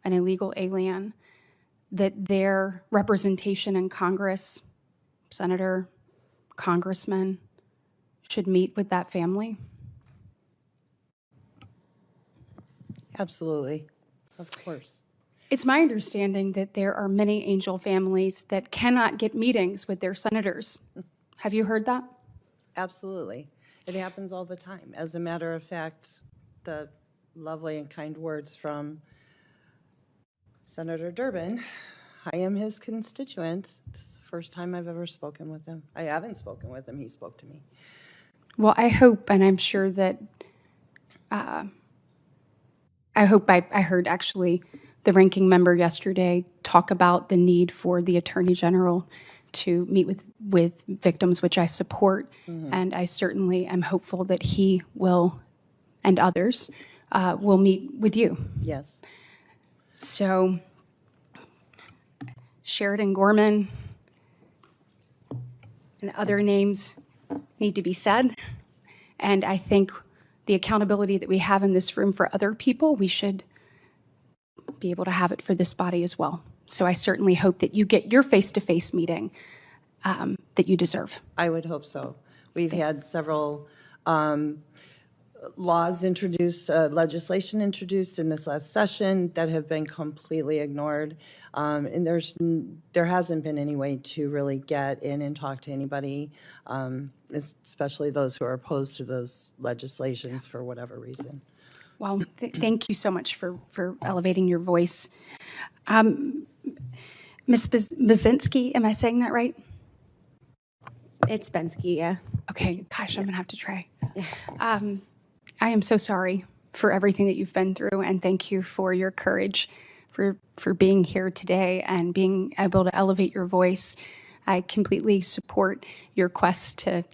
an illegal alien, that their representation in Congress, senator, congressman, should meet with that family? Absolutely. Of course. It's my understanding that there are many angel families that cannot get meetings with their senators. Have you heard that? Absolutely. It happens all the time. As a matter of fact, the lovely and kind words from Senator Durbin, I am his constituent. This is the first time I've ever spoken with him. I haven't spoken with him. He spoke to me. Well, I hope, and I'm sure that, I heard actually the ranking member yesterday talk about the need for the Attorney General to meet with victims, which I support. And I certainly am hopeful that he will, and others, will meet with you. Yes. So Sheridan Gorman and other names need to be said. And I think the accountability that we have in this room for other people, we should be able to have it for this body as well. So I certainly hope that you get your face-to-face meeting that you deserve. I would hope so. We've had several laws introduced, legislation introduced in this last session that have been completely ignored. And there hasn't been any way to really get in and talk to anybody, especially those who are opposed to those legislations for whatever reason. Well, thank you so much for elevating your voice. Ms. Bazinski, am I saying that right? It's Bensky, yeah. Okay, gosh, I'm gonna have to try. I am so sorry for everything that you've been through, and thank you for your courage, for being here today and being able to elevate your voice. I completely support your quest to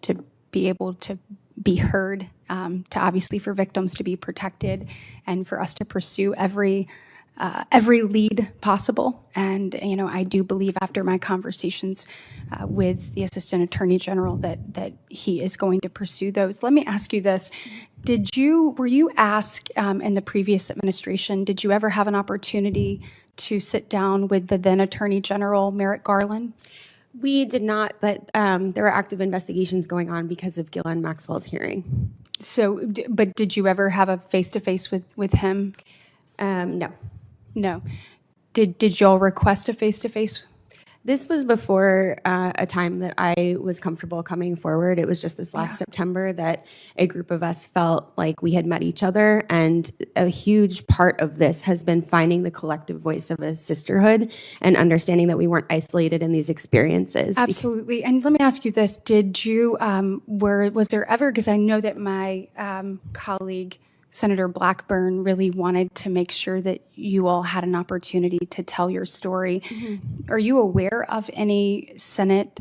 be able to be heard, to obviously for victims to be protected, and for us to pursue every lead possible. And, you know, I do believe after my conversations with the Assistant Attorney General that he is going to pursue those. Let me ask you this. Were you asked in the previous administration, did you ever have an opportunity to sit down with the then Attorney General, Merrick Garland? We did not, but there were active investigations going on because of Ghislaine Maxwell's hearing. So, but did you ever have a face-to-face with him? No. No. Did y'all request a face-to-face? This was before a time that I was comfortable coming forward. It was just this last September that a group of us felt like we had met each other, and a huge part of this has been finding the collective voice of a sisterhood and understanding that we weren't isolated in these experiences. Absolutely. And let me ask you this. Did you, was there ever, because I know that my colleague, Senator Blackburn, really wanted to make sure that you all had an opportunity to tell your story. Mm-hmm. Are you aware of any Senate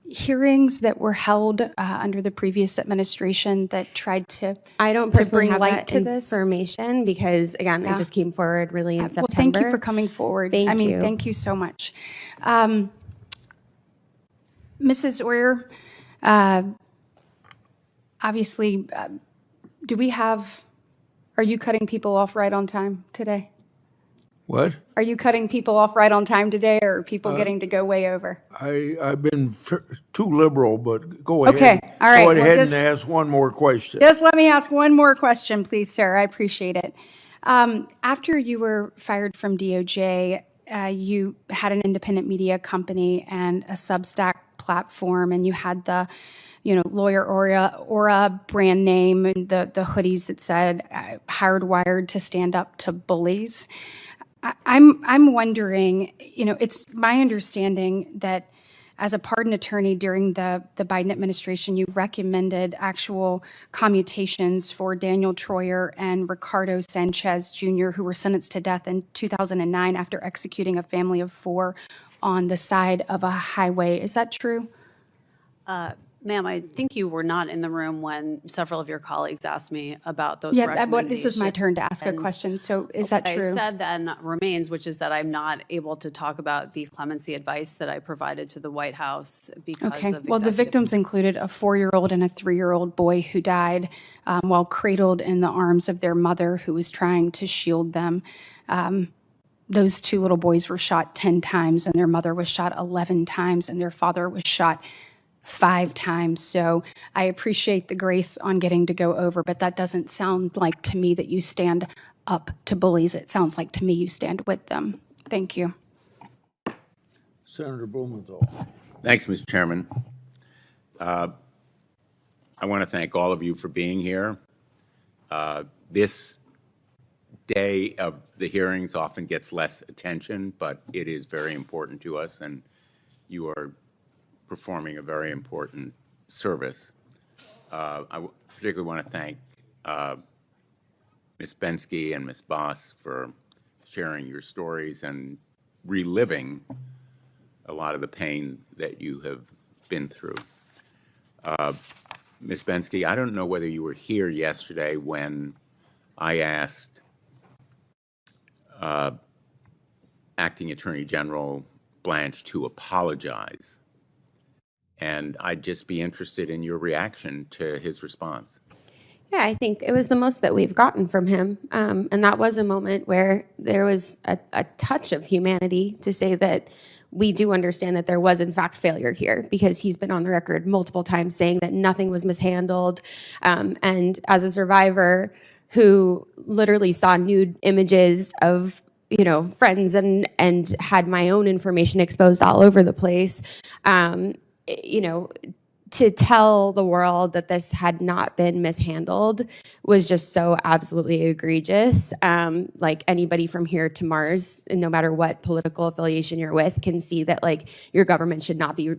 hearings that were held under the previous administration that tried to I don't personally bring have light that to this information because, again, I just came forward really in September. Well, thank you for coming forward. Thank you. Thank you so much. Mrs. Oyer, Obviously, are you cutting people off right on time today? What? Are you cutting people off right on time today, or are people getting to go way over? I've been too liberal, but go ahead. Okay, all right. Go Well, ahead and just- ask one more question. Just let me ask one more question, please, sir. I appreciate it. After you were fired from DOJ, you had an independent media company and a Substack platform, and you had the, Lawyer Aura brand name and the hoodies that said "Hardwired to Stand Up to Bullies." I'm wondering, it's my understanding that as a pardon attorney during the Biden administration, you recommended actual commutations for Daniel Troyer and Ricardo Sanchez Jr., who were sentenced to death in 2009 after executing a family of 4 on the side of a highway. Is that true? Ma'am, I think you were not in the room when several of your colleagues asked me about those Yeah, recommendations. this is my turn to ask a question. So is that What true? I said then remains, which is that I'm not able to talk about the clemency advice that I provided to the White House because Okay. of Well, the executive- victims included a 4-year-old and a 3-year-old boy who died while cradled in the arms of their mother, who was trying to shield them. Those 2 little boys were shot 10 times, and their mother was shot 11 times, and their father was shot 5 times. So I appreciate the grace on getting to go over, but that doesn't sound like to me that you stand up to bullies. It sounds like to me you stand with them. Thank you. Senator Blumenthal. Thanks, Mr. Chairman. I want to thank all of you for being here. This day of the hearings often gets less attention, but it is very important to us, and you are performing a very important service. I particularly want to thank Ms. Bensky and Ms. Boss for sharing your stories and reliving a lot of the pain that you have been through. Ms. Bensky, I don't know whether you were here yesterday when I asked Acting Attorney General Blanche to apologize. And I'd just be interested in your reaction to his response. Yeah, I think it was the most that we've gotten from him. And that was a moment where there was a touch of humanity to say that we do understand that there was, in fact, failure here, because he's been on the record multiple times saying that nothing was mishandled. And as a survivor who literally saw nude images of friends and had my own information exposed all over the place, to tell the world that this had not been mishandled was just so absolutely egregious. Like anybody from here to Mars, no matter what political affiliation you're with, can see that like your government should not be,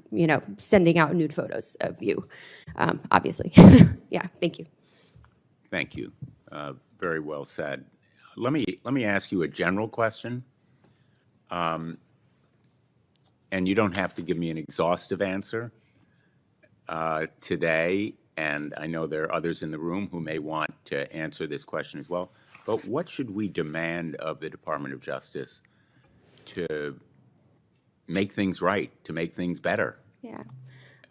sending out nude photos of you, obviously. Yeah, thank you. Thank you. Very well said. Let me ask you a general question. And you don't have to give me an exhaustive answer today, and I know there are others in the room who may want to answer this question as well, but what should we demand of the Department of Justice to make things right, to make things better? Yeah.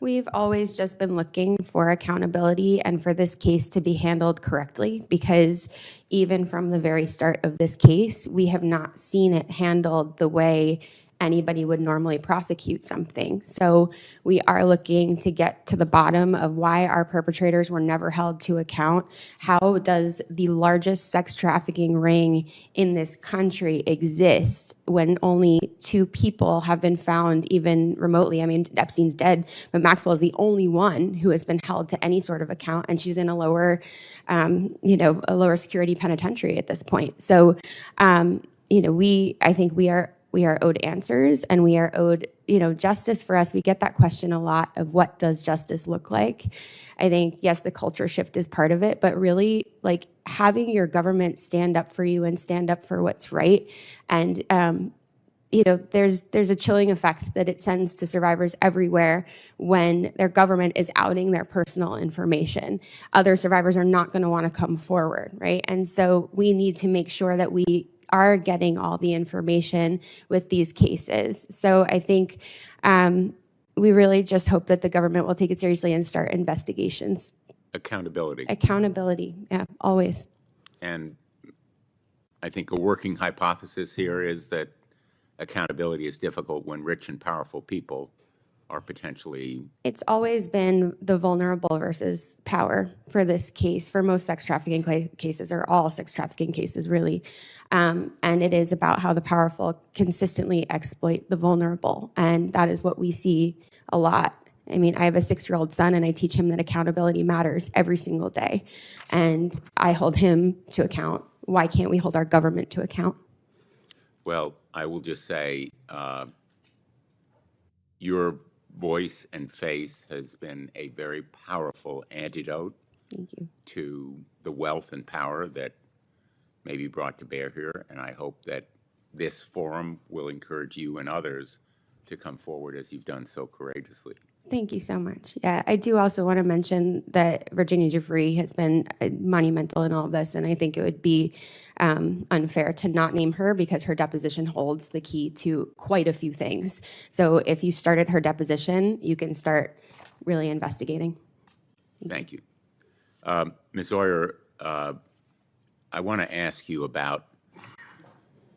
We've always just been looking for accountability and for this case to be handled correctly, because even from the very start of this case, we have not seen it handled the way anybody would normally prosecute something. So we are looking to get to the bottom of why our perpetrators were never held to account. How does the largest sex trafficking ring in this country exist when only 2 people have been found even remotely? I mean, Epstein's dead, but Maxwell is the only one who has been held to any sort of account, and she's in a lower, a lower security penitentiary at this point. So, I think we are owed answers, and we are owed, justice. For us, we get that question a lot of what does justice look like? I think, yes, the culture shift is part of it, but really like having your government stand up for you and stand up for what's right. And, there's a chilling effect that it sends to survivors everywhere when their government is outing their personal information. Other survivors are not going to want to come forward, right? And so we need to make sure that we are getting all the information with these cases. So I think, we really just hope that the government will take it seriously and start investigations. Accountability. Accountability, yeah, always. And I think a working hypothesis here is that accountability is difficult when rich and powerful people are potentially. It's always been the vulnerable versus power for this case, for most sex trafficking cases, or all sex trafficking cases, really. And it is about how the powerful consistently exploit the vulnerable. And that is what we see a lot. I mean, I have a 6-year-old son, and I teach him that accountability matters every single day. And I hold him to account. Why can't we hold our government to account? Well, I will just say your voice and face has been a very powerful antidote to the wealth and power that may be brought to bear here. And I hope that this forum will encourage you and others to come forward as you've done so courageously. Thank you so much. Yeah, I do also want to mention that Virginia Giuffre has been monumental in all of this, and I think it would be unfair to not name her because her deposition holds the key to quite a few things. So if you started her deposition, you can start really investigating. Thank you. Ms. Oyer, I want to ask you about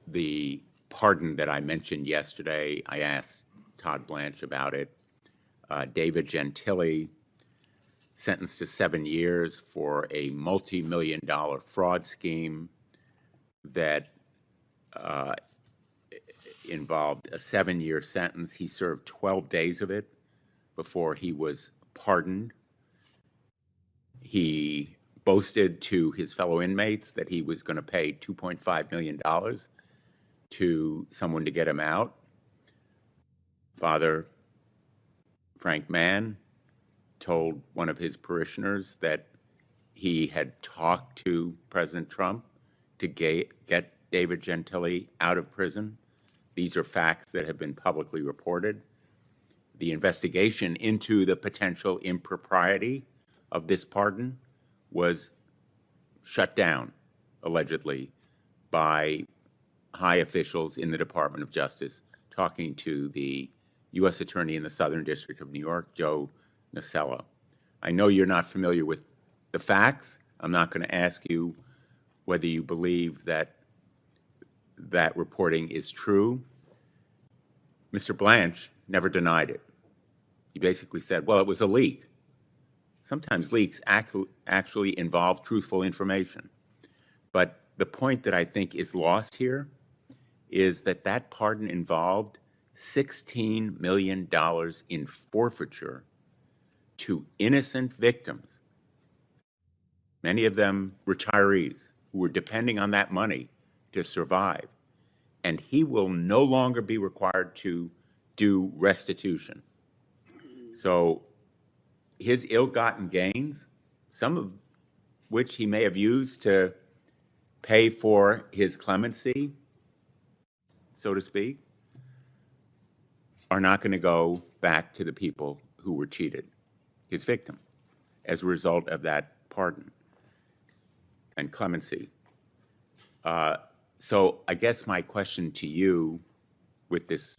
the pardon that I mentioned yesterday. I asked Todd Blanche about it. David Gentili, sentenced to 7 years for a multi-million-dollar fraud scheme that involved a 7-year sentence. He served 12 days of it before he was pardoned. He boasted to his fellow inmates that he was going to pay $2.5 million to someone to get him out. Father Frank Mann told one of his parishioners that he had talked to President Trump to get David Gentili out of prison. These are facts that have been publicly reported. The investigation into the potential impropriety of this pardon was shut down, allegedly, by high officials in the Department of Justice, talking to the U.S. Attorney in the Southern District of New York, Joe Nocella. I know you're not familiar with the facts. I'm not going to ask you whether you believe that that reporting is true. Mr. Blanche never denied it. He basically said, well, it was a leak. Sometimes leaks actually involve truthful information. But the point that I think is lost here is that that pardon involved $16 million in forfeiture to innocent victims, many of them retirees who were depending on that money to survive. And he will no longer be required to do restitution. So his ill-gotten gains, some of which he may have used to pay for his clemency, so to speak, are not going to go back to the people who were cheated, his victim, as a result of that pardon and clemency. So I guess my question to you with this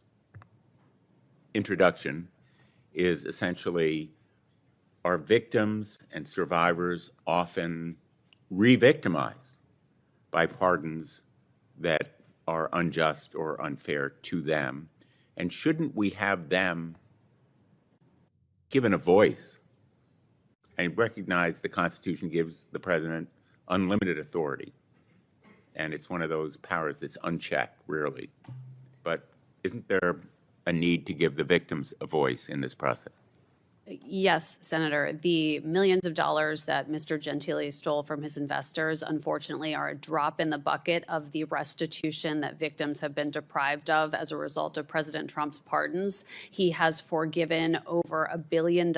introduction is essentially, are victims and survivors often re-victimized by pardons that are unjust or unfair to them? And shouldn't we have them given a voice and recognize the Constitution gives the president unlimited authority? And it's one of those powers that's unchecked, rarely. But isn't there a need to give the victims a voice in this process? Yes, Senator. The millions of dollars that Mr. Gentili stole from his investors, unfortunately, are a drop in the bucket of the restitution that victims have been deprived of as a result of President Trump's pardons. He has forgiven over $1 billion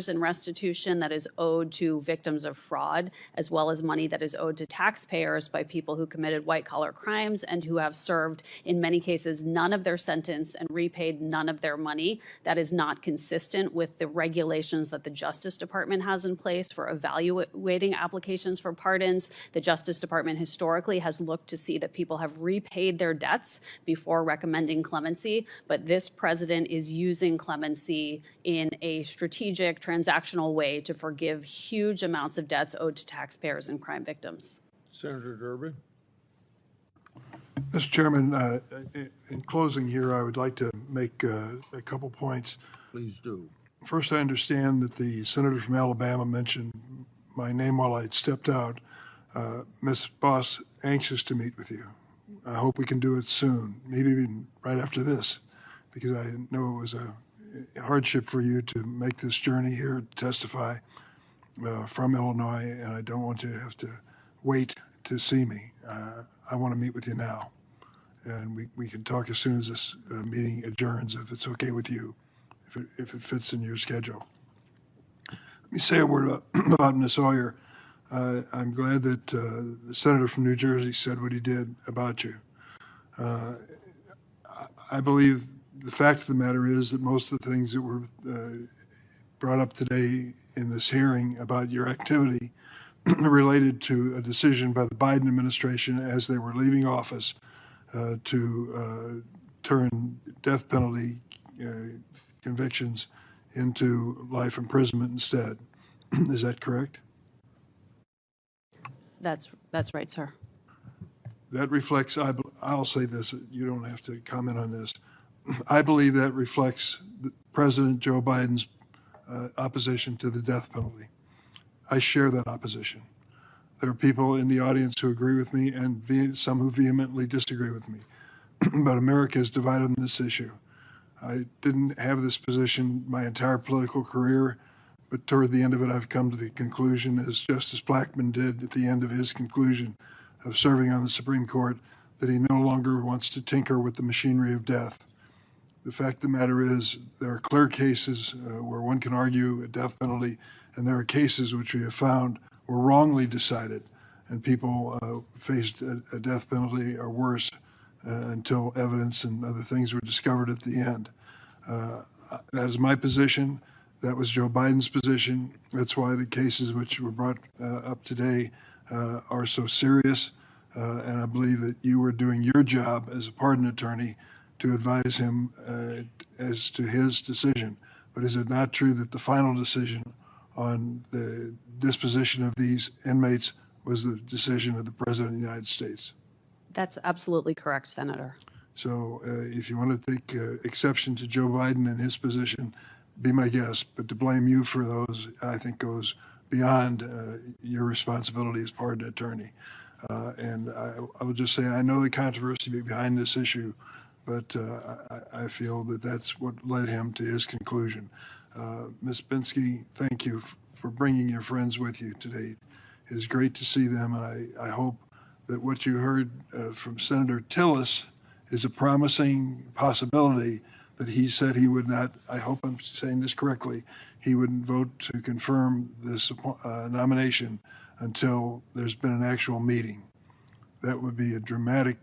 in restitution that is owed to victims of fraud, as well as money that is owed to taxpayers by people who committed white-collar crimes and who have served, in many cases, none of their sentence and repaid none of their money. That is not consistent with the regulation regulations that the Justice Department has in place for evaluating applications for pardons. The Justice Department historically has looked to see that people have repaid their debts before recommending clemency, but this president is using clemency in a strategic, transactional way to forgive huge amounts of debts owed to taxpayers and crime victims. Senator Durbin. Mr. Chairman, in closing here, I would like to make a couple points. Please do. First, I understand that the senator from Alabama mentioned my name while I stepped out. Ms. Boss, anxious to meet with you. I hope we can do it soon, maybe even right after this, because I know it was a hardship for you to make this journey here to testify from Illinois, and I don't want you to have to wait to see me. I want to meet with you now, and we can talk as soon as this meeting adjourns, if it's okay with you, if it fits in your schedule. Let me say a word about Ms. Oyer. I'm glad that the senator from New Jersey said what he did about you. I believe the fact of the matter is that most of the things that were brought up today in this hearing about your activity related to a decision by the Biden administration as they were leaving office to turn death penalty convictions into life imprisonment instead. Is that correct? That's right, sir. That reflects, I'll say this, you don't have to comment on this. I believe that reflects President Joe Biden's opposition to the death penalty. I share that opposition. There are people in the audience who agree with me and some who vehemently disagree with me. But America is divided on this issue. I didn't have this position my entire political career, but toward the end of it, I've come to the conclusion, as Justice Blackmun did at the end of his conclusion of serving on the Supreme Court, that he no longer wants to tinker with the machinery of death. The fact of the matter is, there are clear cases where one can argue a death penalty, and there are cases which we have found were wrongly decided, and people faced a death penalty or worse until evidence and other things were discovered at the end. That is my position. That was Joe Biden's position. That's why the cases which were brought up today are so serious, and I believe that you were doing your job as a pardon attorney to advise him as to his decision. But is it not true that the final decision on the disposition of these inmates was the decision of the President of the United States? That's absolutely correct, Senator. So if you want to take exception to Joe Biden and his position, be my guest. But to blame you for those, I think, goes beyond your responsibility as pardon attorney. And I will just say, I know the controversy behind this issue, but I feel that that's what led him to his conclusion. Ms. Binsky, thank you for bringing your friends with you today. It is great to see them, and I hope that what you heard from Senator Tillis is a promising possibility that he said he would not, I hope I'm saying this correctly, he wouldn't vote to confirm this nomination until there's been an actual meeting. That would be a dramatic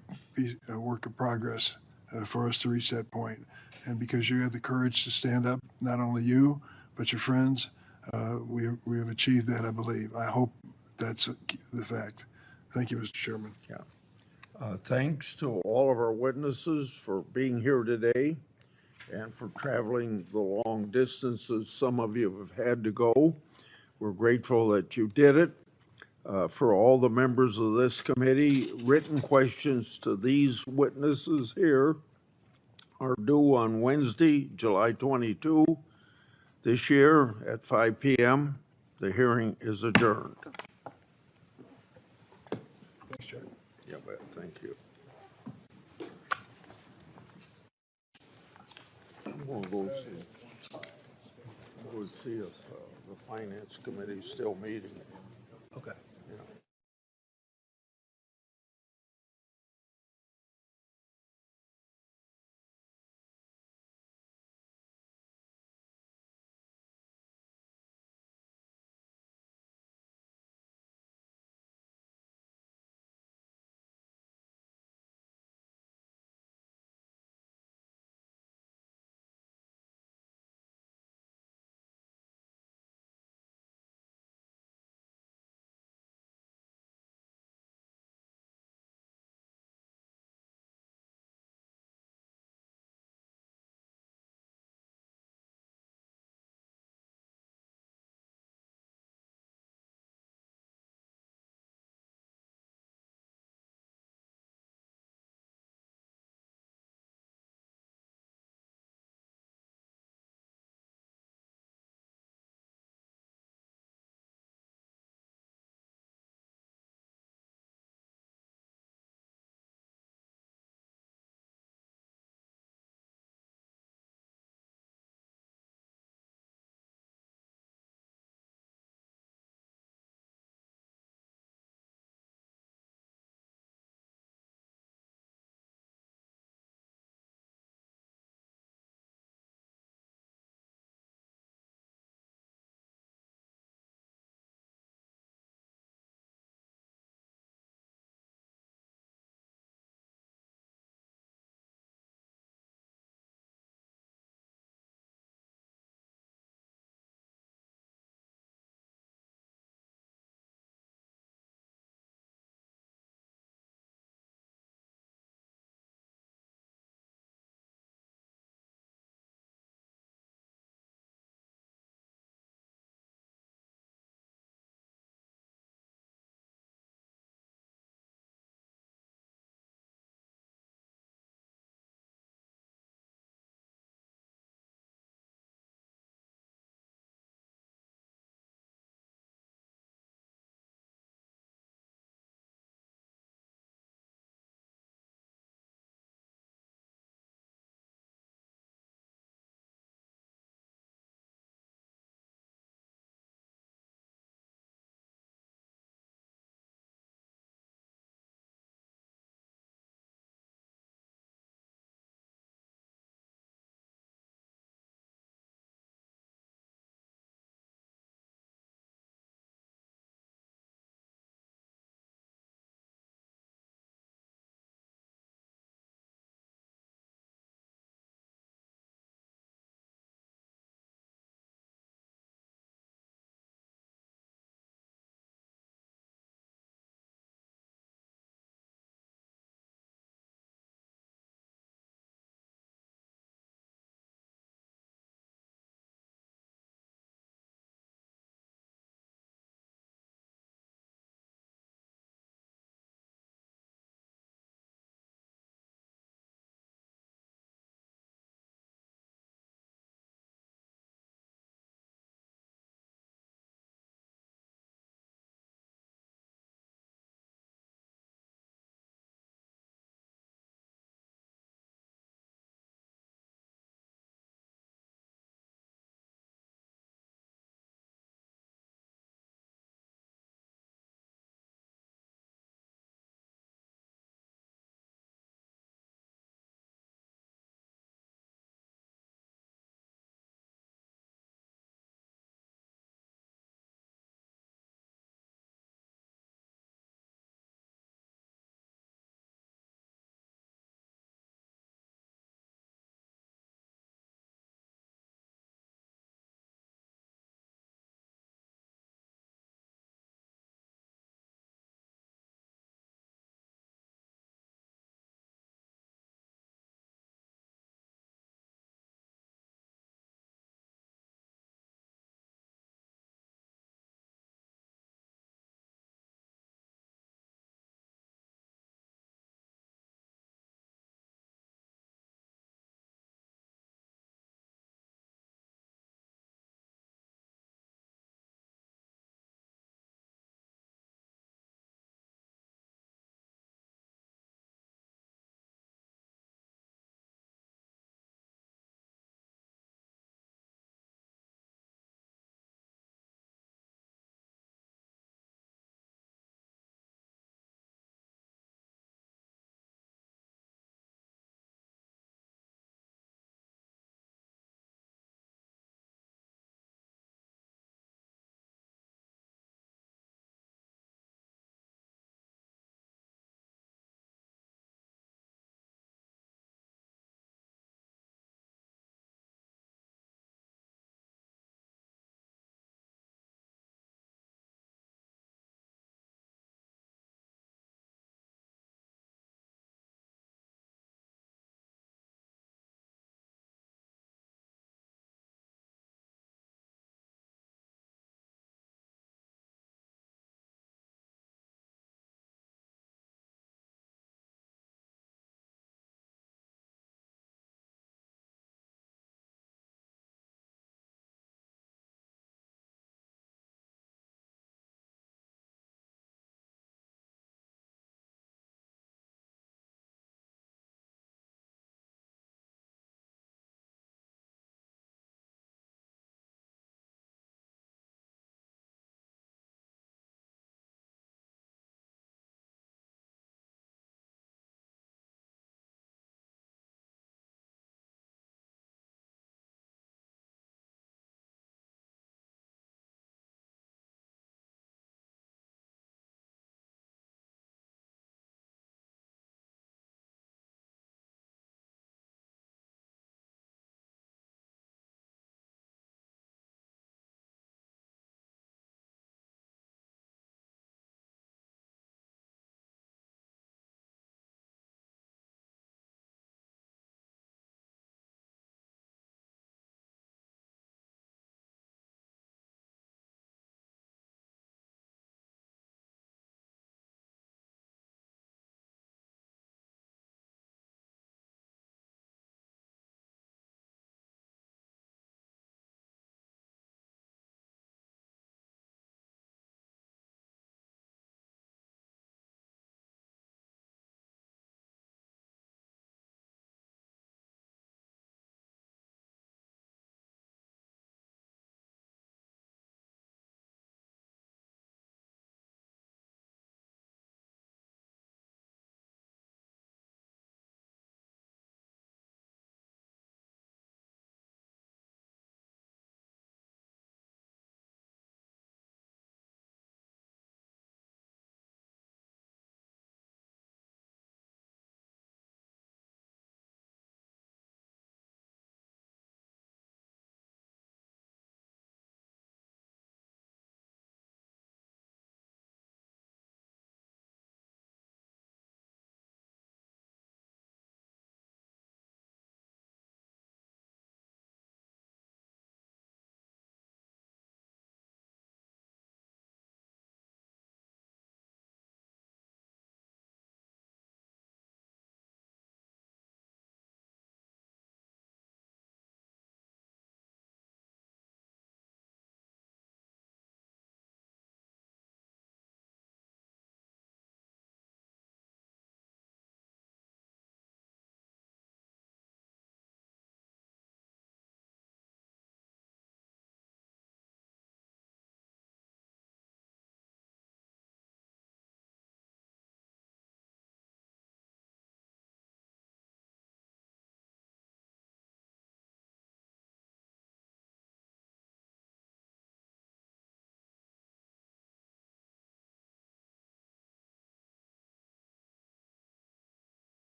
work of progress for us to reach that point. And because you had the courage to stand up, not only you, but your friends, we have achieved that, I believe. I hope that's the fact. Thank you, Mr. Chairman. Yeah. Thanks to all of our witnesses for being here today and for traveling the long distances some of you have had to go. We're grateful that you did it. For all the members of this committee, written questions to these witnesses here are due on Wednesday, July 22 this year at 5 p.m. The hearing is adjourned. Thanks, Chair. Yeah, thank you. We'll go see if the Finance Committee is still meeting. Okay. Yeah.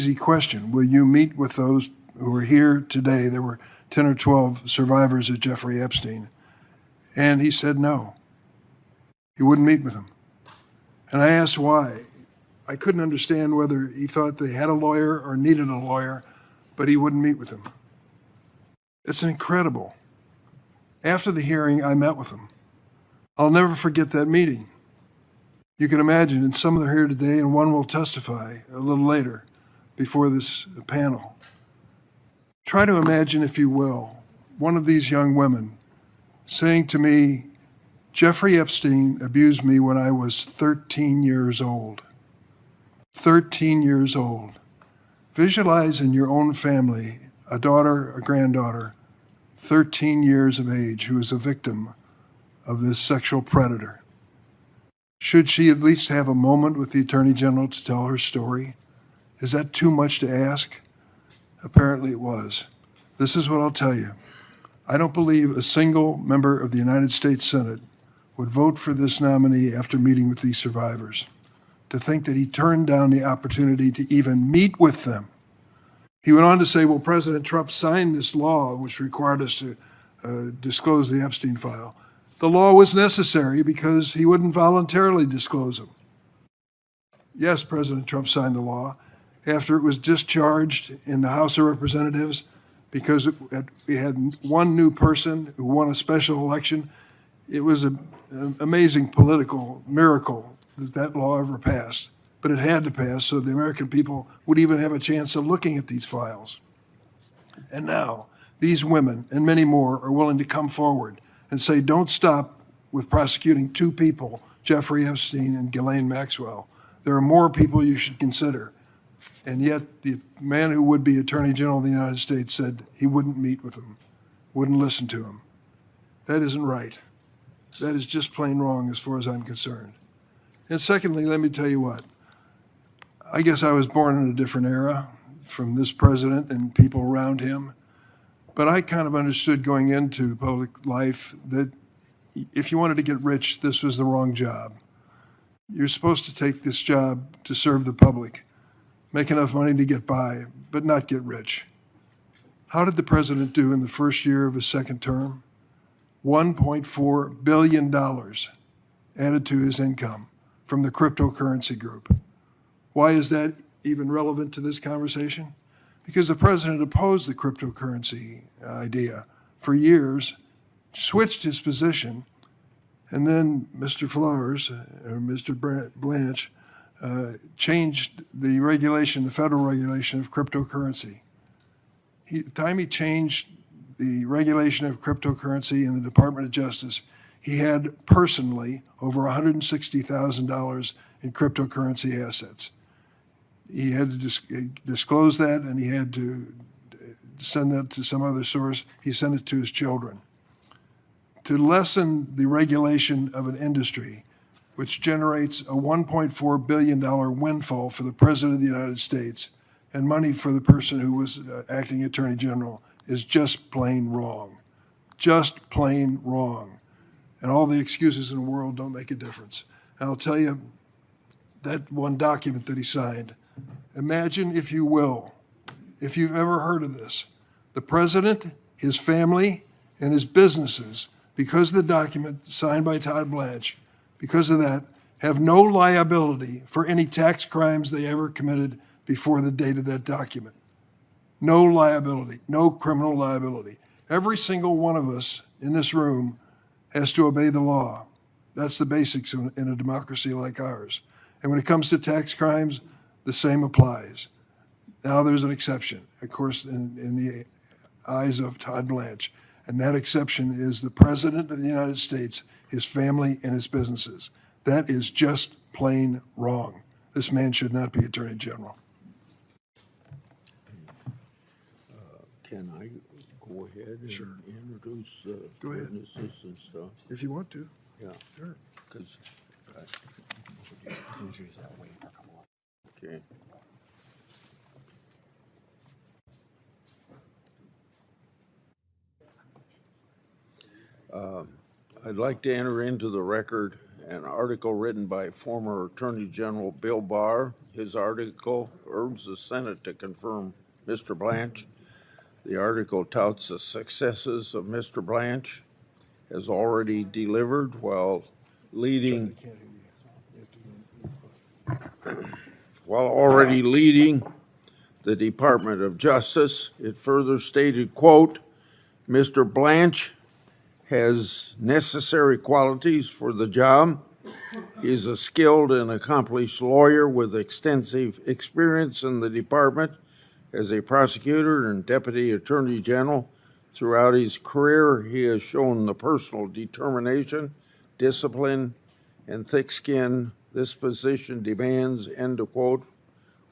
easy question. Will you meet with those who are here today? There were 10 or 12 survivors of Jeffrey Epstein. And he said no. He wouldn't meet with them. And I asked why. I couldn't understand whether he thought they had a lawyer or needed a lawyer, but he wouldn't meet with them. It's incredible. After the hearing, I met with them. I'll never forget that meeting. You can imagine, and some of them are here today, and one will testify a little later before this panel. Try to imagine, if you will, one of these young women saying to me, Jeffrey Epstein abused me when I was 13 years old. 13 years old. Visualize in your own family a daughter, a granddaughter, 13 years of age, who is a victim of this sexual predator. Should she at least have a moment with the Attorney General to tell her story? Is that too much to ask? Apparently it was. This is what I'll tell you. I don't believe a single member of the United States Senate would vote for this nominee after meeting with these survivors. To think that he turned down the opportunity to even meet with them. He went on to say, well, President Trump signed this law which required us to disclose the Epstein file. The law was necessary because he wouldn't voluntarily disclose them. Yes, President Trump signed the law after it was discharged in the House of Representatives because we had one new person who won a special election. It was an amazing political miracle that that law ever passed, but it had to pass so the American people would even have a chance of looking at these files. And now, these women and many more are willing to come forward and say, don't stop with prosecuting two people, Jeffrey Epstein and Ghislaine Maxwell. There are more people you should consider. And yet, the man who would be Attorney General of the United States said he wouldn't meet with them, wouldn't listen to him. That isn't right. That is just plain wrong as far as I'm concerned. And secondly, let me tell you what. I guess I was born in a different era from this president and people around him. But I kind of understood going into public life that if you wanted to get rich, this was the wrong job. You're supposed to take this job to serve the public, make enough money to get by, but not get rich. How did the president do in the first year of his second term? $1.4 billion added to his income from the cryptocurrency group. Why is that even relevant to this conversation? Because the president opposed the cryptocurrency idea for years, switched his position, and then Mr. Flowers, or Mr. Blanche, changed the regulation, the federal regulation of cryptocurrency. The time he changed the regulation of cryptocurrency in the Department of Justice, he had personally over $160,000 in cryptocurrency assets. He had to disclose that, and he had to send that to some other source. He sent it to his children. To lessen the regulation of an industry which generates a $1.4 billion windfall for the President of the United States and money for the person who was acting Attorney General is just plain wrong. Just plain wrong. And all the excuses in the world don't make a difference. And I'll tell you, that one document that he signed, imagine, if you will, if you've ever heard of this, the president, his family, and his businesses, because of the document signed by Todd Blanche, because of that, have no liability for any tax crimes they ever committed before the date of that document. No liability, no criminal liability. Every single one of us in this room has to obey the law. That's the basics in a democracy like ours. And when it comes to tax crimes, the same applies. Now there's an exception, of course, in the eyes of Todd Blanche. And that exception is the President of the United States, his family, and his businesses. That is just plain wrong. This man should not be Attorney General. Can I go ahead and introduce the Go ahead. witnesses and stuff? If you want to. Yeah, Sure. because, okay. I'd like to enter into the record an article written by former Attorney General Bill Barr. His article urged the Senate to confirm Mr. Blanche. The article touts the successes of Mr. Blanche has already delivered while leading the Department of Justice. It further stated, quote, Mr. Blanche has necessary qualities for the job. He is a skilled and accomplished lawyer with extensive experience in the department as a prosecutor and deputy attorney general. Throughout his career, he has shown the personal determination, discipline, and thick skin this position demands, end of quote.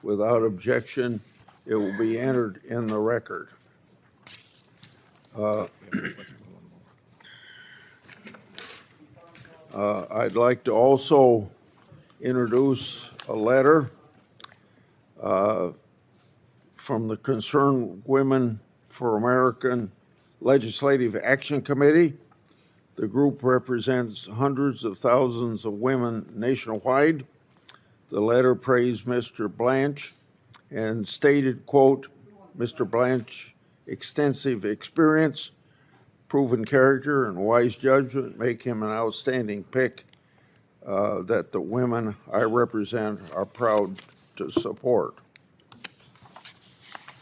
Without objection, it will be entered in the record. I'd like to also introduce a letter from the Concerned Women for American Legislative Action Committee. The group represents hundreds of thousands of women nationwide. The letter praised Mr. Blanche and stated, quote, Mr. Blanche, extensive experience, proven character, and wise judgment make him an outstanding pick that the women I represent are proud to support.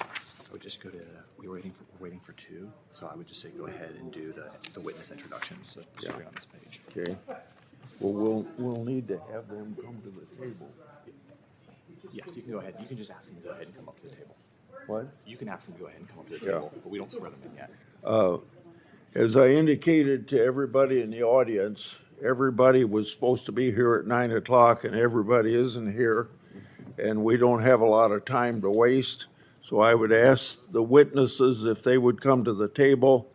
I would just go to, we're waiting for two, so I would just say go ahead and do the witness introductions, so starting on this page. Okay. Well, we'll need to have them come to the table. Yes, you can go ahead. You can just ask them to go ahead and come up to the table. What? You can ask them to go ahead and come up to the table, but we don't swear them in yet. As I indicated to everybody in the audience, everybody was supposed to be here at 9 o'clock and everybody isn't here. And we don't have a lot of time to waste. So I would ask the witnesses if they would come to the table,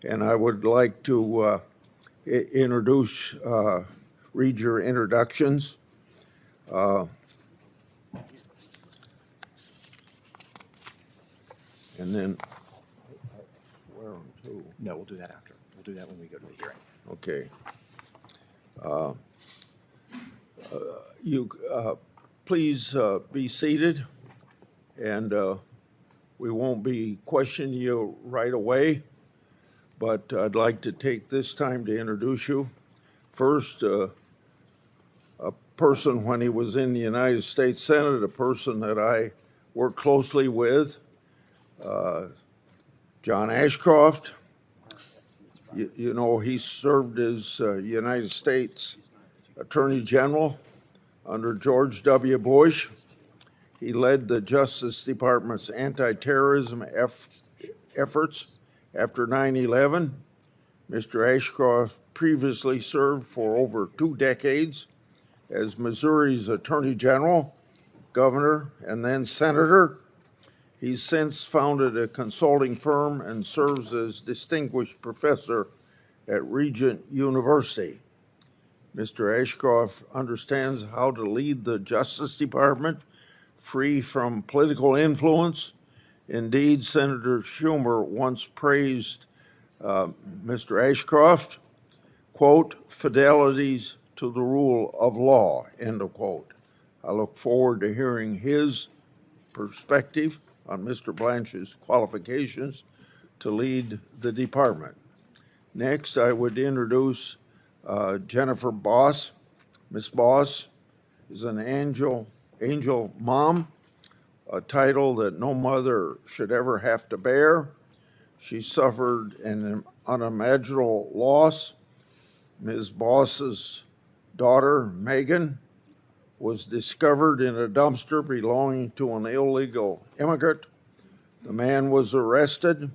and I would like to read your introductions. And then swear them too. No, we'll do that after. We'll do that when we go to the hearing. Okay. Please be seated, and we won't be questioning you right away, but I'd like to take this time to introduce you. First, a person when he was in the United States Senate, a person that I worked closely with, John Ashcroft. You know, he served as United States Attorney General under George W. Bush. He led the Justice Department's anti-terrorism efforts after 9/11. Mr. Ashcroft previously served for over 2 decades as Missouri's Attorney General, Governor, and then Senator. He's since founded a consulting firm and serves as distinguished professor at Regent University. Mr. Ashcroft understands how to lead the Justice Department free from political influence. Indeed, Senator Schumer once praised Mr. Ashcroft, quote, fidelities to the rule of law, end of quote. I look forward to hearing his perspective on Mr. Blanche's qualifications to lead the department. Next, I would introduce Jennifer Boss. Ms. Boss is an angel mom, a title that no mother should ever have to bear. She suffered an unimaginable loss. Ms. Boss's daughter, Megan, was discovered in a dumpster belonging to an illegal immigrant. The man was arrested.